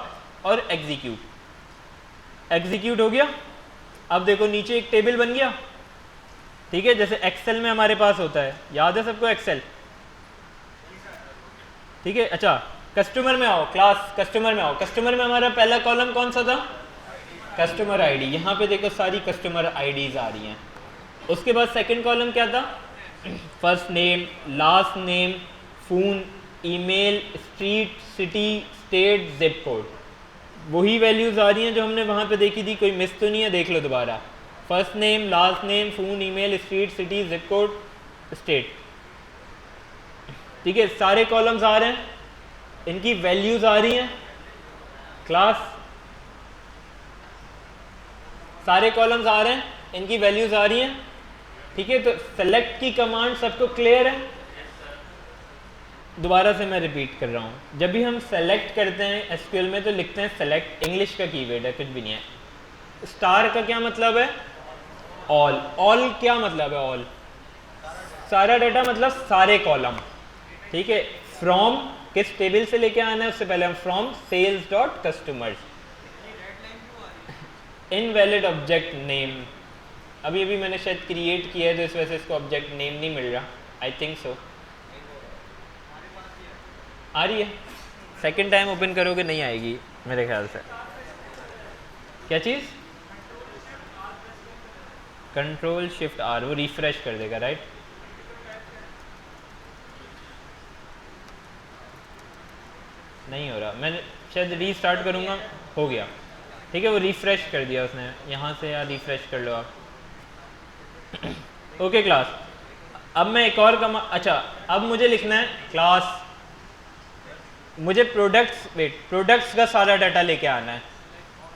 और एग्जीक्यूट। एग्जीक्यूट हो गया। अब देखो नीचे एक टेबल बन गया। ठीक है, जैसे एक्सेल में हमारे पास होता है, याद है सबको एक्सेल। ठीक है, अच्छा कस्टमर में आओ, क्लास कस्टमर में आओ। कस्टमर में हमारा पहला कॉलम कौन सा था, कस्टमर आईडी। यहाँ पे देखो सारी कस्टमर आईडीज आ रही हैं। उसके बाद सेकंड कॉलम क्या था, first name, last name, phone, email, street, city, state, zip code, वही वैल्यूज़ आ रही हैं जो हमने वहाँ पे देखी थी, कोई मिस तो नहीं है, देख लो दोबारा। First name, last name, phone, email, street, city, zip code, state. ठीक है, सारे कॉलम्स आ रहे हैं, इनकी वैल्यूज़ आ रही हैं क्लास, सारे कॉलम्स आ रहे हैं, इनकी वैल्यूज़ आ रही हैं। ठीक है, तो सेलेक्ट की कमांड सबको क्लियर है? दोबारा से मैं रिपीट कर रहा हूँ, जब भी हम सेलेक्ट करते हैं एसक्यूएल में तो लिखते हैं सेलेक्ट, इंग्लिश का कीवर्ड है, कुछ भी नहीं है। स्टार का क्या मतलब है? ऑल। ऑल क्या मतलब है? ऑल सारा डाटा, मतलब सारे कॉलम। ठीक है, फ्रॉम किस टेबल से लेके आना है उससे पहले हम from sales dot customers. Invalid object name, अभी अभी मैंने शायद क्रिएट किया है तो इस वजह से इसको ऑब्जेक्ट नेम नहीं मिल रहा, आई थिंक सो। आ रही है? सेकंड टाइम ओपन करोगे नहीं आएगी मेरे ख्याल से। क्या चीज़? कंट्रोल शिफ्ट आर, वो रिफ्रेश कर देगा, राइट? नहीं हो रहा, मैंने शायद रीस्टार्ट करूँगा, हो गया। ठीक है, वो रिफ्रेश कर दिया उसने, यहाँ से या रिफ्रेश कर लो आप। ओके क्लास, अब मैं एक और अच्छा, अब मुझे लिखना है क्लास, मुझे प्रोडक्ट्स, प्रोडक्ट्स का सारा डाटा लेके आना है।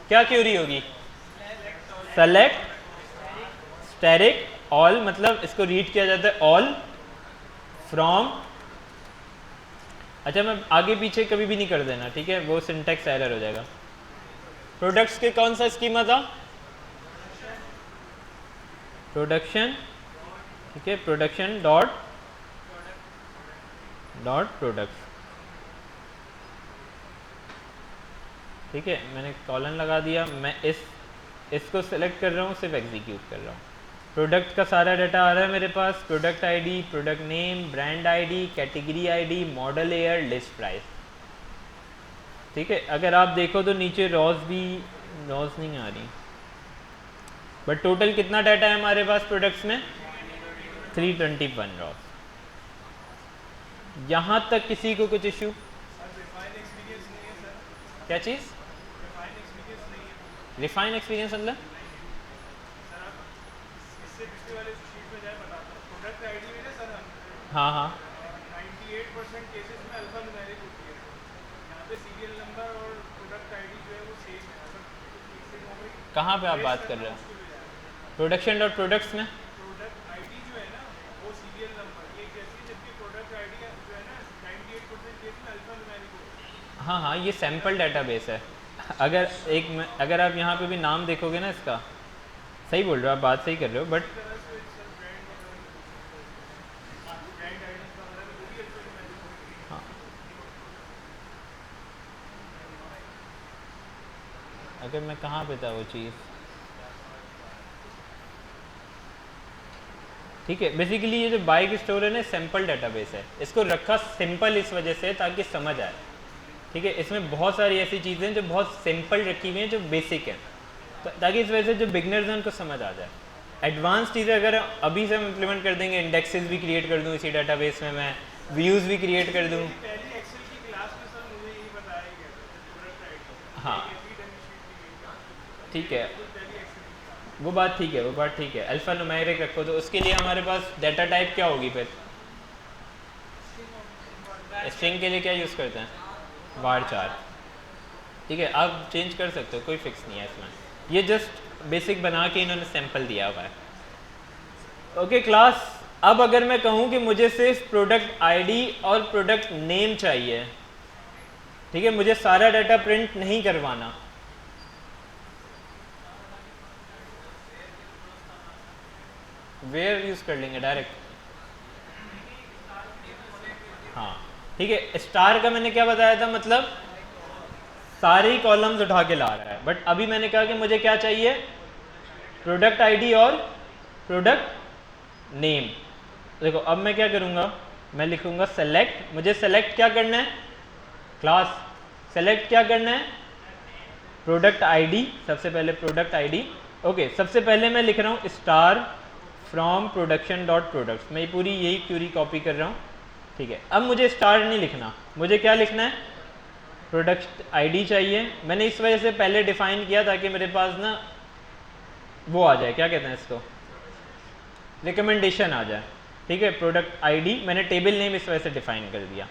क्या क्यूरी होगी? सेलेक्ट स्टैटिक ऑल, मतलब इसको रीड किया जाता है ऑल फ्रॉम। अच्छा, मैं आगे पीछे कभी भी नहीं कर देना, ठीक है, वो सिंटैक्स एरर हो जाएगा। प्रोडक्ट्स के कौन सा स्कीमा था? प्रोडक्शन। ठीक है, प्रोडक्शन डॉट प्रोडक्ट्स। ठीक है, मैंने कॉलन लगा दिया, मैं इसको सेलेक्ट कर रहा हूँ, सिर्फ एग्जीक्यूट कर रहा हूँ। प्रोडक्ट का सारा डाटा आ रहा है मेरे पास, product ID, product name, brand ID, category ID, model year, list price. ठीक है, अगर आप देखो तो नीचे रॉज नहीं आ रही, बट टोटल कितना डाटा है हमारे पास प्रोडक्ट्स में? 321 रॉज। यहाँ तक किसी को कुछ इशू? क्या चीज़? रिफाइन एक्सपीरियंस मतलब? हाँ हाँ, 98% केसेस में अल्फा न्यूमेरिक होती है। यहाँ पे सीरियल नंबर और प्रोडक्ट आईडी जो है वो सेम है। कहाँ पे आप बात कर रहे हो? प्रोडक्शन डॉट प्रोडक्ट्स में प्रोडक्ट आईडी जो है ना वो सीरियल नंबर एक जैसी, जबकि प्रोडक्ट आईडी जो है ना 98% केस में अल्फा न्यूमेरिक होती है। हाँ हाँ, ये सैम्पल डाटाबेस है। अगर आप यहाँ पे भी नाम देखोगे ना इसका, सही बोल रहे हो आप, बात सही कर रहे हो, बट अगर मैं कहाँ पे था वो चीज़। ठीक है, बेसिकली ये जो बाइक स्टोर है ना, सैम्पल डाटाबेस है, इसको रखा सिंपल इस वजह से ताकि समझ आए। ठीक है, इसमें बहुत सारी ऐसी चीज़ें हैं जो बहुत सिंपल रखी हुई हैं, जो बेसिक हैं, ताकि इस वजह से जो बिगनर्स हैं उनको समझ आ जाए। एडवांस चीज़ें अगर अभी से हम इम्प्लीमेंट कर देंगे, इंडेक्सेस भी क्रिएट कर दूँ इसी डाटाबेस में, मैं व्यूज़ भी क्रिएट कर दूँ। पहली एक्सेल की क्लास में सर मुझे यही बताया गया था प्रोडक्ट आईडी। हाँ ठीक है, वो बात ठीक है, वो बात ठीक है। अल्फा न्यूमेरिक रखो तो उसके लिए हमारे पास डाटा टाइप क्या होगी फिर? स्ट्रिंग के लिए क्या यूज़ करते हैं? var_char। ठीक है, आप चेंज कर सकते हो, कोई फिक्स नहीं है इसमें, ये जस्ट बेसिक बना के इन्होंने सैंपल दिया हुआ है। ओके क्लास, अब अगर मैं कहूँ कि मुझे सिर्फ प्रोडक्ट आईडी और प्रोडक्ट नेम चाहिए, ठीक है, मुझे सारा डाटा प्रिंट नहीं करवाना, वेयर यूज़ कर लेंगे डायरेक्ट। हाँ ठीक है, स्टार का मैंने क्या बताया था, मतलब सारे कॉलम्स उठा के ला रहा है, बट अभी मैंने कहा कि मुझे क्या चाहिए? प्रोडक्ट आईडी और प्रोडक्ट नेम। देखो अब मैं क्या करूँगा, मैं लिखूँगा सेलेक्ट, मुझे सेलेक्ट क्या करना है? क्लास सेलेक्ट क्या करना है? प्रोडक्ट आईडी, सबसे पहले प्रोडक्ट आईडी। ओके, सबसे पहले मैं लिख रहा हूँ star from production dot products, मैं पूरी यही क्यूरी कॉपी कर रहा हूँ। ठीक है, अब मुझे स्टार नहीं लिखना, मुझे क्या लिखना है? प्रोडक्ट आईडी चाहिए। मैंने इस वजह से पहले डिफाइन किया ताकि मेरे पास ना वो आ जाए, क्या कहते हैं इसको, रिकमेंडेशन आ जाए। ठीक है, प्रोडक्ट आईडी मैंने टेबल नेम इस वजह से डिफाइन कर दिया,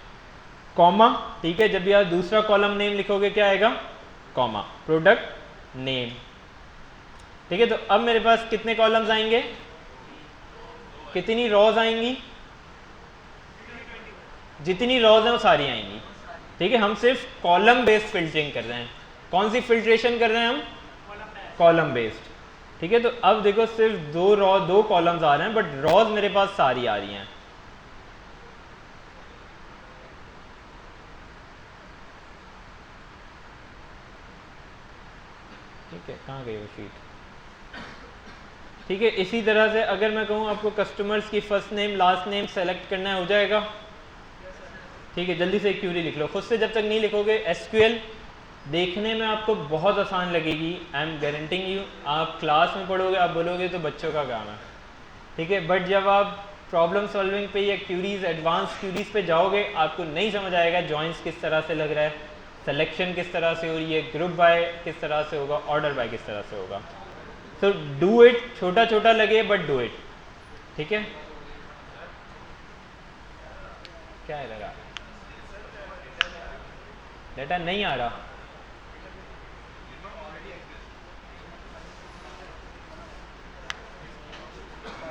कॉमा। ठीक है, जब यार दूसरा कॉलम नेम लिखोगे क्या आएगा, कॉमा, प्रोडक्ट नेम। ठीक है, तो अब मेरे पास कितने कॉलम्स आएंगे, कितनी रॉज आएंगी, जितनी रॉज हैं वो सारी आएंगी। ठीक है, हम सिर्फ कॉलम बेस्ड फिल्टरिंग कर रहे हैं। कौन सी फिल्ट्रेशन कर रहे हैं हम, कॉलम बेस्ड। ठीक है, तो अब देखो सिर्फ दो कॉलम्स आ रहे हैं, बट रॉज मेरे पास सारी आ रही हैं। ठीक है, कहाँ गई वो शीट। ठीक है, इसी तरह से अगर मैं कहूँ आपको कस्टमर्स की first name last name select करना हो जाएगा। ठीक है, जल्दी से एक क्यूरी लिख लो, खुद से जब तक नहीं लिखोगे। एसक्यूएल देखने में आपको बहुत आसान लगेगी, आई एम गारंटिंग यू। आप क्लास में पढ़ोगे, आप बोलोगे तो बच्चों का काम है। ठीक है, बट जब आप प्रॉब्लम सॉल्विंग पे या क्यूरीज, एडवांस क्यूरीज पे जाओगे, आपको नहीं समझ आएगा जॉइंट्स किस तरह से लग रहा है, सिलेक्शन किस तरह से हो रही है, ग्रुप बाय किस तरह से होगा, ऑर्डर बाय किस तरह से होगा। तो डू इट, छोटा छोटा लगे बट डू इट। ठीक है, क्या है लगा, डेटा नहीं आ रहा।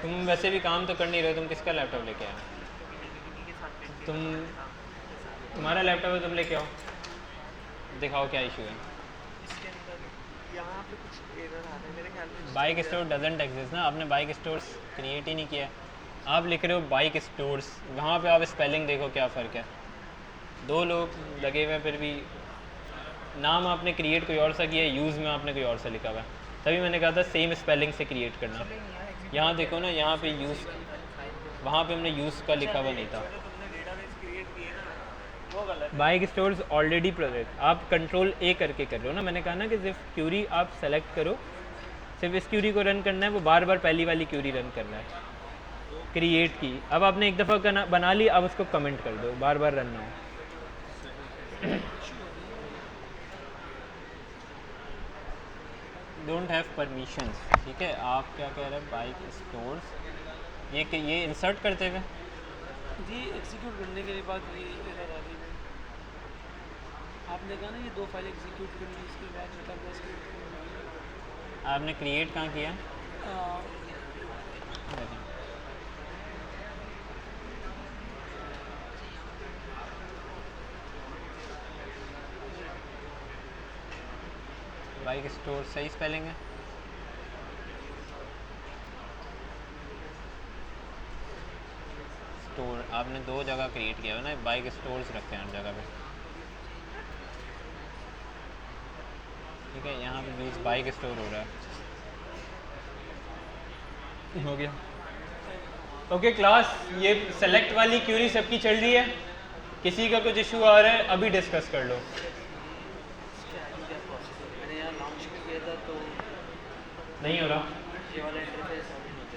तुम वैसे भी काम तो कर नहीं रहे हो, तुम किसका लैपटॉप लेके आए, तुम्हारा लैपटॉप है, तुम लेके आओ, दिखाओ क्या इशू है। बाइक स्टोर डजंट एग्जिस्ट ना, आपने बाइक स्टोर्स क्रिएट ही नहीं किया। आप लिख रहे हो बाइक स्टोर्स, वहाँ पे आप स्पेलिंग देखो क्या फ़र्क है। दो लोग लगे हुए हैं, फिर भी नाम आपने क्रिएट कोई और सा किया है, यूज़ में आपने कोई और सा लिखा हुआ है। तभी मैंने कहा था सेम स्पेलिंग से क्रिएट करना। यहाँ देखो ना, यहाँ पे यूज़, वहाँ पे हमने यूज़ का लिखा हुआ नहीं था। बाइक स्टोर्स ऑलरेडी प्रोजेक्ट आप कंट्रोल ए करके कर रहे हो ना। मैंने कहा ना कि सिर्फ क्यूरी आप सेलेक्ट करो, सिर्फ इस क्यूरी को रन करना है, वो बार बार पहली वाली क्यूरी रन करना है, क्रिएट की। अब आपने एक दफ़ा बना ली, अब उसको कमेंट कर दो, बार बार रन ना हो। Don't have permissions. ठीक है, आप क्या कह रहे हैं, बाइक स्टोर्स ये इंसर्ट करते हुए जी एग्जीक्यूट करने के बाद ये एरर आ गई। आपने कहा ना ये दो फाइल एग्जीक्यूट करनी, इसके बाद रिटर्न आपने क्रिएट कहाँ किया, बाइक स्टोर सही स्पेलिंग है। स्टोर आपने दो जगह क्रिएट किया है ना, बाइक स्टोर्स रखते हैं हर जगह पे। ठीक है, यहाँ पे यूज बाइक स्टोर हो रहा है। हो गया। ओके क्लास, ये सेलेक्ट वाली क्यूरी सबकी चल रही है, किसी का कुछ इशू आ रहा है अभी डिस्कस कर लो। मैंने यहाँ लॉन्च किया था तो नहीं हो रहा ये वाला interface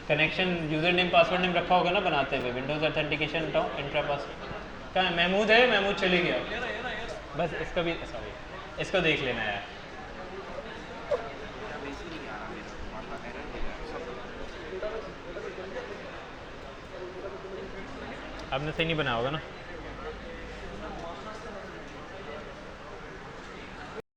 connection, user name password name रखा होगा ना बनाते हुए, विंडोज़ ऑथेंटिकेशन हटाओ, इंट्रा पास। कहाँ है महमूद, है महमूद चले गया, बस इसका भी, सॉरी इसको देख लेना है। आपने सही नहीं बनाया होगा ना।